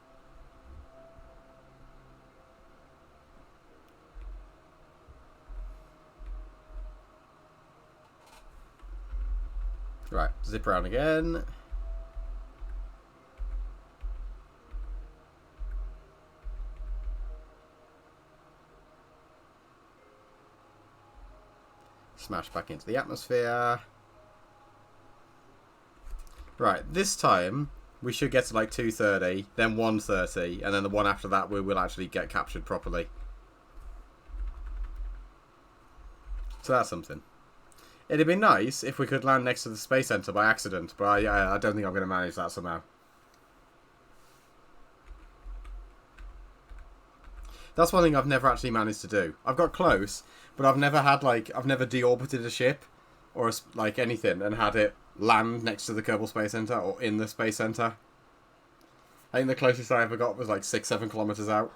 [SPEAKER 1] Right, zip around again. Smash back into the atmosphere. Right, this time we should get to like 230, then 130, and then the one after that we will actually get captured properly. So that's something. It'd be nice if we could land next to the Space Center by accident, but I don't think I'm going to manage that somehow. That's one thing I've never actually managed to do. I've got close, but I've never had, like, I've never deorbited a ship or, like, anything and had it land next to the Kerbal Space Center or in the Space Center. I think the closest I ever got was, like, 6-7 kilometers out.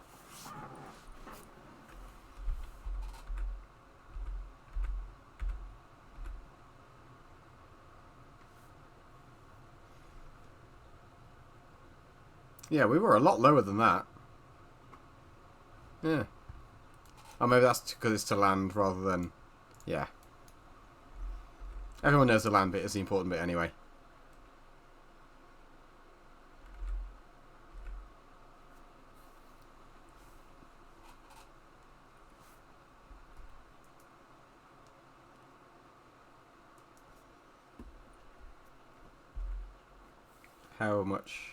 [SPEAKER 1] Yeah, we were a lot lower than that. Yeah. Oh, maybe that's because it's to land rather than... Yeah. Everyone knows the land bit is the important bit anyway. How much?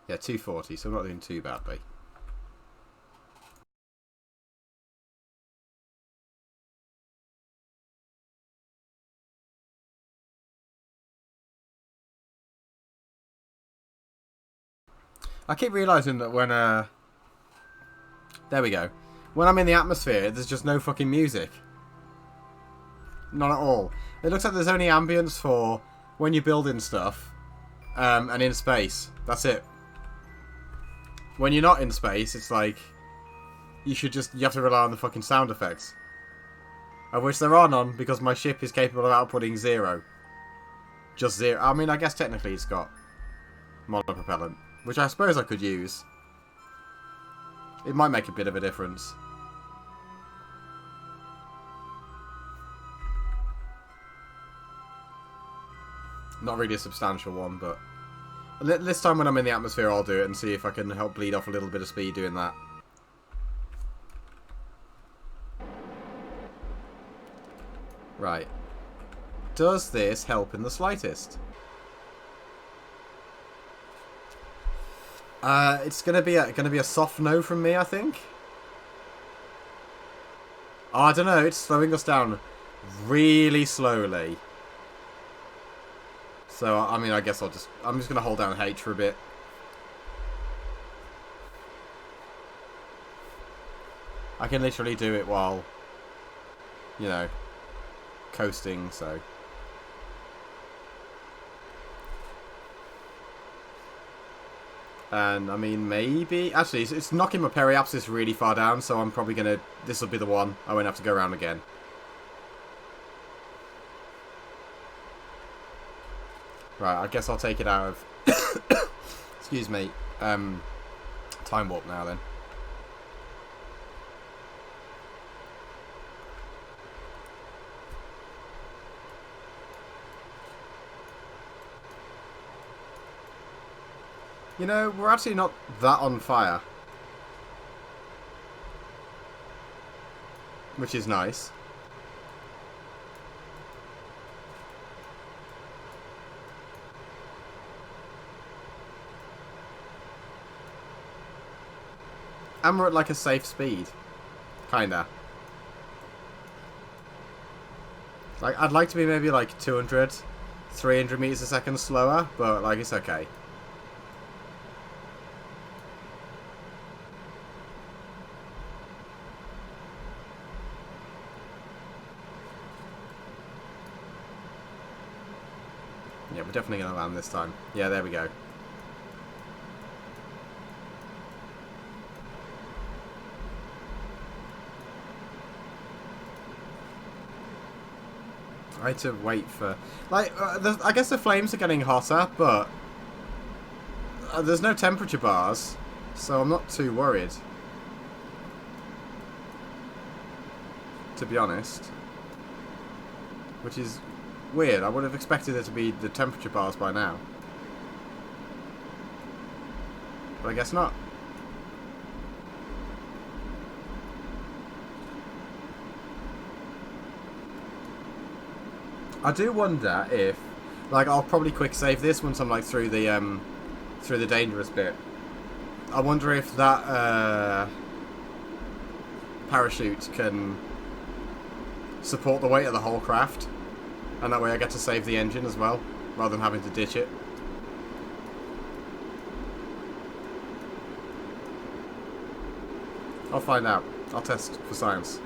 [SPEAKER 1] Yeah, 240, so we're not doing too badly. I keep realising that when, there we go. When I'm in the atmosphere, there's just no fucking music. Not at all. It looks like there's only ambience for when you're building stuff, and in space. That's it. When you're not in space, it's like, you have to rely on the fucking sound effects. Of which there are none, because my ship is capable of outputting 0. Just 0. I mean, I guess technically it's got monopropellant, which I suppose I could use. It might make a bit of a difference. Not really a substantial one, but... This time when I'm in the atmosphere, I'll do it and see if I can help bleed off a little bit of speed doing that. Right. Does this help in the slightest? It's gonna be a soft no from me, I think. Oh, I don't know. It's slowing us down really slowly. So I mean, I guess I'm just gonna hold down H for a bit. I can literally do it while, you know, coasting. So. And, I mean, maybe... Actually, it's knocking my periapsis really far down, so I'm probably going to... This will be the one. I won't have to go around again. Right, I guess I'll take it out of... Excuse me. Time warp now, then. You know, we're actually not that on fire. Which is nice. And we're at like a safe speed. Kinda. Like, I'd like to be maybe like 200, 300 meters a second slower, but like, it's okay. Yeah, we're definitely going to land this time. Yeah, there we go. I had to wait for... Like, I guess the flames are getting hotter, but... there's no temperature bars, so I'm not too worried. To be honest. Which is... weird. I would have expected there to be the temperature bars by now. But I guess not. I do wonder if... Like, I'll probably quick save this once I'm, like, through the dangerous bit. I wonder if that, parachute can support the weight of the whole craft. And that way I get to save the engine as well, rather than having to ditch it. I'll find out. I'll test for science.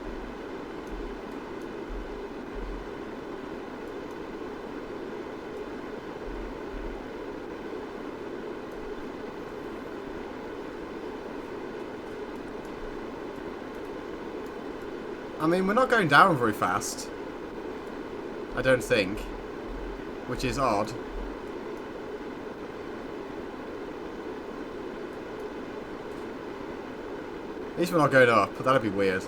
[SPEAKER 1] I mean, we're not going down very fast. I don't think. Which is odd. At least we're not going up, but that'd be weird.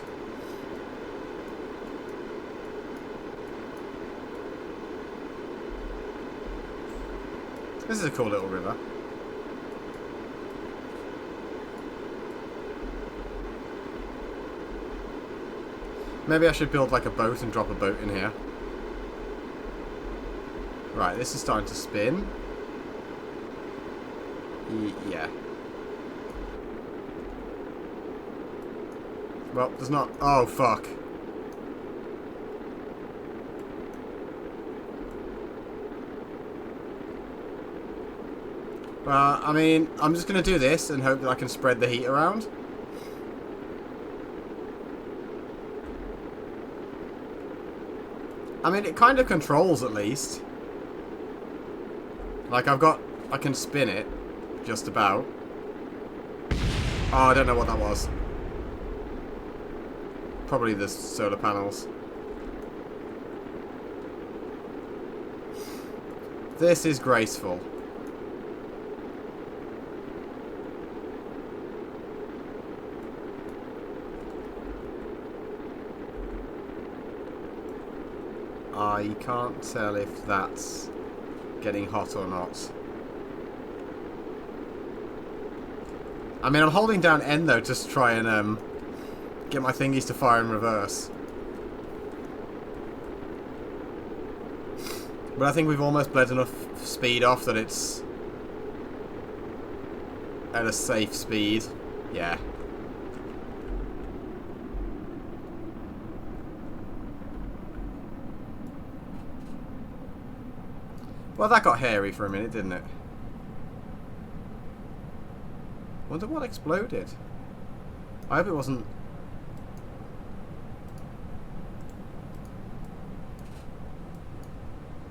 [SPEAKER 1] This is a cool little river. Maybe I should build like a boat and drop a boat in here. Right, this is starting to spin. Yeah. Well, there's not... Oh, fuck. I mean, I'm just going to do this and hope that I can spread the heat around. I mean, it kind of controls at least. Like, I can spin it. Just about. Oh, I don't know what that was. Probably the solar panels. This is graceful. I can't tell if that's getting hot or not. I mean, I'm holding down N though, just to try and get my thingies to fire in reverse. But I think we've almost bled enough speed off that it's at a safe speed. Yeah. Well, that got hairy for a minute, didn't it? Wonder what exploded. I hope it wasn't...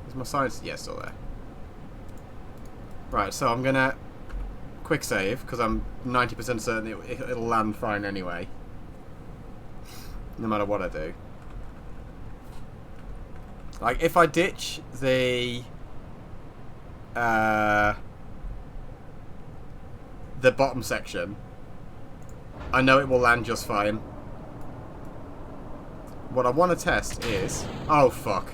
[SPEAKER 1] Is my science... Yeah, still there. Right, so I'm gonna quick save, because I'm 90% certain it'll land fine anyway. No matter what I do. Like, if I ditch the bottom section, I know it will land just fine. What I want to test is... Oh, fuck.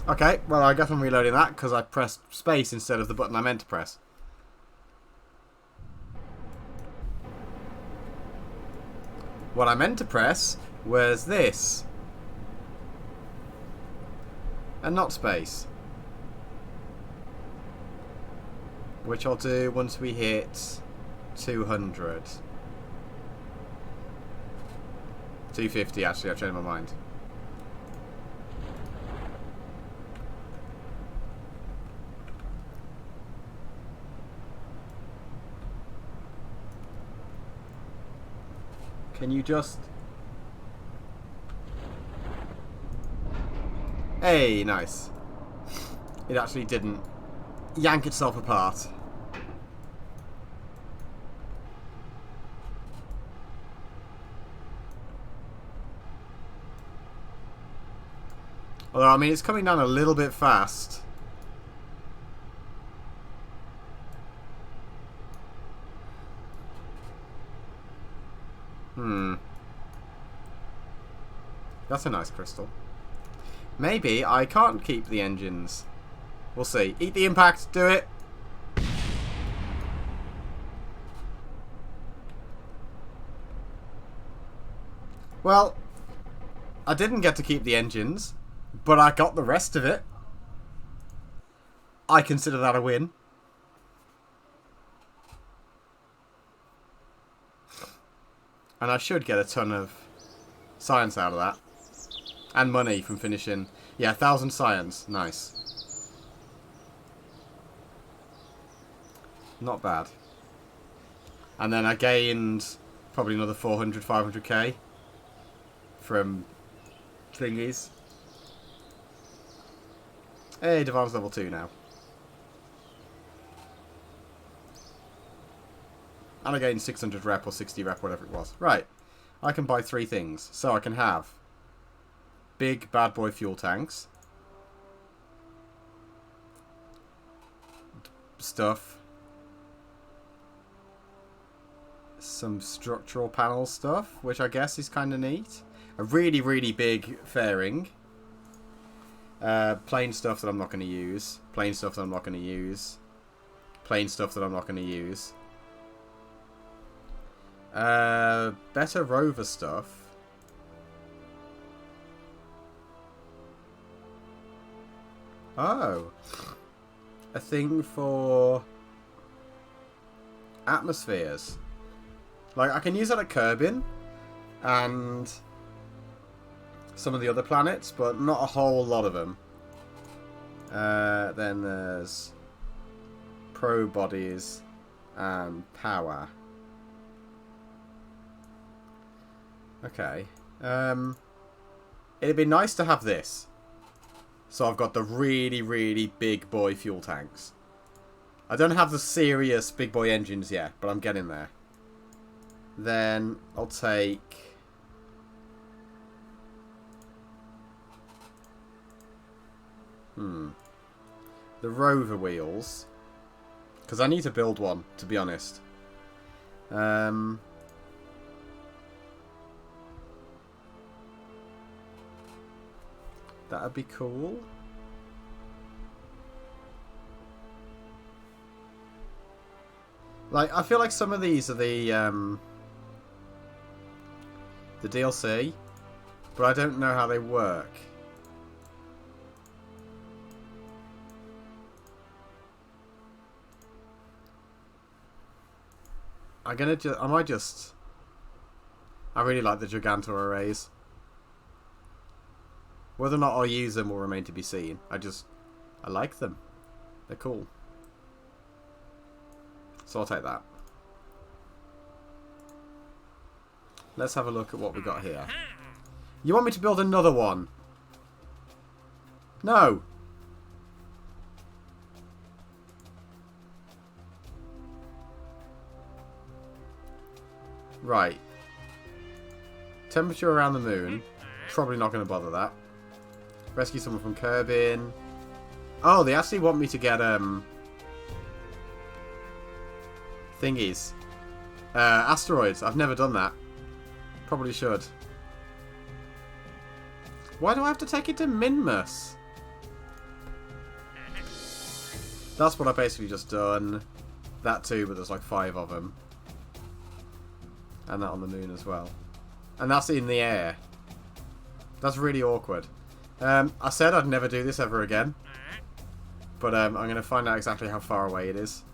[SPEAKER 1] Okay, well, I guess I'm reloading that because I pressed space instead of the button I meant to press. What I meant to press was this. And not space. Which I'll do once we hit 200. 250, actually, I've changed my mind. Can you just... Hey, nice. It actually didn't yank itself apart. Although, I mean, it's coming down a little bit fast. That's a nice crystal. Maybe I can't keep the engines. We'll see. Eat the impact. Do it. Well, I didn't get to keep the engines, but I got the rest of it. I consider that a win. And I should get a ton of science out of that. And money from finishing. Yeah, 1,000 science. Nice. Not bad. And then I gained probably another 400, 500k from thingies. Hey, Divine's level 2 now. And I gained 600 rep or 60 rep, whatever it was. Right. I can buy 3 things. So I can have big bad boy fuel tanks. Stuff. Some structural panel stuff, which I guess is kind of neat. A really, really big fairing. Plain stuff that I'm not going to use. Plain stuff that I'm not going to use. Plain stuff that I'm not going to use. Better rover stuff. Oh. A thing for atmospheres. Like, I can use that at Kerbin and some of the other planets, but not a whole lot of them. Then there's pro bodies and power. Okay. It'd be nice to have this. So I've got the really, really big boy fuel tanks. I don't have the serious big boy engines yet, but I'm getting there. Then I'll take... the rover wheels. Because I need to build one, to be honest. That'd be cool. Like, I feel like some of these are the DLC, but I don't know how they work. I really like the Gigantor arrays. Whether or not I'll use them will remain to be seen. I like them. They're cool. So I'll take that. Let's have a look at what we got here. You want me to build another one? No. Right. Temperature around the moon. Probably not going to bother that. Rescue someone from Kerbin. Oh, they actually want me to get thingies. Asteroids. I've never done that. Probably should. Why do I have to take it to Minmus? That's what I've basically just done. That too, but there's like 5 of them. And that on the moon as well. And that's in the air. That's really awkward. I said I'd never do this ever again. But I'm going to find out exactly how far away it is.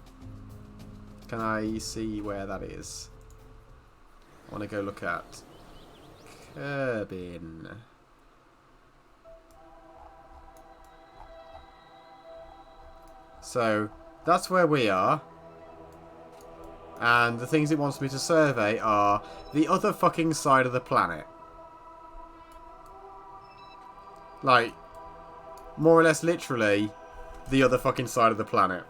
[SPEAKER 1] Can I see where that is? I want to go look at Kerbin. So, that's where we are. And the things it wants me to survey are the other fucking side of the planet. Like, more or less literally, the other fucking side of the planet.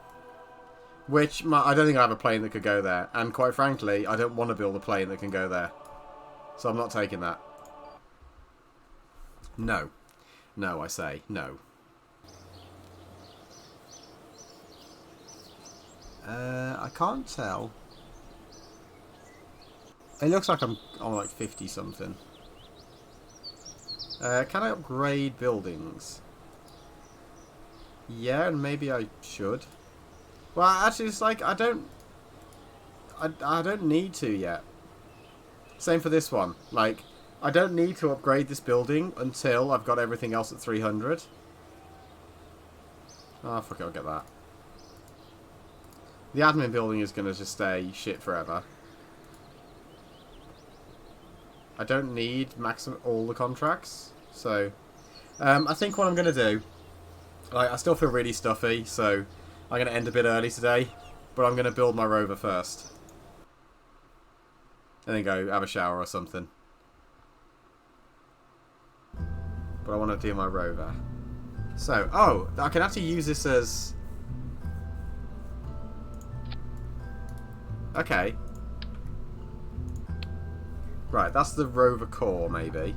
[SPEAKER 1] Which, I don't think I have a plane that could go there. And quite frankly, I don't want to build a plane that can go there. So I'm not taking that. No. No, I say. No. I can't tell. It looks like I'm on like 50 something. Can I upgrade buildings? Yeah, and maybe I should. Well, actually, it's like I don't need to yet. Same for this one. Like, I don't need to upgrade this building until I've got everything else at 300. Oh, fuck it, I'll get that. The admin building is going to just stay shit forever. I don't need maximum all the contracts, so I think what I'm going to do... Like, I still feel really stuffy, so I'm going to end a bit early today. But I'm going to build my rover first. And then go have a shower or something. But I want to do my rover. So, oh, I can actually use this as... Okay. Right, that's the rover core, maybe.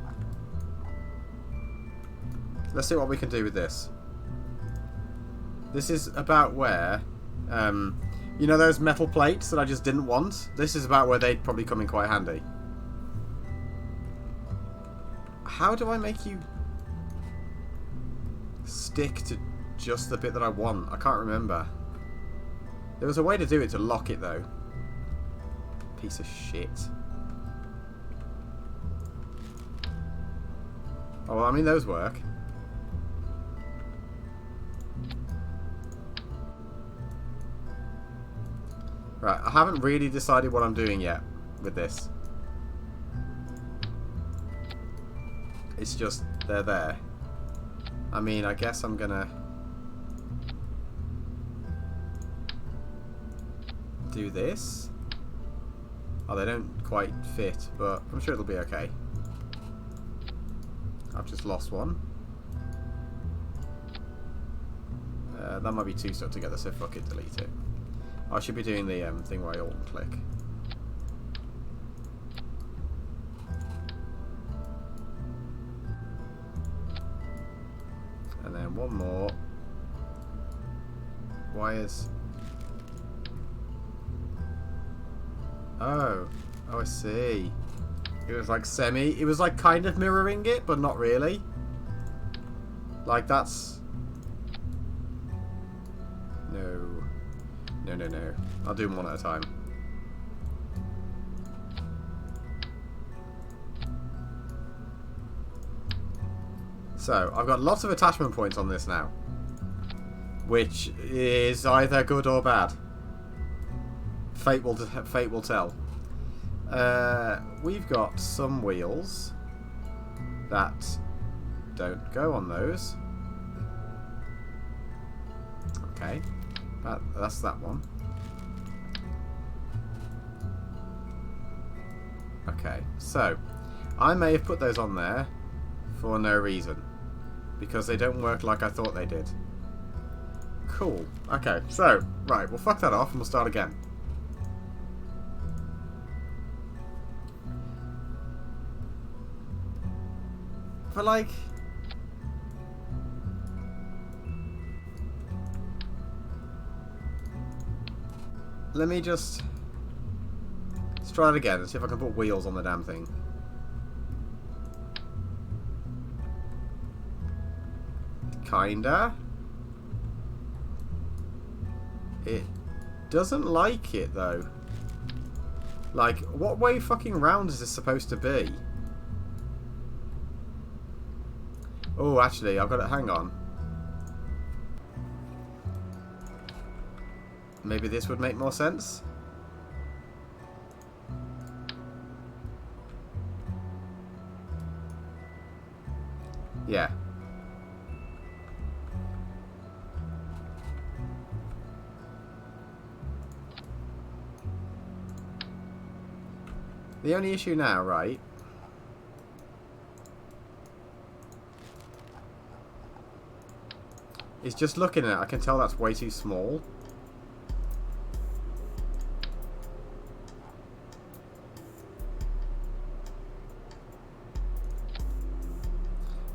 [SPEAKER 1] Let's see what we can do with this. This is about where... you know those metal plates that I just didn't want? This is about where they'd probably come in quite handy. How do I make you stick to just the bit that I want? I can't remember. There was a way to do it to lock it, though. Piece of shit. Oh, well, I mean, those work. Right, I haven't really decided what I'm doing yet with this. It's just, they're there. I mean, I guess I'm gonna do this. Oh, they don't quite fit, but I'm sure it'll be okay. I've just lost one. That might be two stuck together, so fuck it, delete it. I should be doing the thing where I alt-click. And then one more. Wires. Oh, I see. It was like it was like kind of mirroring it, but not really. Like that's... No. I'll do them one at a time. So, I've got lots of attachment points on this now. Which is either good or bad. Fate will tell. We've got some wheels that don't go on those. Okay. That's that one. Okay, so I may have put those on there for no reason. Because they don't work like I thought they did. Cool. Okay, so, right, we'll fuck that off and we'll start again. But like... Let me just... Let's try it again and see if I can put wheels on the damn thing. Kinda. It doesn't like it, though. Like, what way fucking round is this supposed to be? Oh, actually, I've got it. Hang on. Maybe this would make more sense? Yeah. The only issue now, right, is just looking at it, I can tell that's way too small.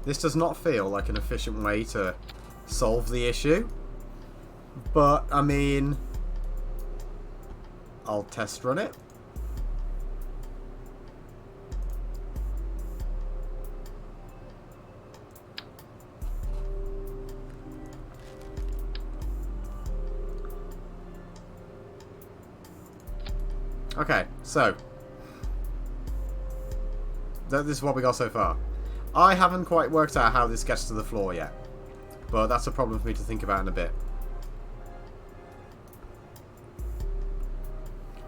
[SPEAKER 1] This does not feel like an efficient way to solve the issue. But, I mean, I'll test run it. Okay, so this is what we got so far. I haven't quite worked out how this gets to the floor yet, but that's a problem for me to think about in a bit.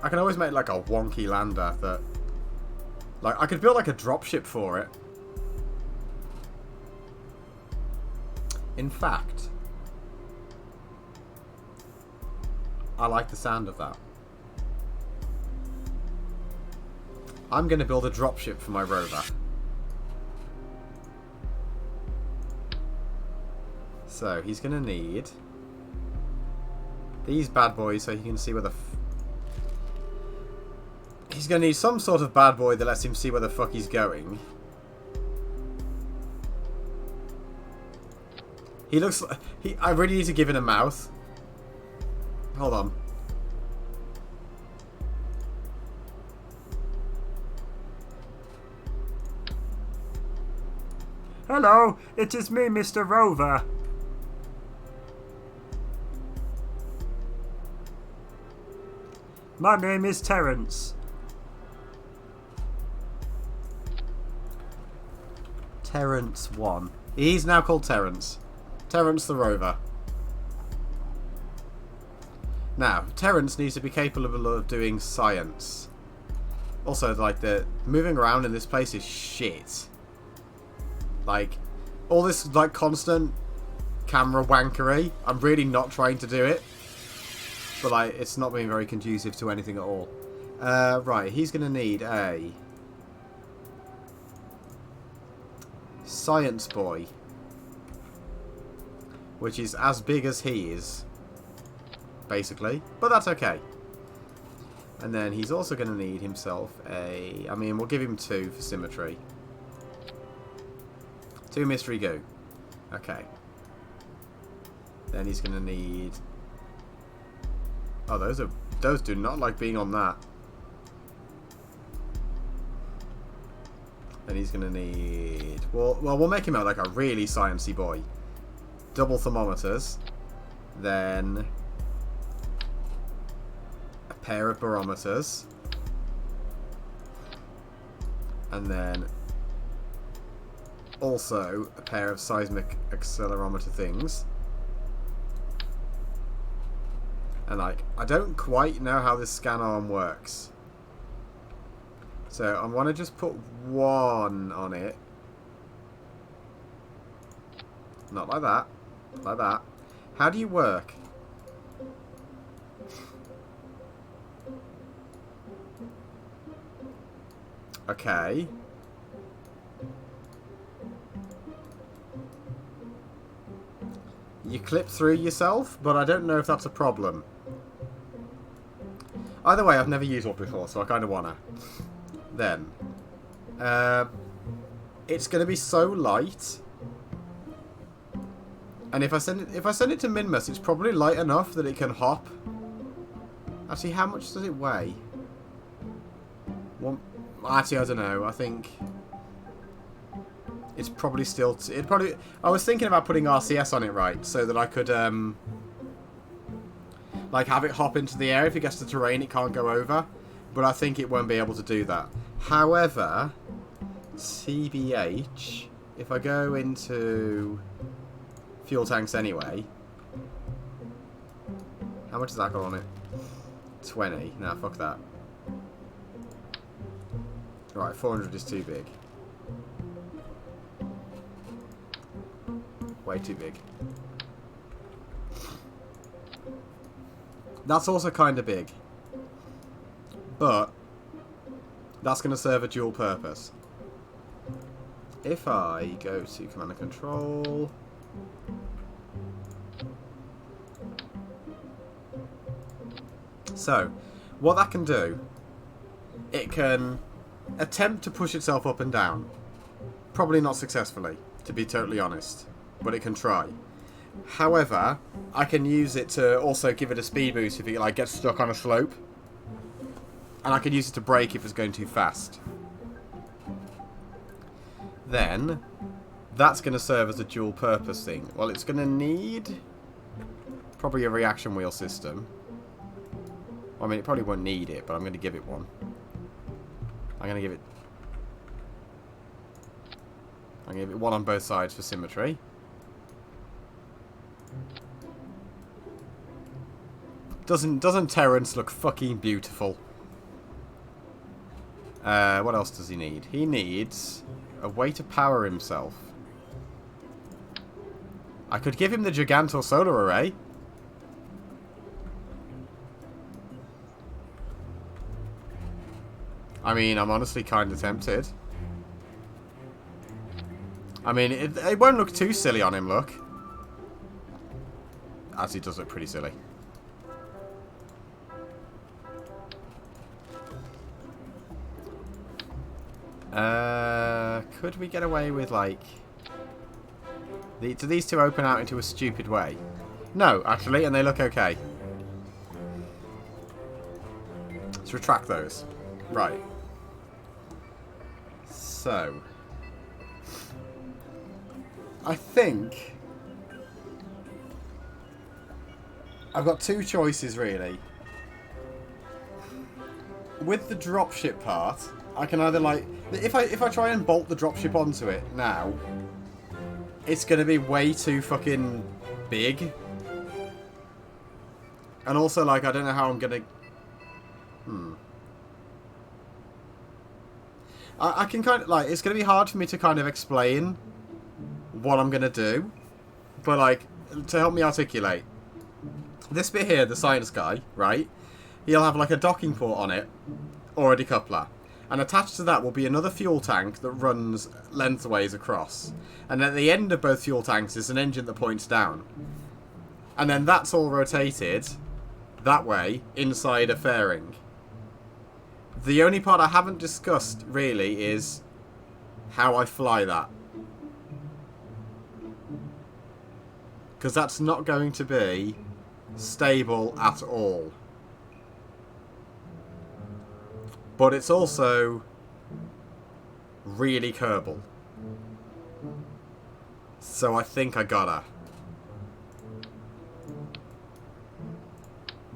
[SPEAKER 1] I can always make like a wonky lander that, like, I could build like a dropship for it. In fact, I like the sound of that. I'm going to build a dropship for my rover. So, he's going to need these bad boys so he can see where the... He's going to need some sort of bad boy that lets him see where the fuck he's going. He looks like... I really need to give it a mouth. Hold on.
[SPEAKER 2] Hello, it is me, Mr. Rover. My name is Terence.
[SPEAKER 1] Terence 1. He's now called Terence. Terence the Rover. Now, Terence needs to be capable of doing science. Also, like, the moving around in this place is shit. Like, all this, like, constant camera wankery. I'm really not trying to do it. But, like, it's not being very conducive to anything at all. Right, he's going to need a... science boy. Which is as big as he is. Basically. But that's okay. And then he's also going to need himself a... I mean, we'll give him 2 for symmetry. 2 mystery goo. Okay. Then he's going to need... Oh, those do not like being on that. Then he's going to need... Well, we'll make him out like a really sciencey boy. Double thermometers. Then... a pair of barometers. And then... also a pair of seismic accelerometer things. And like, I don't quite know how this scan arm works. So I want to just put 1 on it. Not like that. Like that. How do you work? Okay. You clip through yourself, but I don't know if that's a problem. Either way, I've never used one before, so I kind of wanna. Then, it's gonna be so light, and if I send it to Minmus, it's probably light enough that it can hop. Actually, how much does it weigh? One. Actually, I don't know. I think it's probably still... I was thinking about putting RCS on it, right? So that I could, like, have it hop into the air. If it gets to terrain, it can't go over. But I think it won't be able to do that. However, TBH, if I go into fuel tanks anyway... How much has that got on it? 20. Nah, fuck that. Right, 400 is too big. Way too big. That's also kind of big. But that's going to serve a dual purpose. If I go to command and control... So, what that can do, it can attempt to push itself up and down. Probably not successfully, to be totally honest. But it can try. However, I can use it to also give it a speed boost if it like gets stuck on a slope. And I can use it to brake if it's going too fast. Then, that's going to serve as a dual purpose thing. Well, it's going to need probably a reaction wheel system. Well, I mean, it probably won't need it, but I'm going to give it one. I'm going to give it one on both sides for symmetry. Doesn't Terence look fucking beautiful? What else does he need? He needs a way to power himself. I could give him the Gigantor solar array. I mean, I'm honestly kind of tempted. I mean, it won't look too silly on him, look. As he does look pretty silly. Could we get away with, like... do these two open out into a stupid way? No, actually, and they look okay. Let's retract those. Right. So... I think... I've got two choices, really. With the dropship part, I can either, like... If I try and bolt the dropship onto it now, it's going to be way too fucking big. And also, like, I don't know how I'm going to... I can kind of, like, it's going to be hard for me to kind of explain what I'm going to do. But, like, to help me articulate. This bit here, the science guy, right? He'll have, like, a docking port on it, or a decoupler. And attached to that will be another fuel tank that runs lengthways across. And at the end of both fuel tanks is an engine that points down. And then that's all rotated that way inside a fairing. The only part I haven't discussed, really, is how I fly that. Because that's not going to be stable at all. But it's also really Kerbal. So I think I gotta.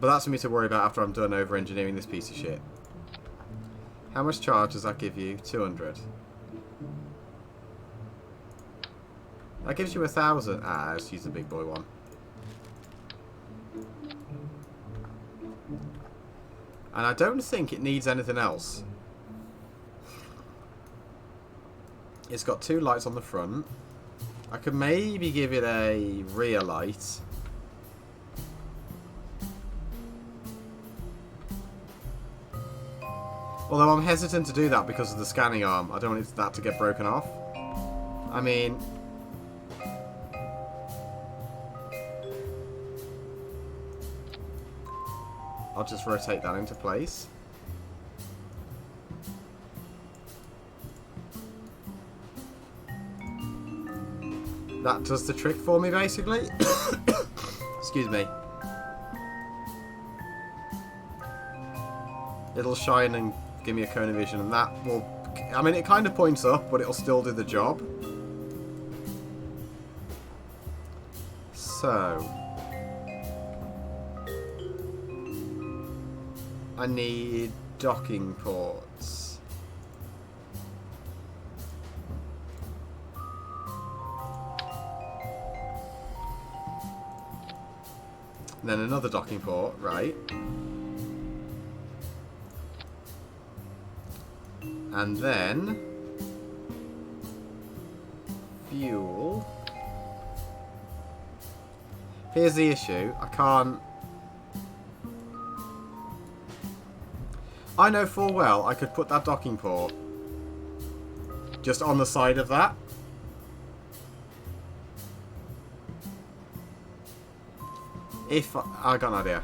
[SPEAKER 1] But that's for me to worry about after I'm done over-engineering this piece of shit. How much charge does that give you? 200. That gives you 1,000. Ah, let's use the big boy one. And I don't think it needs anything else. It's got 2 lights on the front. I could maybe give it a rear light. Although I'm hesitant to do that because of the scanning arm. I don't want that to get broken off. I mean... I'll just rotate that into place. That does the trick for me, basically. Excuse me. It'll shine and give me a cone of vision, and that will... I mean, it kind of points up, but it'll still do the job. So... I need docking ports. And then another docking port, right. And then fuel. Here's the issue. I can't... I know full well I could put that docking port just on the side of that. If I got an idea.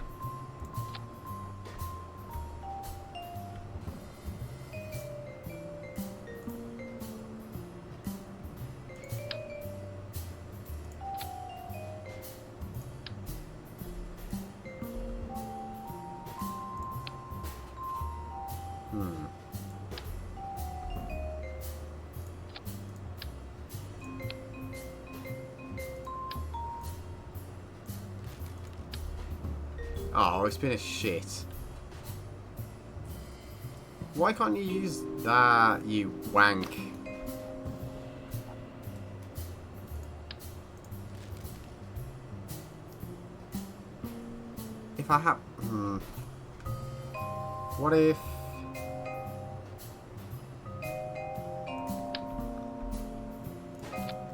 [SPEAKER 1] Oh, it's been a shit. Why can't you use that, you wank? If I have... What if...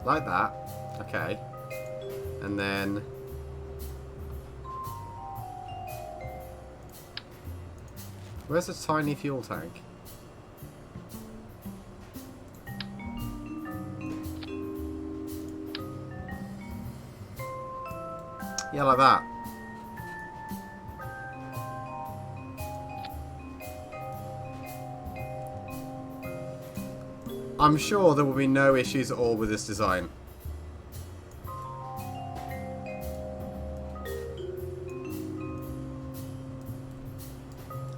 [SPEAKER 1] Like that. Okay. And then... Where's the tiny fuel tank? Yeah, like that. I'm sure there will be no issues at all with this design.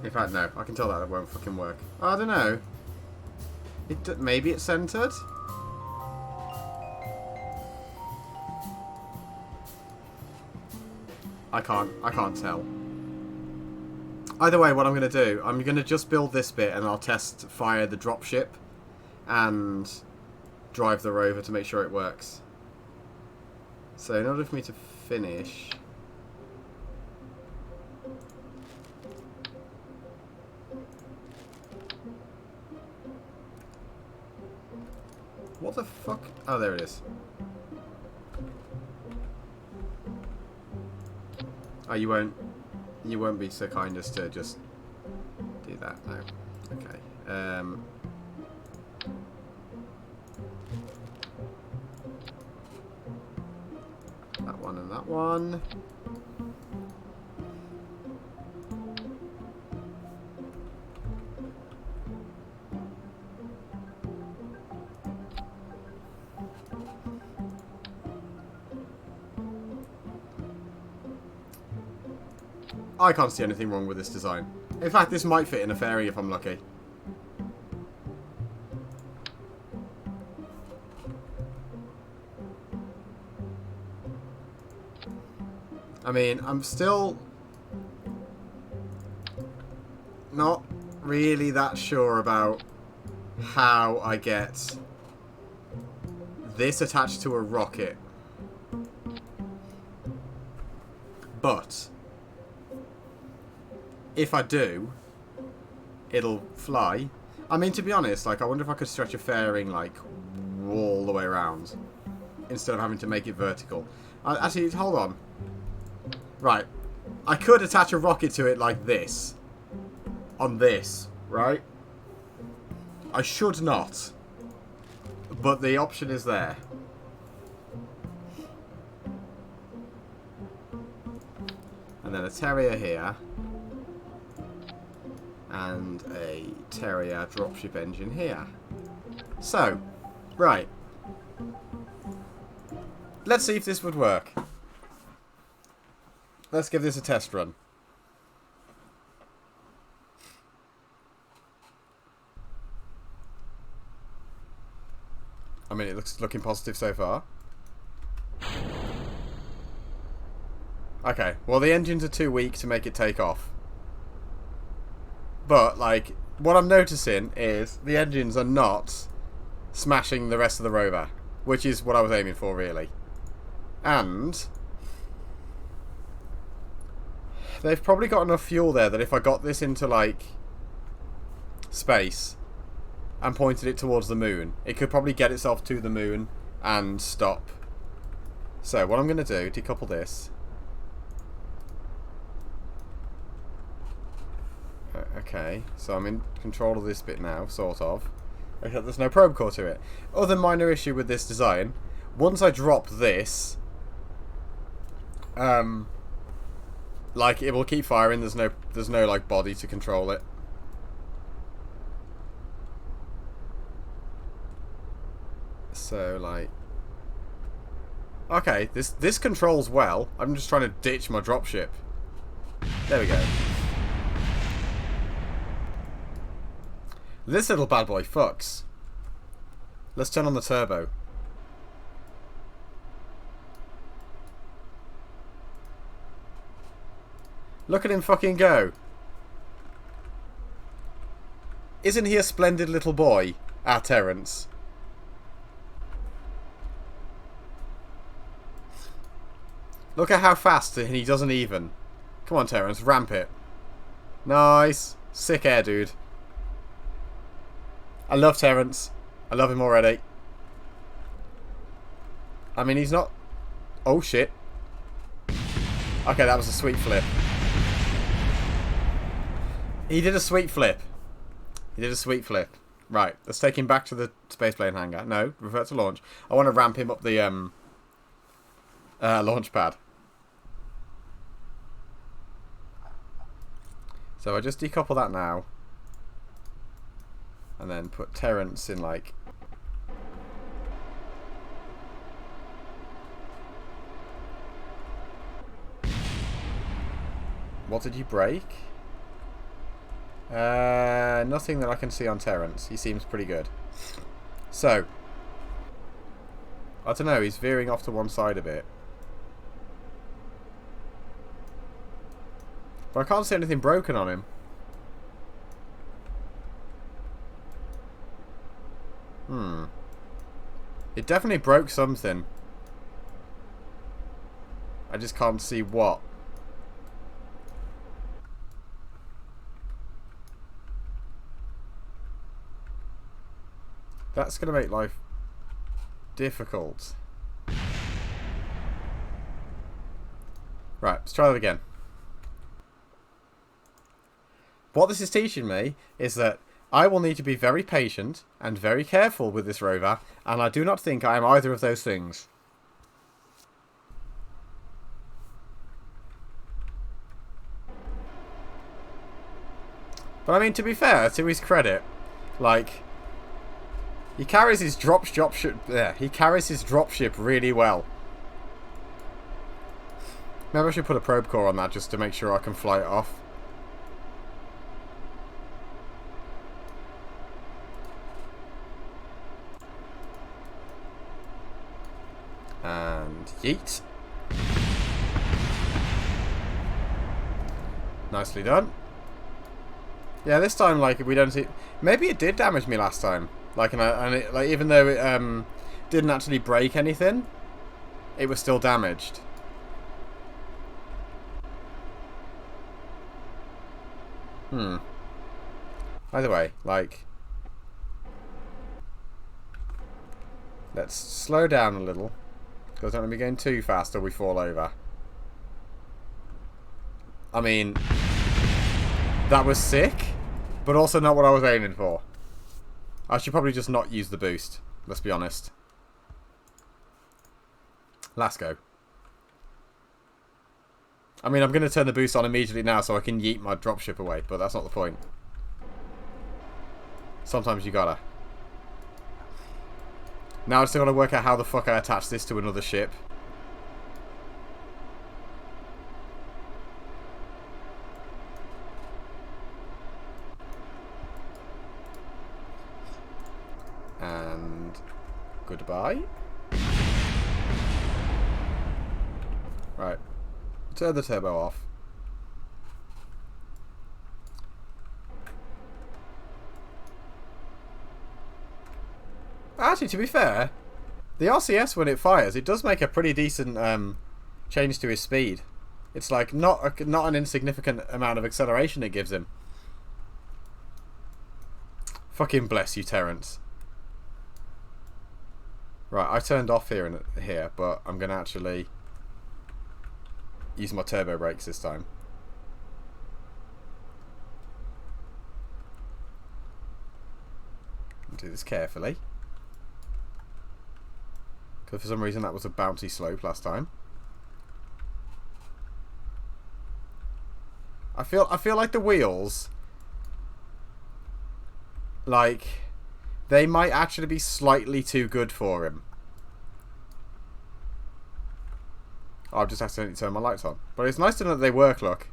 [SPEAKER 1] In fact, no. I can tell that it won't fucking work. I don't know. Maybe it's centered? I can't tell. Either way, what I'm going to do, I'm going to just build this bit and I'll test fire the dropship and drive the rover to make sure it works. So in order for me to finish... What the fuck? Oh, there it is. Oh, you won't be so kind as to just do that, no. Okay. That one and that one. I can't see anything wrong with this design. In fact, this might fit in a ferry if I'm lucky. I mean, I'm still not really that sure about how I get this attached to a rocket. But if I do, it'll fly. I mean, to be honest, like, I wonder if I could stretch a fairing, like, all the way around instead of having to make it vertical. Actually, hold on. Right. I could attach a rocket to it like this. On this, right? I should not. But the option is there. And then a terrier here. And a Terrier dropship engine here. So, right. Let's see if this would work. Let's give this a test run. I mean, it's looking positive so far. Okay, well the engines are too weak to make it take off. But, like, what I'm noticing is the engines are not smashing the rest of the rover, which is what I was aiming for, really. And they've probably got enough fuel there that if I got this into, like, space and pointed it towards the moon, it could probably get itself to the moon and stop. So, what I'm going to do, decouple this. Okay, so I'm in control of this bit now, sort of. Except there's no probe core to it. Other minor issue with this design, once I drop this, like, it will keep firing, there's no like body to control it. So, like, okay, this controls well. I'm just trying to ditch my dropship. There we go. This little bad boy fucks. Let's turn on the turbo. Look at him fucking go. Isn't he a splendid little boy, our Terrence? Look at how fast and he doesn't even. Come on, Terrence, ramp it. Nice. Sick air, dude. I love Terrence. I love him already. I mean, he's not Oh, shit. Okay, that was a sweet flip. He did a sweet flip. He did a sweet flip. Right, let's take him back to the spaceplane hangar. No, revert to launch. I want to ramp him up the launch pad. So I just decouple that now. And then put Terrence in, like... What did you break? Nothing that I can see on Terrence. He seems pretty good. So, I don't know, he's veering off to one side a bit. But I can't see anything broken on him. It definitely broke something. I just can't see what. That's going to make life difficult. Right, let's try that again. What this is teaching me is that I will need to be very patient and very careful with this rover, and I do not think I am either of those things. But I mean, to be fair, to his credit, like, he carries his dropship really well. Maybe I should put a probe core on that just to make sure I can fly it off. And yeet. Nicely done. Yeah, this time, like, we don't see... Maybe it did damage me last time. Like, like, even though it didn't actually break anything, it was still damaged. Either way, like... Let's slow down a little. Because I don't want to be going too fast or we fall over. I mean... That was sick, but also not what I was aiming for. I should probably just not use the boost, let's be honest. Let's go. I mean, I'm going to turn the boost on immediately now so I can yeet my dropship away, but that's not the point. Sometimes you gotta. Now I still gotta work out how the fuck I attach this to another ship. And goodbye. Right. Turn the turbo off. Actually, to be fair, the RCS, when it fires, it does make a pretty decent change to his speed. It's like not an insignificant amount of acceleration it gives him. Fucking bless you, Terrence. Right, I turned off here, but I'm going to actually use my turbo brakes this time. Do this carefully. Because for some reason that was a bouncy slope last time. I feel like the wheels, like, they might actually be slightly too good for him. Oh, I've just accidentally turned my lights on. But it's nice to know that they work, look.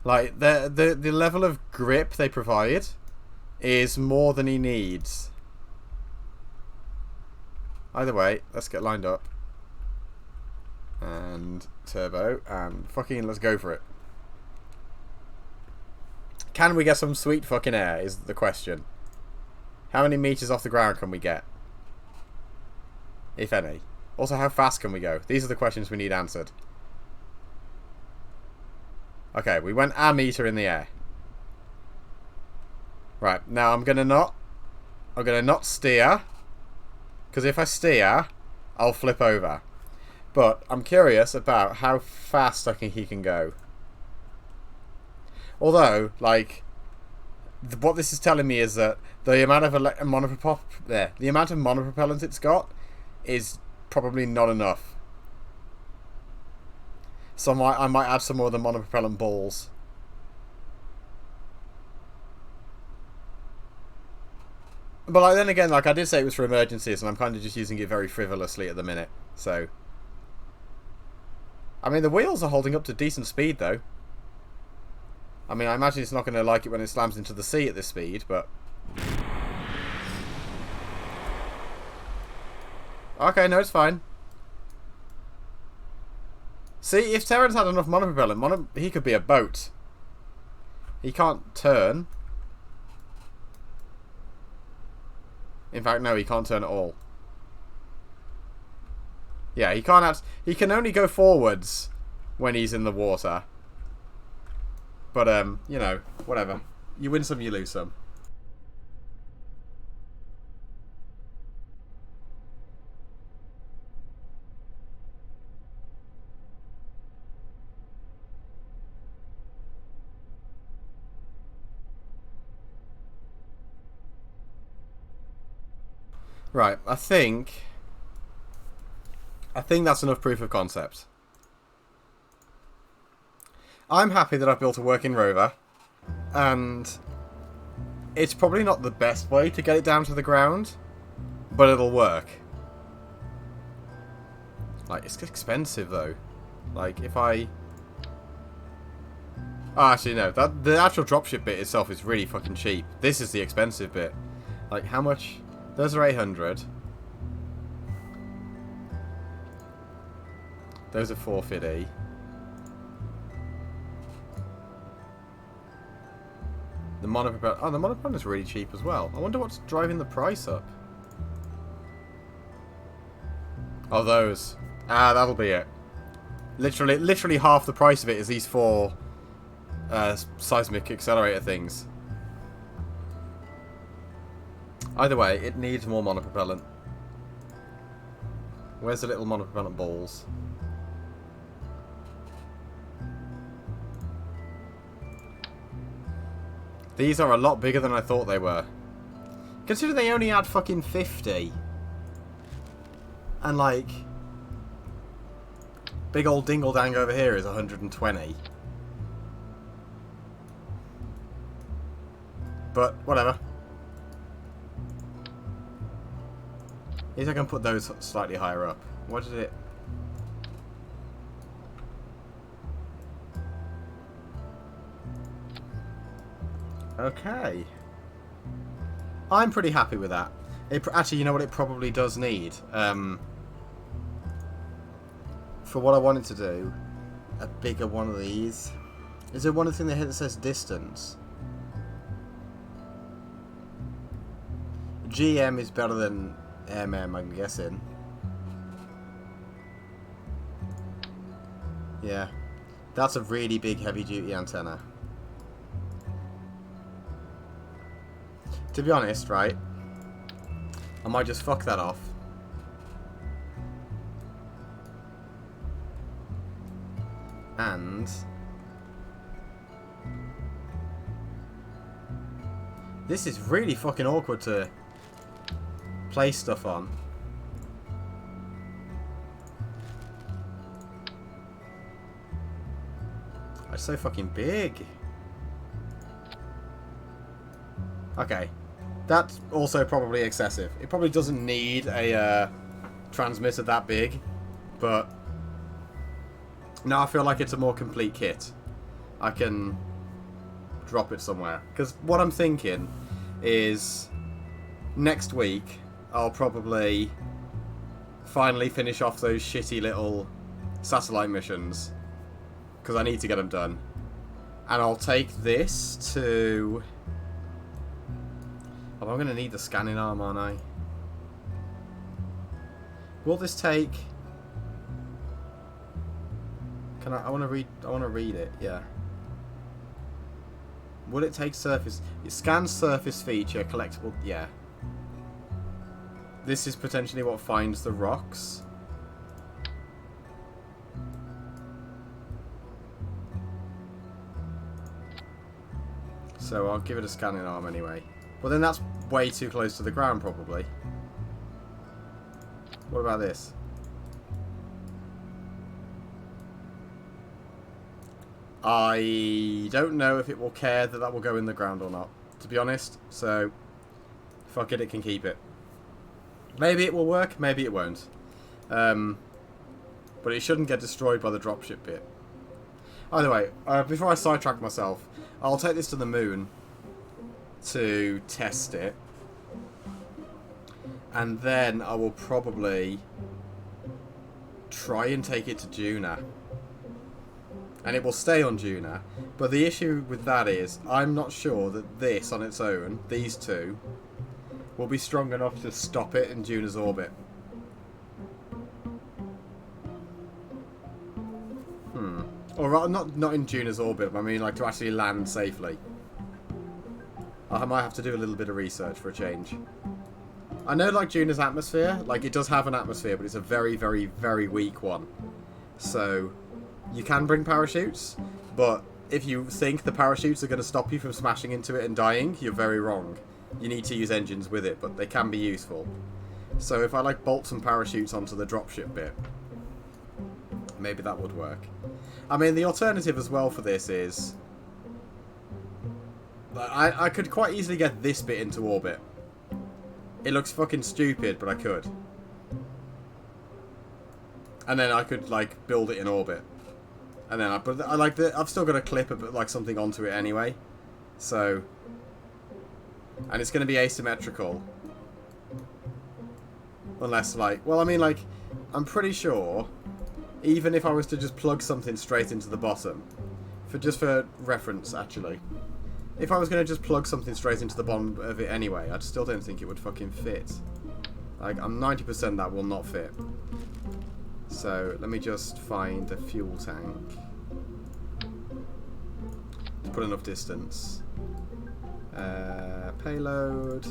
[SPEAKER 1] Like, the level of grip they provide is more than he needs. Either way, let's get lined up. And turbo, and fucking let's go for it. Can we get some sweet fucking air is the question. How many meters off the ground can we get? If any. Also, how fast can we go? These are the questions we need answered. Okay, we went a meter in the air. Right, now I'm gonna not steer. Because if I steer, I'll flip over. But I'm curious about how fast I think he can go. Although, like, what this is telling me is that the amount of monopropellant it's got is probably not enough. So I might add some more of the monopropellant balls. But like, then again, like I did say it was for emergencies, and I'm kind of just using it very frivolously at the minute. So, I mean, the wheels are holding up to decent speed, though. I mean, I imagine it's not going to like it when it slams into the sea at this speed, but... Okay, no, it's fine. See, if Terrence had enough monopropellant, he could be a boat. He can't turn. In fact, no, he can't turn at all. Yeah, he can't. He can only go forwards when he's in the water. But you know, whatever. You win some, you lose some. Right, I think that's enough proof of concept. I'm happy that I've built a working rover, and it's probably not the best way to get it down to the ground, but it'll work. Like, it's expensive though. Like, if I... Oh, actually no, the actual dropship bit itself is really fucking cheap. This is the expensive bit. Like, how much... Those are 800. Those are 450. The monopropellant... Oh, the monopropellant is really cheap as well. I wonder what's driving the price up. Oh, those. Ah, that'll be it. Literally half the price of it is these 4 seismic accelerator things. Either way, it needs more monopropellant. Where's the little monopropellant balls? These are a lot bigger than I thought they were. Consider they only had fucking 50. And like... Big old dingle dang over here is 120. But, whatever. At least I can put those slightly higher up. What did it... Okay. I'm pretty happy with that. Actually, you know what it probably does need? For what I wanted to do, a bigger one of these. Is there one of the things here that says distance? GM is better than I'm guessing. Yeah. That's a really big heavy duty antenna. To be honest, right, I might just fuck that off. And this is really fucking awkward to place stuff on. It's so fucking big. Okay. That's also probably excessive. It probably doesn't need a transmitter that big, but now I feel like it's a more complete kit. I can drop it somewhere. Because what I'm thinking is next week I'll probably finally finish off those shitty little satellite missions, because I need to get them done. And I'll take this to... Oh, I'm going to need the scanning arm, aren't I? Will this take... Can I want to read it, yeah. Will it take surface... It scans surface feature, collectible... Yeah. this is potentially what finds the rocks. So I'll give it a scanning arm anyway. Well, then that's way too close to the ground, probably. What about this? I don't know if it will care that that will go in the ground or not, to be honest. So, fuck it, it can keep it. Maybe it will work, maybe it won't. But it shouldn't get destroyed by the dropship bit. Either way, before I sidetrack myself, I'll take this to the moon to test it. And then I will probably try and take it to Juna. And it will stay on Juna. But the issue with that is, I'm not sure that this on its own, these two, will be strong enough to stop it in Juna's orbit. Or rather, not in Juna's orbit, but I mean like to actually land safely. I might have to do a little bit of research for a change. I know like Juna's atmosphere, like it does have an atmosphere, but it's a very, very, very weak one. So you can bring parachutes, but if you think the parachutes are going to stop you from smashing into it and dying, you're very wrong. You need to use engines with it, but they can be useful. So if I like bolt some parachutes onto the dropship bit, maybe that would work. I mean, the alternative as well for this is I could quite easily get this bit into orbit. It looks fucking stupid, but I could. And then I could like build it in orbit. And then I've still got to clip like something onto it anyway. So, and it's going to be asymmetrical. Unless like, well, I mean like, I'm pretty sure even if I was to just plug something straight into the bottom, just for reference actually, if I was going to just plug something straight into the bottom of it anyway, I still don't think it would fucking fit. Like, I'm 90% that will not fit. So, let me just find a fuel tank. To put enough distance. Payload.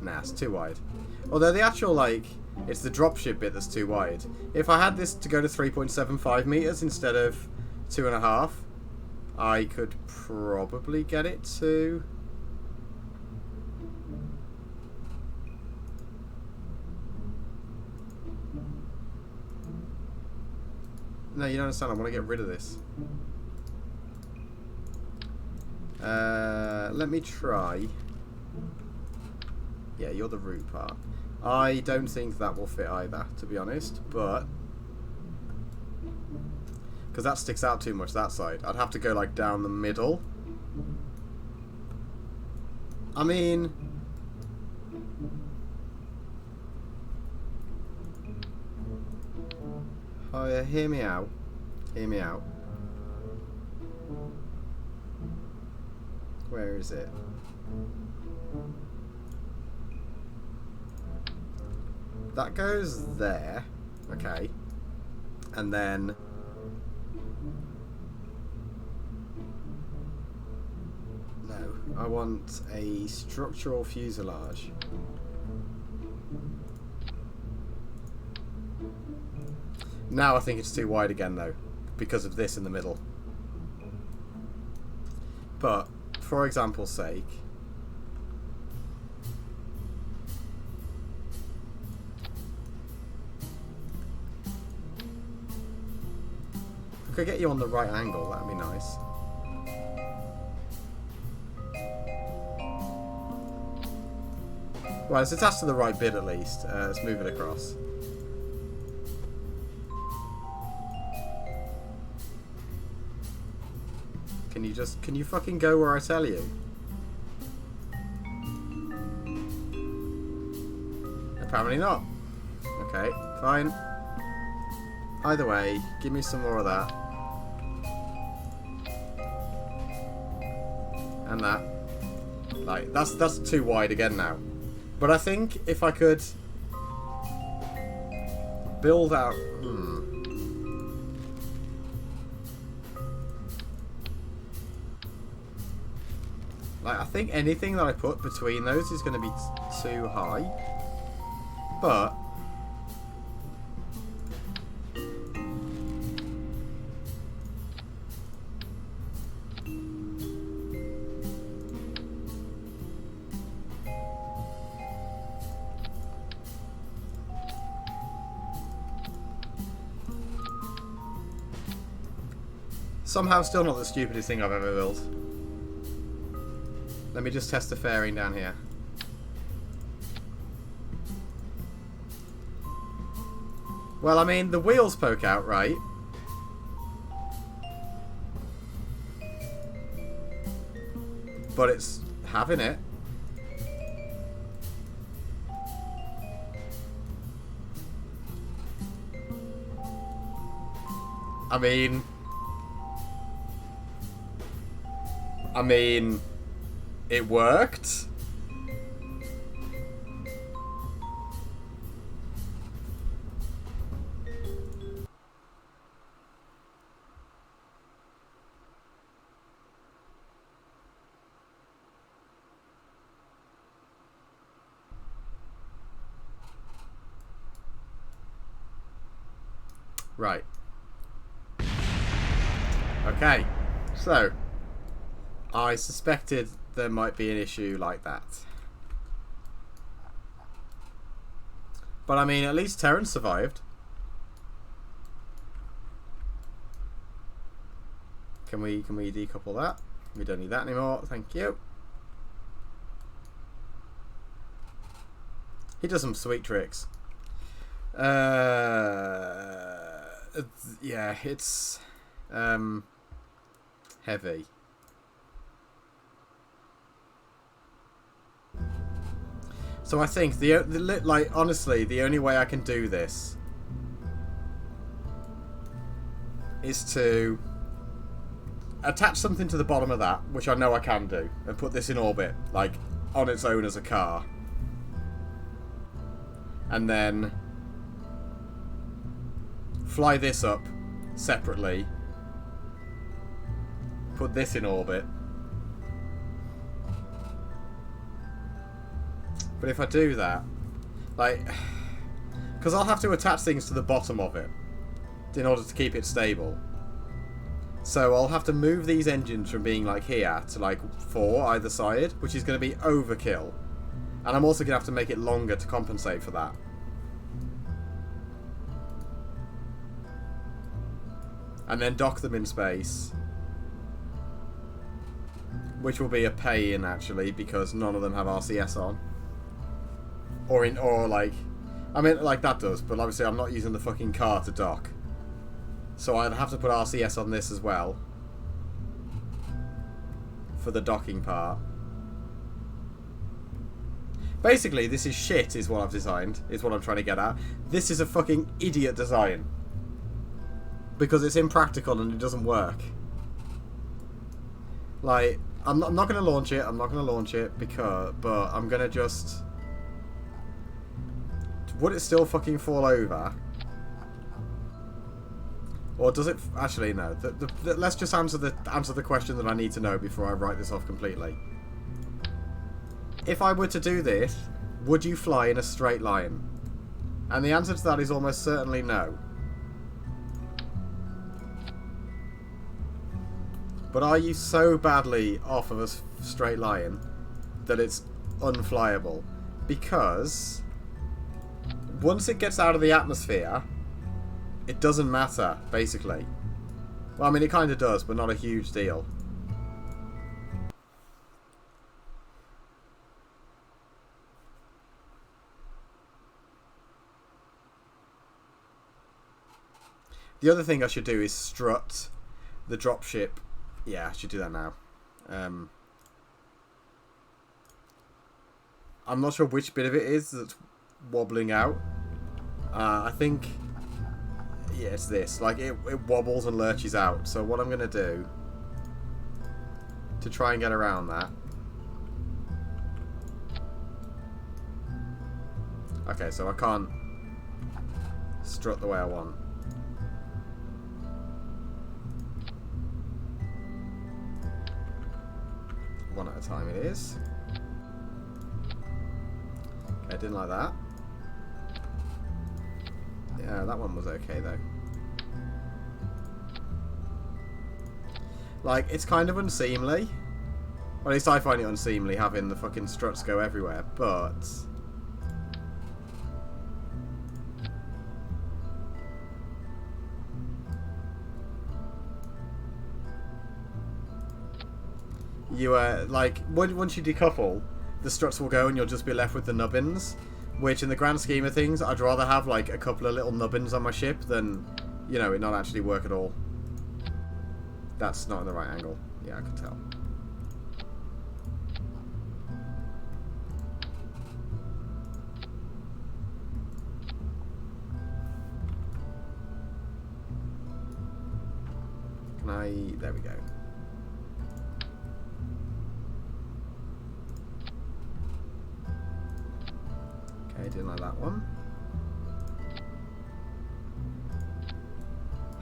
[SPEAKER 1] Nah, it's too wide. Although the actual, like, it's the dropship bit that's too wide. If I had this to go to 3.75 meters instead of 2.5, I could probably get it to... No, you don't understand. I want to get rid of this. Let me try. Yeah, you're the root part. I don't think that will fit either, to be honest, but... because that sticks out too much, that side. I'd have to go, like, down the middle. I mean... oh, yeah, hear me out. Hear me out. Where is it? That goes there. Okay. And then... no. I want a structural fuselage. Now I think it's too wide again, though, because of this in the middle. But, for example's sake... I could get you on the right angle, that'd be nice. Right, it's attached to the right bit at least. Let's move it across. Can you fucking go where I tell you? Apparently not. Okay, fine. Either way, give me some more of that. And that. Like, that's too wide again now. But I think if I could build out... Like, I think anything that I put between those is going to be too high. But somehow still not the stupidest thing I've ever built. Let me just test the fairing down here. Well, I mean, the wheels poke out, right? But it's having it. I mean, it worked. Right. Okay. So, I suspected there might be an issue like that. But I mean, at least Terrence survived. Can we decouple that? We don't need that anymore. Thank you. He does some sweet tricks. Yeah, it's heavy. So I think like honestly, the only way I can do this is to attach something to the bottom of that, which I know I can do, and put this in orbit, like on its own as a car, and then fly this up separately, put this in orbit. But if I do that, like, because I'll have to attach things to the bottom of it in order to keep it stable. So I'll have to move these engines from being like here to like 4 either side, which is going to be overkill. And I'm also going to have to make it longer to compensate for that. And then dock them in space. Which will be a pain actually, because none of them have RCS on. Or like, I mean, like that does, but obviously I'm not using the fucking car to dock. So I'd have to put RCS on this as well. For the docking part. Basically, this is shit, is what I've designed, is what I'm trying to get at. This is a fucking idiot design. Because it's impractical and it doesn't work. Like, I'm not going to launch it, because, but I'm going to just... Would it still fucking fall over? Or does it... Actually, no. Let's just answer the question that I need to know before I write this off completely. If I were to do this, would you fly in a straight line? And the answer to that is almost certainly no. But are you so badly off of a straight line that it's unflyable? Because once it gets out of the atmosphere, it doesn't matter, basically. Well, I mean, it kind of does, but not a huge deal. The other thing I should do is strut the dropship. Yeah, I should do that now. I'm not sure which bit of it is that's wobbling out. I think... Yeah, it's this. Like, it wobbles and lurches out. So what I'm going to do to try and get around that... Okay, so I can't strut the way I want. one at a time it is. Okay, I didn't like that. Yeah, that one was okay though. Like, it's kind of unseemly. Or at least I find it unseemly having the fucking struts go everywhere, but... You, like, once you decouple, the struts will go and you'll just be left with the nubbins. Which, in the grand scheme of things, I'd rather have, like, a couple of little nubbins on my ship than, you know, it not actually work at all. That's not in the right angle. Yeah, I can tell. Can I... There we go. Okay, didn't like that one.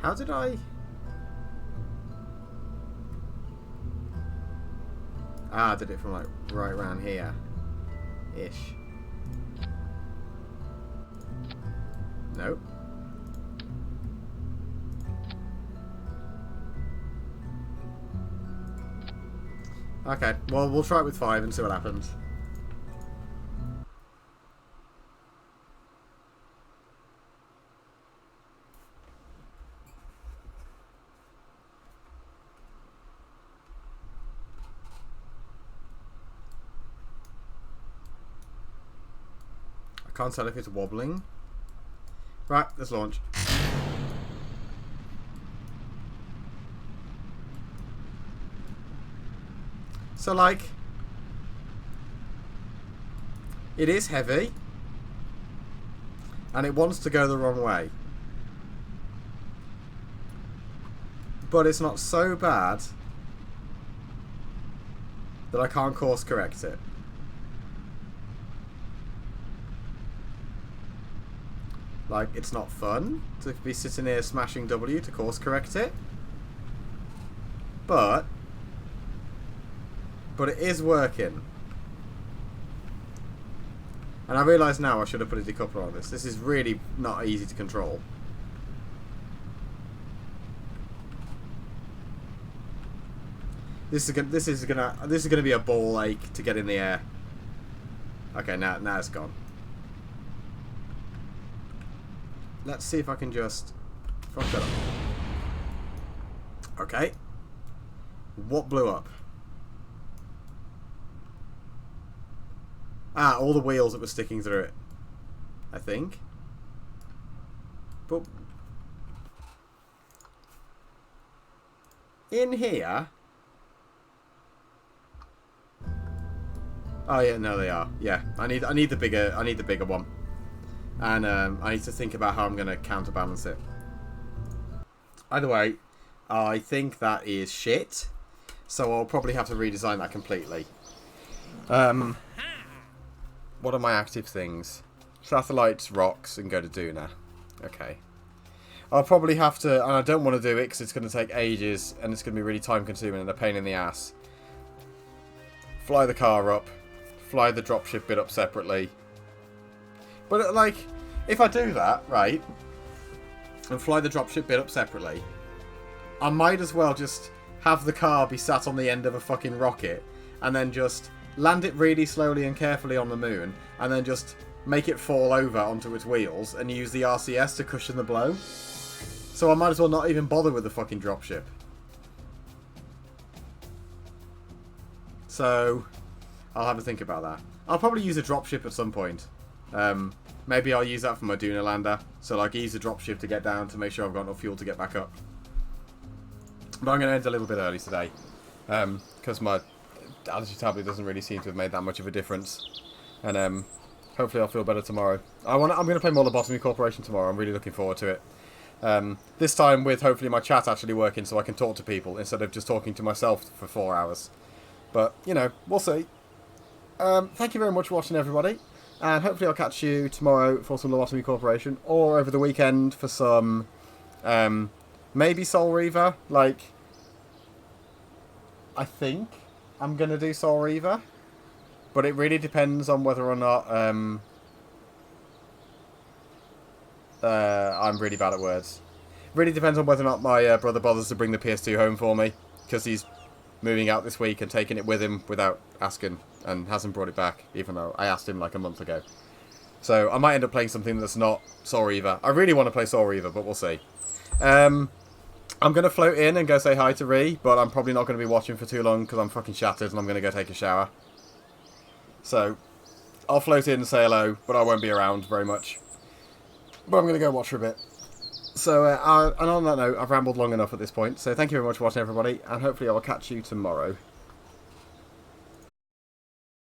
[SPEAKER 1] How did I... Ah, I did it from like right around here. Ish. Nope. Okay, well, we'll try it with 5 and see what happens. Can't tell if it's wobbling. Right, let's launch. So, like, it is heavy, and it wants to go the wrong way. But it's not so bad that I can't course correct it. Like, it's not fun to be sitting here smashing W to course correct it. But it is working. And I realise now I should have put a decoupler on this. This is really not easy to control. This is gonna be a ball ache to get in the air. Okay, now it's gone. Let's see if I can just fuck that up. Okay. What blew up? Ah, all the wheels that were sticking through it. I think. But in here. Oh yeah, no, they are. Yeah, I need the bigger one. And I need to think about how I'm going to counterbalance it. Either way, I think that is shit. So I'll probably have to redesign that completely. What are my active things? Satellites, rocks, and go to Duna. Okay. I'll probably have to, and I don't want to do it because it's going to take ages and it's going to be really time consuming and a pain in the ass. Fly the car up. Fly the dropship bit up separately. But, like, if I do that, right, and fly the dropship bit up separately, I might as well just have the car be sat on the end of a fucking rocket and then just land it really slowly and carefully on the moon and then just make it fall over onto its wheels and use the RCS to cushion the blow. So I might as well not even bother with the fucking dropship. So, I'll have a think about that. I'll probably use a dropship at some point. Maybe I'll use that for my Duna lander. So, like, use the dropship to get down to make sure I've got enough fuel to get back up. But I'm going to end a little bit early today. Because my altitude tablet doesn't really seem to have made that much of a difference. And hopefully I'll feel better tomorrow. I'm going to play more Lobotomy Corporation tomorrow. I'm really looking forward to it. This time with hopefully my chat actually working so I can talk to people instead of just talking to myself for 4 hours. But, you know, we'll see. Thank you very much for watching, everybody. And hopefully I'll catch you tomorrow for some Lobotomy Corporation. Or over the weekend for some, maybe Soul Reaver. Like, I think. I'm going to do Soul Reaver. But it really depends on whether or not... I'm really bad at words. Really depends on whether or not my brother bothers to bring the PS2 home for me. Because he's moving out this week and taking it with him without asking. And hasn't brought it back, even though I asked him like a month ago. So I might end up playing something that's not Soul Reaver. I really want to play Soul Reaver, but we'll see. I'm going to float in and go say hi to Ree, but I'm probably not going to be watching for too long because I'm fucking shattered and I'm going to go take a shower. So, I'll float in and say hello, but I won't be around very much. But I'm going to go watch for a bit. So, and on that note, I've rambled long enough at this point. So thank you very much for watching, everybody, and hopefully I will catch you tomorrow.